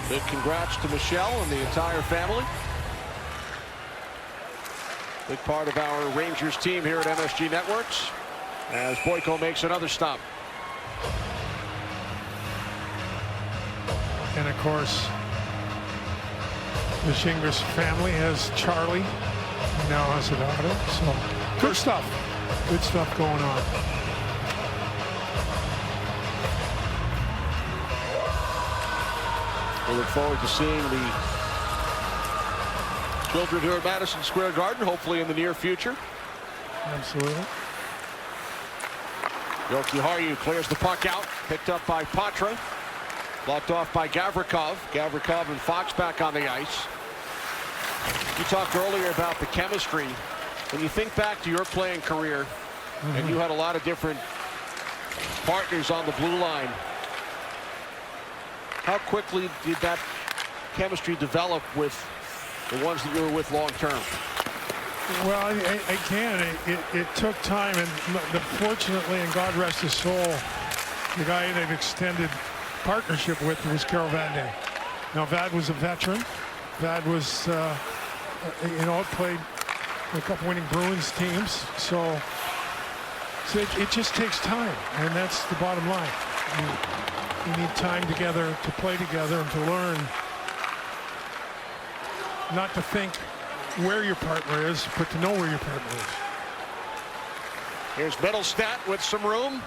Big congrats to Michelle and the entire family. Big part of our Rangers team here at MSG Networks. As Boyko makes another stop. And of course, the Shingers family has Charlie, who now has a daughter. So good stuff. Good stuff going on. We look forward to seeing the children here at Madison Square Garden, hopefully in the near future. Absolutely. Yoki Harju clears the puck out, picked up by Patra, blocked off by Gavrikov. Gavrikov and Fox back on the ice. You talked earlier about the chemistry. When you think back to your playing career, and you had a lot of different partners on the blue line, how quickly did that chemistry develop with the ones that you were with long term? Well, it took time, and fortunately, and God rest his soul, the guy they've extended partnership with was Carol Vanden. Now, Vad was a veteran. Vad was, played a couple winning Bruins teams. So it just takes time, and that's the bottom line. You need time together to play together and to learn not to think where your partner is, but to know where your partner is. Here's Middlestat with some room.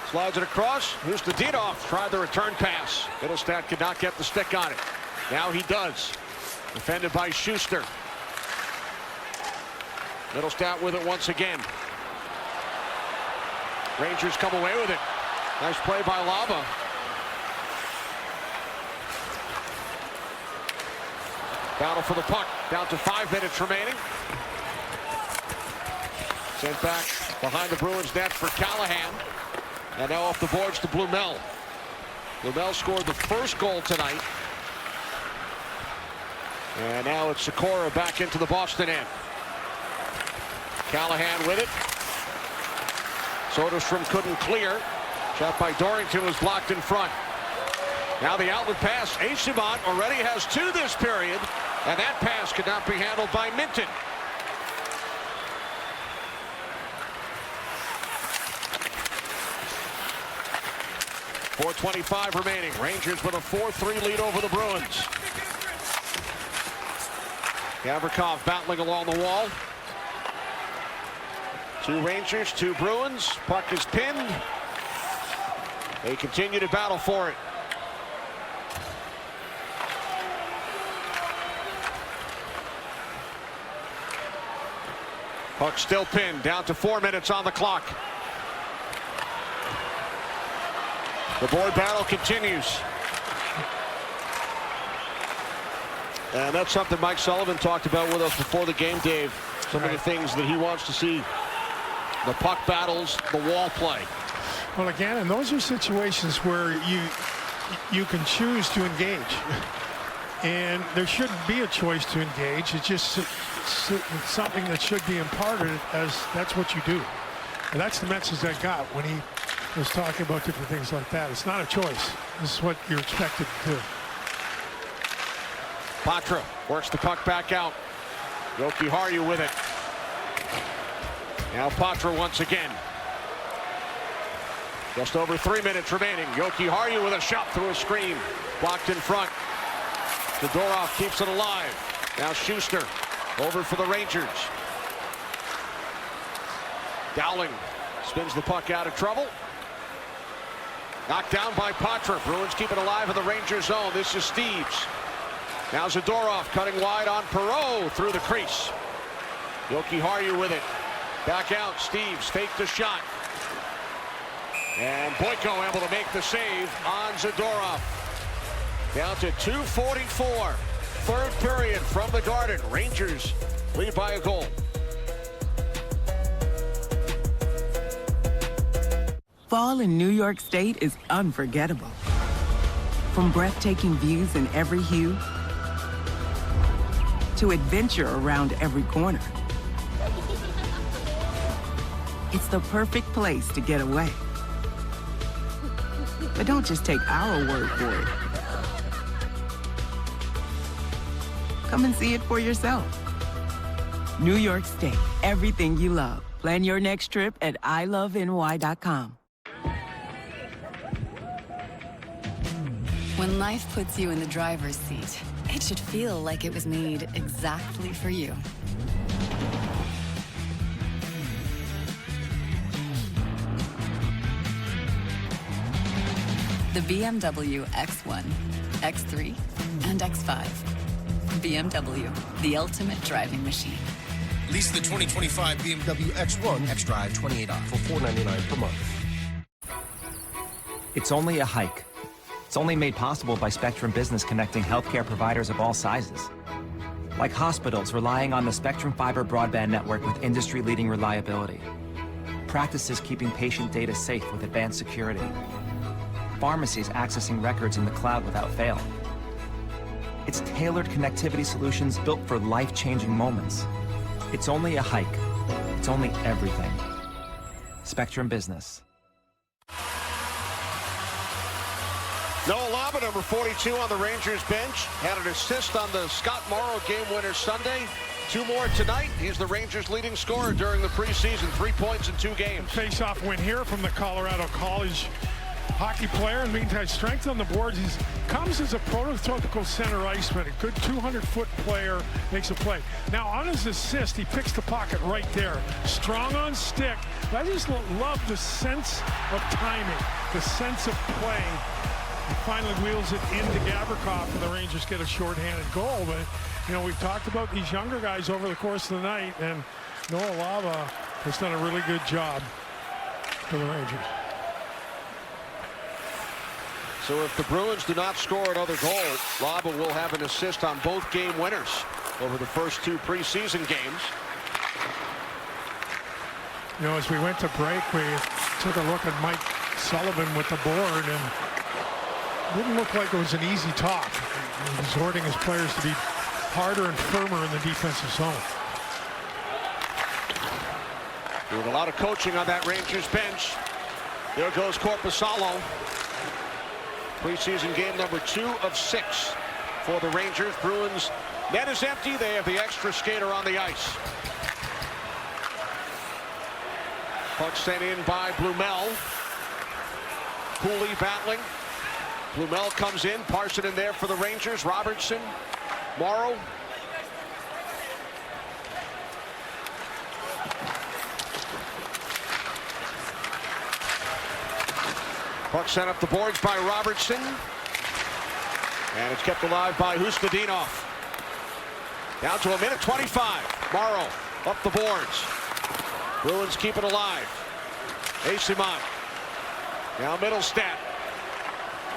Slides it across. Here's Dadonov. Tried the return pass. Middlestat could not get the stick on it. Now he does. Defended by Schuster. Middlestat with it once again. Rangers come away with it. Nice play by Laba. Battle for the puck. Down to 5 minutes remaining. Sent back behind the Bruins net for Callahan. And now off the boards to Blumel. Blumel scored the first goal tonight. And now it's Sikora back into the Boston end. Callahan with it. Soderstrom couldn't clear. Shot by Dorrington was blocked in front. Now the outlet pass. Eyssimont already has 2 this period. And that pass could not be handled by Minton. .425 remaining. Rangers with a 4-3 lead over the Bruins. Gavrikov battling along the wall. 2 Rangers, 2 Bruins. Puck is pinned. They continue to battle for it. Puck still pinned. Down to 4 minutes on the clock. The board battle continues. And that's something Mike Sullivan talked about with us before the game, Dave. Some of the things that he wants to see. The puck battles, the wall play. Well, again, and those are situations where you can choose to engage. And there shouldn't be a choice to engage. It's just something that should be imparted as that's what you do. And that's the message I got when he was talking about different things like that. It's not a choice. This is what you're expected to do. Patra works the puck back out. Yoki Harju with it. Now Patra once again. Just over 3 minutes remaining. Yoki Harju with a shot through a screen. Blocked in front. Zadorov keeps it alive. Now Schuster over for the Rangers. Dowling spins the puck out of trouble. Knocked down by Patra. Bruins keep it alive in the Rangers zone. This is Steves. Now Zadorov cutting wide on Perreault through the crease. Jokiharju with it. Back out. Steves faked the shot. And Boyko able to make the save on Zadorov. Down to 2:44. Third period from the Garden. Rangers lead by a goal. Fall in New York State is unforgettable. From breathtaking views in every hue to adventure around every corner. It's the perfect place to get away. But don't just take our word for it. Come and see it for yourself. New York State, everything you love. Plan your next trip at iloveny.com. When life puts you in the driver's seat, it should feel like it was made exactly for you. The BMW X1, X3, and X5. BMW, the ultimate driving machine. Lease the 2025 BMW X1 X-Drive 28 off for $499 per month. It's only a hike. It's only made possible by Spectrum Business connecting healthcare providers of all sizes. Like hospitals relying on the Spectrum Fiber broadband network with industry-leading reliability. Practices keeping patient data safe with advanced security. Pharmacies accessing records in the cloud without fail. It's tailored connectivity solutions built for life-changing moments. It's only a hike. It's only everything. Spectrum Business. Noah Laba, number 42 on the Rangers bench, had an assist on the Scott Morrow game winner Sunday. 2 more tonight. He's the Rangers' leading scorer during the preseason. 3 points in 2 games. Face-off win here from the Colorado College hockey player. In the meantime, strength on the boards. He comes as a prototypical center iceman, a good 200-foot player, makes a play. Now on his assist, he picks the pocket right there. Strong on stick. I just love the sense of timing, the sense of playing. He finally wheels it into Gavrikov, and the Rangers get a shorthanded goal. But, you know, we've talked about these younger guys over the course of the night, and Noah Laba has done a really good job for the Rangers. So if the Bruins do not score another goal, Laba will have an assist on both game winners over the first 2 preseason games. You know, as we went to break, we took a look at Mike Sullivan with the board, and it didn't look like it was an easy talk. He was exhorting his players to be harder and firmer in the defensive zone. Doing a lot of coaching on that Rangers bench. There goes Korpisalo. Preseason game number 2 of 6 for the Rangers. Bruins net is empty. They have the extra skater on the ice. Puck sent in by Blumel. Cooley battling. Blumel comes in. Parson in there for the Rangers. Robertson. Morrow. Puck sent up the boards by Robertson. And it's kept alive by Hustadinov. Down to 1:25. Morrow up the boards. Bruins keep it alive. Eyssimont. Now Middlestat.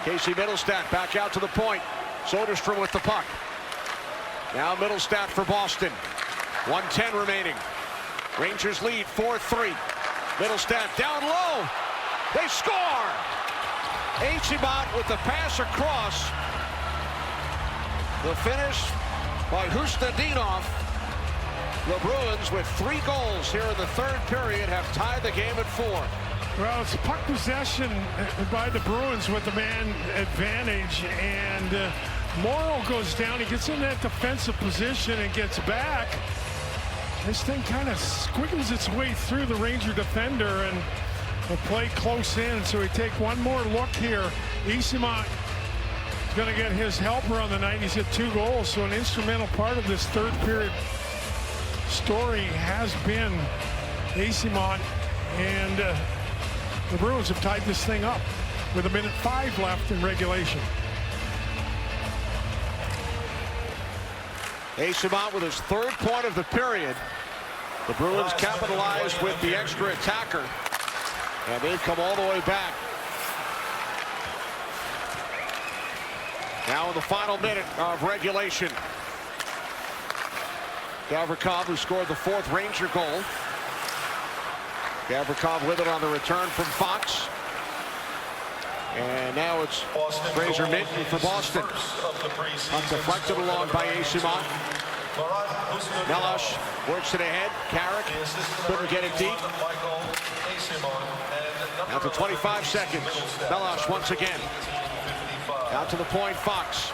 Casey Middlestat back out to the point. Soderstrom with the puck. Now Middlestat for Boston. 1:10 remaining. Rangers lead 4-3. Middlestat down low. They score! Eyssimont with the pass across. The finish by Hustadinov. The Bruins, with 3 goals here in the third period, have tied the game at 4. Well, it's puck possession by the Bruins with the man advantage, and Morrow goes down. He gets in that defensive position and gets back. This thing kind of squiggles its way through the Ranger defender, and will play close in, so we take one more look here. Eyssimont He's going to get his helper on the night. He's hit 2 goals, so an instrumental part of this third period story has been Eyssimont, and the Bruins have tied this thing up with 1:05 left in regulation. Eyssimont with his 3rd point of the period. The Bruins capitalized with the extra attacker, and they've come all the way back. Now in the final minute of regulation, Gavrikov, who scored the 4th Ranger goal. Gavrikov with it on the return from Fox. And now it's Fraser Minton for Boston. Deflected along by Eyssimont. Meloche works it ahead. Carrick couldn't get it deep. After 25 seconds, Meloche once again. Out to the point, Fox.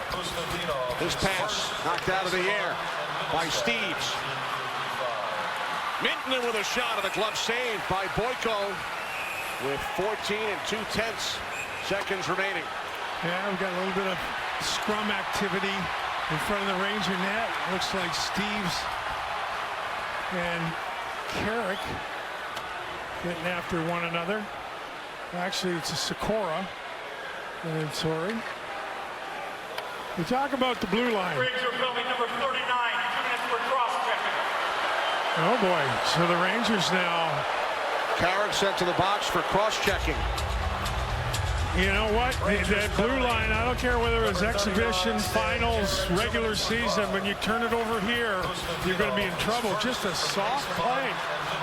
This pass knocked out of the air by Steeves. Minton with a shot, and the glove saved by Boyko with 14 2/10 seconds remaining. Yeah, we've got a little bit of scrum activity in front of the Ranger net. Looks like Steeves and Carrick getting after one another. Actually, it's a Sikora. And sorry. We talk about the blue line. Ranger penalty number 39, 2 minutes for cross-checking. Oh boy, so the Rangers now. Carrick sent to the box for cross-checking. You know what? That blue line, I don't care whether it's exhibition, finals, regular season, when you turn it over here, you're going to be in trouble. Just a soft play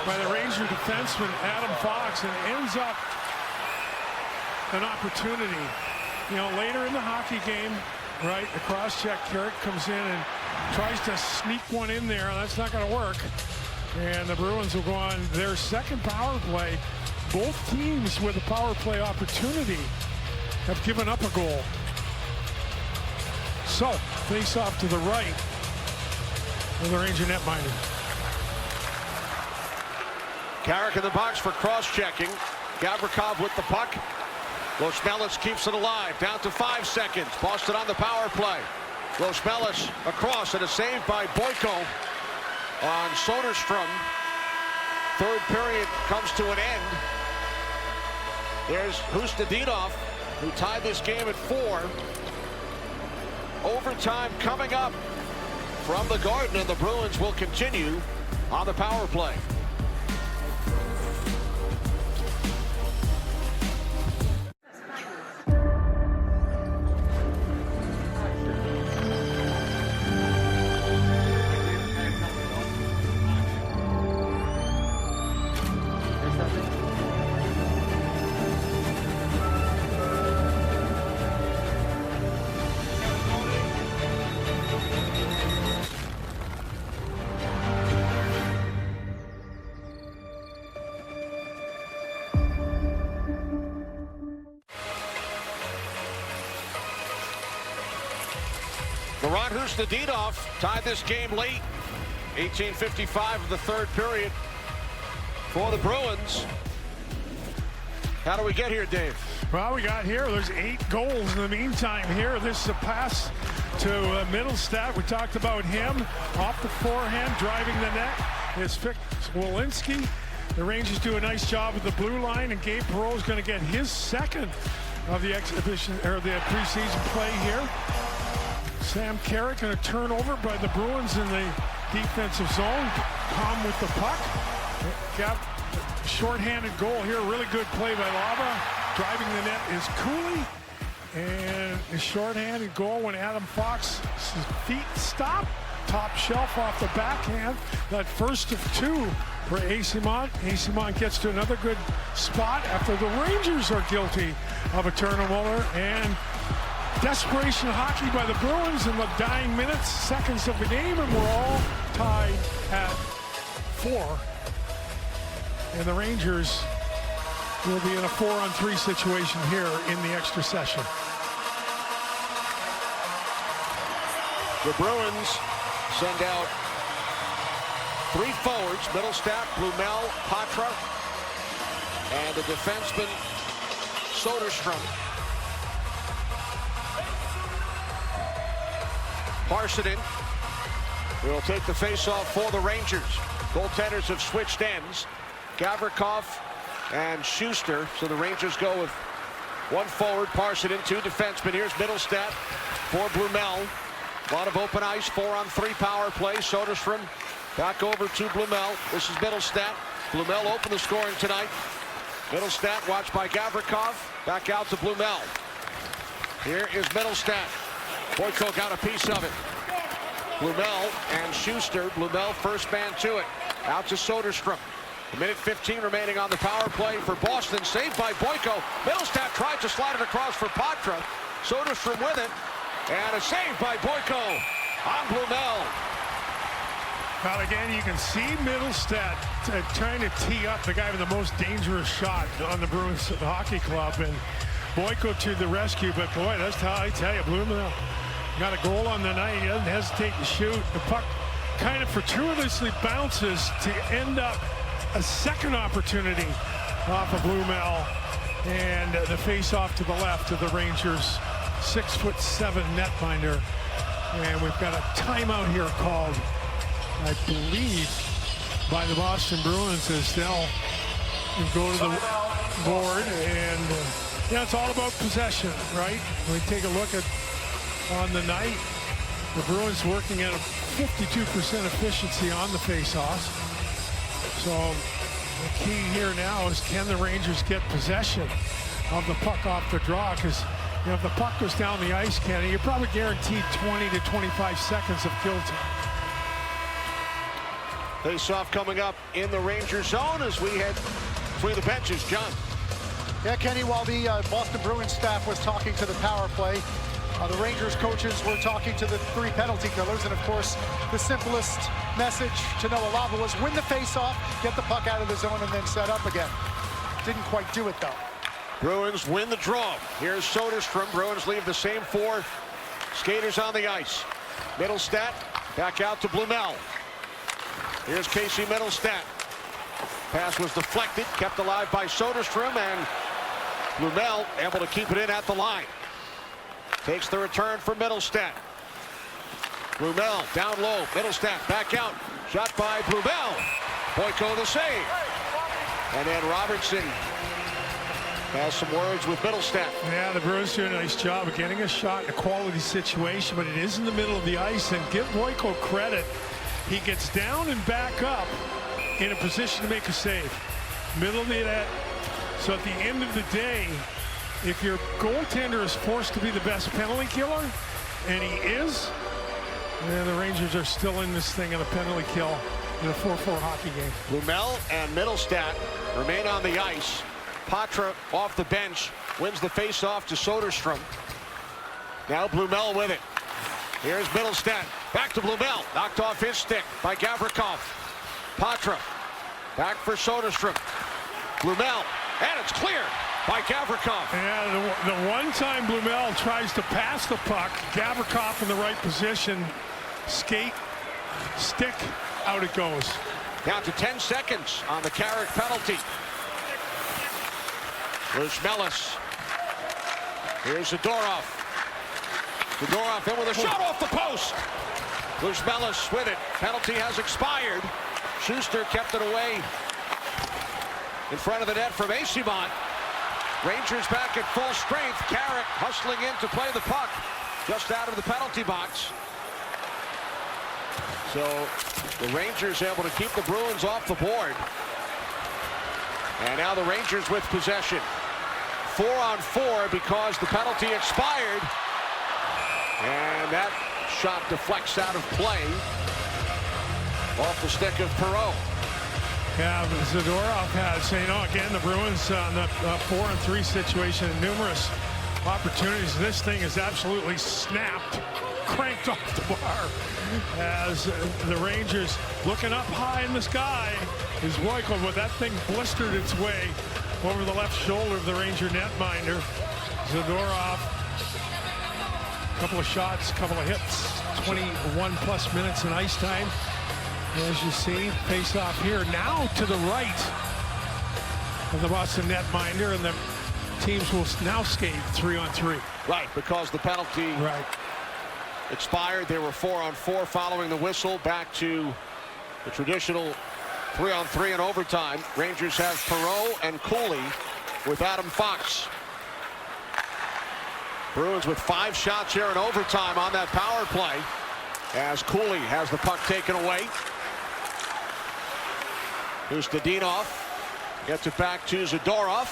by the Ranger defenseman, Adam Fox, and ends up an opportunity. You know, later in the hockey game, right, the cross-check, Carrick comes in and tries to sneak one in there. That's not going to work. And the Bruins will go on their 2nd power play. Both teams with a power play opportunity have given up a goal. So, face off to the right of the Ranger netminder. Carrick in the box for cross-checking. Gavrikov with the puck. Los keeps it alive. Down to 5 seconds. Boston on the power play. Los across, and a save by Boyko on Soderstrom. 3rd period comes to an end. There's Hustadinov, who tied this game at 4. Overtime coming up from the Garden, and the Bruins will continue on the power play. Laurent Hustadinov tied this game late. 18:55 of the 3rd period for the Bruins. How do we get here, Dave? Well, we got here. There's 8 goals in the meantime here. This is a pass to Middlestat. We talked about him. Off the forehand, driving the net is Walensky. The Rangers do a nice job with the blue line, and Gabe Perreault is going to get his 2nd of the exhibition or the preseason play here. Sam Carrick and a turnover by the Bruins in the defensive zone. Palm with the puck. Got a shorthanded goal here. Really good play by Lava. Driving the net is Cooley. And a shorthanded goal when Adam Fox's feet stop. Top shelf off the backhand. That 1st of 2 for Eyssimont. Eyssimont gets to another good spot after the Rangers are guilty of a turnover. And desperation hockey by the Bruins in the dying minutes, seconds of the game, and we're all tied at 4. And the Rangers will be in a 4-on-3 situation here in the extra session. The Bruins send out 3 forwards, Middlestat, Blumel, Patra, and the defenseman Soderstrom. Parsonen will take the faceoff for the Rangers. Goaltenders have switched ends. Gavrikov and Schuster. So the Rangers go with one forward, Parsonen, two defensemen. Here's Middlestat for Blumel. A lot of open ice, 4-on-3 power play. Soderstrom back over to Blumel. This is Middlestat. Blumel opened the scoring tonight. Middlestat watched by Gavrikov. Back out to Blumel. Here is Middlestat. Boyko got a piece of it. Blumel and Schuster. Blumel first man to it. Out to Soderstrom. A minute 15 remaining on the power play for Boston. Saved by Boyko. Middlestat tried to slide it across for Patra. Soderstrom with it. And a save by Boyko on Blumel. Well, again, you can see Middlestat trying to tee up the guy with the most dangerous shot on the Bruins Hockey Club. And Boyko to the rescue. But, boy, that's how I tell you, Blumel got a goal on the night. He doesn't hesitate to shoot. The puck kind of fortuitously bounces to end up a second opportunity off of Blumel, and the face-off to the left of the Rangers 6'7" netminder. And we've got a timeout here called, I believe, by the Boston Bruins as they'll go to the board. And yeah, it's all about possession, right? When we take a look at on the night, the Bruins working at a 52% efficiency on the face-offs. So the key here now is, can the Rangers get possession of the puck off the draw? Because, you know, if the puck goes down the ice, Kenny, you're probably guaranteed 20 to 25 seconds of kill time. Face-off coming up in the Rangers zone as we head between the benches. John. Yeah, Kenny, while the Boston Bruins staff was talking to the power play, the Rangers coaches were talking to the three penalty killers. And, of course, the simplest message to Noah Lava was win the face-off, get the puck out of the zone, and then set up again. Didn't quite do it, though. Bruins win the draw. Here's Soderstrom. Bruins leave the same four skaters on the ice. Middlestat back out to Blumel. Here's Casey Middlestat. Pass was deflected, kept alive by Soderstrom, and Blumel able to keep it in at the line. Takes the return for Middlestat. Blumel down low. Middlestat back out. Shot by Blumel. Boyko the save. And then Robertson has some words with Middlestat. Yeah, the Bruins do a nice job of getting a shot in a quality situation, but it is in the middle of the ice. And give Boyko credit. He gets down and back up in a position to make a save. Middle of the net. So at the end of the day, if your goaltender is forced to be the best penalty killer, and he is, then the Rangers are still in this thing on a penalty kill in a 4-4 hockey game. Blumel and Middlestat remain on the ice. Patra off the bench wins the face-off to Soderstrom. Now Blumel with it. Here's Middlestat. Back to Blumel. Knocked off his stick by Gavrikov. Patra back for Soderstrom. Blumel, and it's clear by Gavrikov. Yeah, the one time Blumel tries to pass the puck, Gavrikov in the right position, skate, stick, out it goes. Down to 10 seconds on the Carrick penalty. Luzmelis. Here's Zadorov. Zadorov in with a shot off the post. Luzmelis with it. Penalty has expired. Schuster kept it away in front of the net from Acimont. Rangers back at full strength. Carrick hustling in to play the puck just out of the penalty box. So the Rangers able to keep the Bruins off the board. And now the Rangers with possession. 4-on-4 because the penalty expired. And that shot deflects out of play off the stick of Perreault. Yeah, Zadorov has, you know, again, the Bruins on the 4-on-3 situation, numerous opportunities. This thing is absolutely snapped, cranked off the bar as the Rangers looking up high in the sky is Boyko, but that thing blistered its way over the left shoulder of the Ranger netminder. Zadorov, a couple of shots, a couple of hits, 21 plus minutes in ice time. As you see, face off here now to the right of the Boston netminder, and the teams will now skate 3-on-3. Right, because the penalty expired. They were 4-on-4 following the whistle. Back to the traditional 3-on-3 in overtime. Rangers have Perreault and Cooley with Adam Fox. Bruins with 5 shots here in overtime on that power play as Cooley has the puck taken away. Hustadinov gets it back to Zadorov.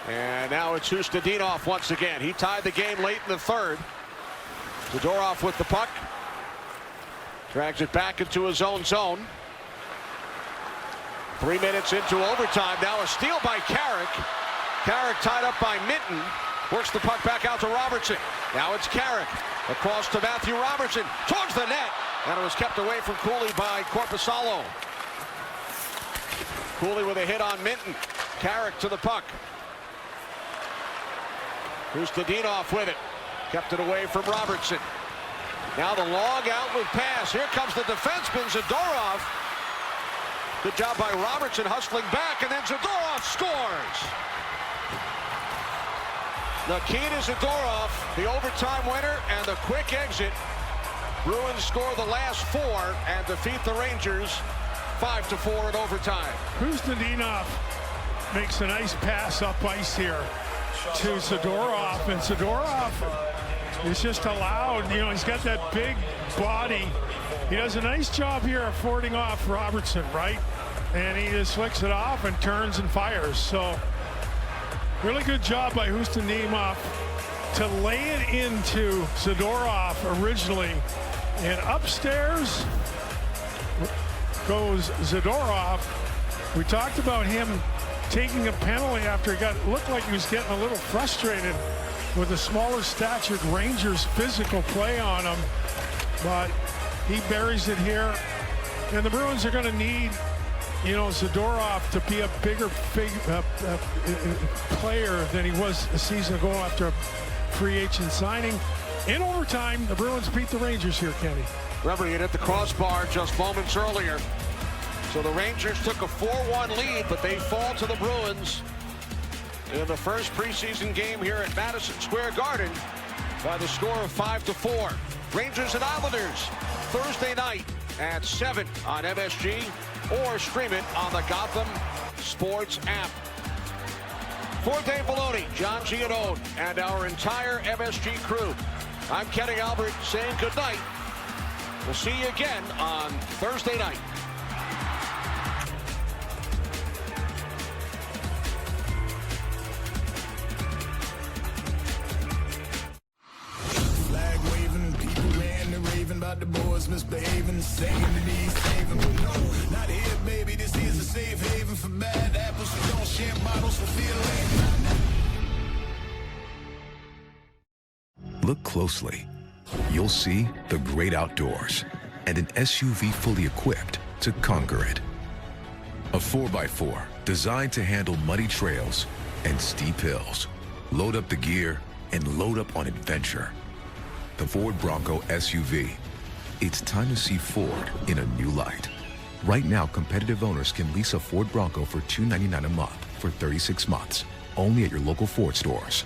And now it's Hustadinov once again. He tied the game late in the third. Zadorov with the puck. Drags it back into his own zone. 3 minutes into overtime. Now a steal by Carrick. Carrick tied up by Minton. Works the puck back out to Robertson. Now it's Carrick. Across to Matthew Robertson. Towards the net. And it was kept away from Cooley by Korpisalo. Cooley with a hit on Minton. Carrick to the puck. Hustadinov with it. Kept it away from Robertson. Now the long outlet pass. Here comes the defenseman, Zadorov. Good job by Robertson hustling back, and then Zadorov scores. Nikita Zadorov, the overtime winner, and the quick exit. Bruins score the last 4 and defeat the Rangers 5-4 in overtime. Hustadinov makes a nice pass up ice here to Zadorov, and Zadorov is just allowed, you know, he's got that big body. He does a nice job here of fording off Robertson, right? And he just flicks it off and turns and fires. So really good job by Hustadinov to lay it into Zadorov originally. And upstairs goes Zadorov. We talked about him taking a penalty after he looked like he was getting a little frustrated with the smaller statured Rangers physical play on him, but he buries it here. And the Bruins are going to need, you know, Zadorov to be a bigger player than he was a season ago after a free agent signing. In overtime, the Bruins beat the Rangers here, Kenny. Remember, he hit the crossbar just moments earlier. So the Rangers took a 4-1 lead, but they fall to the Bruins in the first preseason game here at Madison Square Garden by the score of 5-4. Rangers and Islanders Thursday night at 7 on MSG, or stream it on the Gotham Sports app. For Dave Maloney, John Giannone, and our entire MSG crew, I'm Kenny Albert saying good night. We'll see you again on Thursday night. The boys misbehaving, saying that he's saving, but no, not here, baby. This is a safe haven for bad apples who don't share bottles for feeling. Look closely. You'll see the great outdoors and an SUV fully equipped to conquer it. A 4x4 designed to handle muddy trails and steep hills. Load up the gear and load up on adventure. The Ford Bronco SUV. It's time to see Ford in a new light. Right now, competitive owners can lease a Ford Bronco for $299 a month for 36 months, only at your local Ford stores.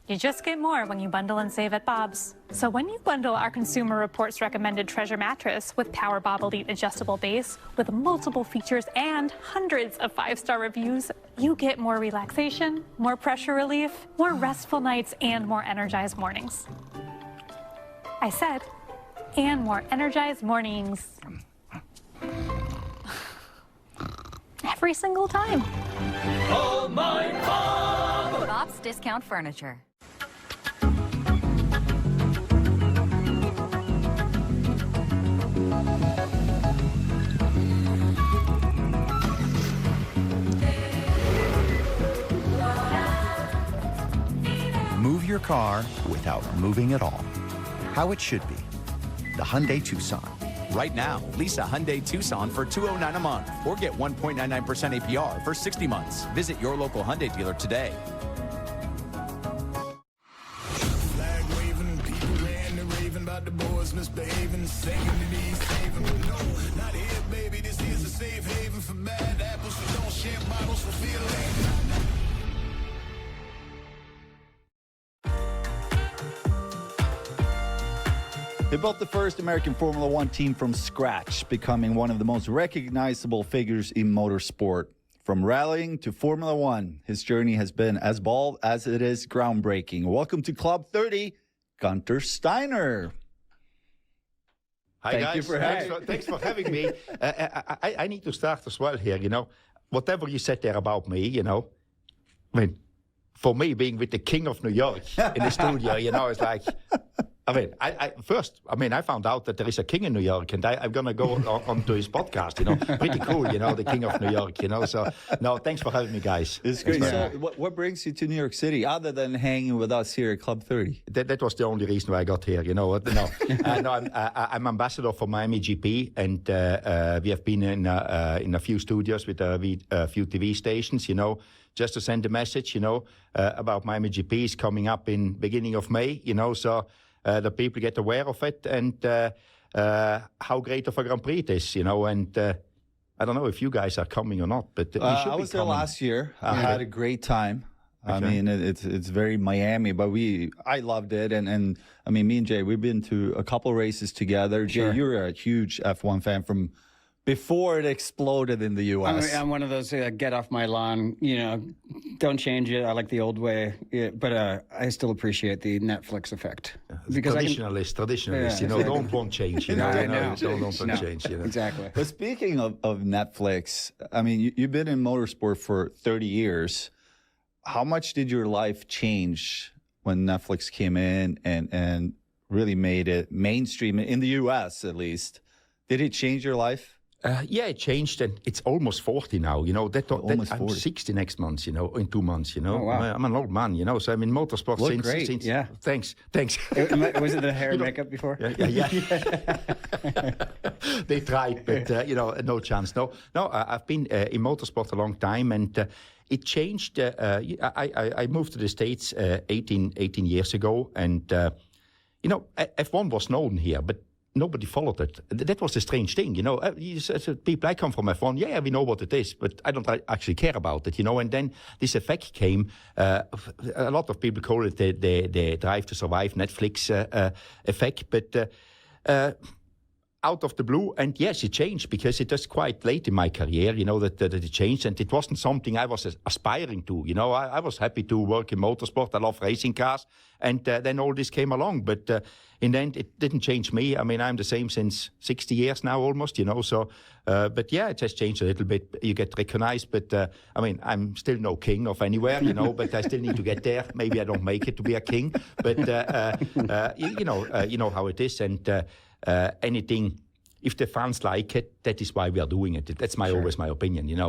You just get more when you bundle and save at Bob's. So when you bundle our Consumer Reports recommended Treasure mattress with Power Bob Elite adjustable base with multiple features and hundreds of 5-star reviews, you get more relaxation, more pressure relief, more restful nights, and more energized mornings. I said, and more energized mornings. Every single time. Oh my Bob! Bob's Discount Furniture. Move your car without moving at all. How it should be. The Hyundai Tucson. Right now, lease a Hyundai Tucson for $209 a month or get 1.99% APR for 60 months. Visit your local Hyundai dealer today. Flag waving, people ranting, raving about the boys misbehaving, saying that he's saving, but no, not here, baby. This is a safe haven for bad apples who don't share bottles for feeling. He built the first American Formula One team from scratch, becoming one of the most recognizable figures in motorsport. From rallying to Formula One, his journey has been as bold as it is groundbreaking. Welcome to Club 30, Gunther Steiner. Hi, Thank guys. you for Thanks for having me. I need to start as well here, Whatever you said there about me, I mean, for me, being with the King of New York in the studio, it's like... I found out that there is a king in New York, and I'm going to go onto his podcast, Pretty cool, the King of New York, So, no, thanks for having me, guys. It's great. So what brings you to New York City, other than hanging with us here at Club 30? That was the only reason why I got here, No, I'm ambassador for Miami GP, and we have been in a few studios with a few TV stations, just to send a message, about Miami GP is coming up in beginning of May, so... the people get aware of it and how great of a Grand Prix it is, and I don't know if you guys are coming or not, but you should I be was there last year. I Okay. had a great time. Okay. I mean, it's very Miami, but I loved it. And I mean, me and Jay, we've been to a couple races together. Sure. Jay, you're a huge F1 fan from before it exploded in the U.S. I'm one of those get off my lawn, don't change it. I like the old way, but I still appreciate the Netflix effect. Because Traditionalist, don't want change, don't want change. Exactly. But speaking of Netflix, I mean, you've been in motorsport for 30 years. How much did your life change when Netflix came in and really made it mainstream, in the U.S. at least? Did it change your life? Yeah, it changed, and it's almost 40 now. Almost I'm 40. 60 next month. In 2 months. Oh, wow. I'm an old man. So I'm in motorsport Look since. great, yeah. Thanks. Was it the hair and makeup before? Yeah. They tried, but no chance. No. I've been in motorsport a long time, and it changed. I moved to the States 18 years ago, and F1 was known here, but nobody followed it. That was the strange thing, people, I come from F1, yeah, we know what it is, but I don't actually care about it, And then this effect came. A lot of people call it the Drive to Survive Netflix effect, but out of the blue, and yes, it changed because it was quite late in my career, that it changed, and it wasn't something I was aspiring to, I was happy to work in motorsport. I love racing cars, and then all this came along, but in the end, it didn't change me. I mean, I'm the same since 60 years now, almost, so, but yeah, it has changed a little bit. You get recognized, but I mean, I'm still no king of anywhere, but I still need to get there. Maybe I don't make it to be a king, but you know how it is, and anything, if the fans like it, that is why we are doing it. That's always my opinion,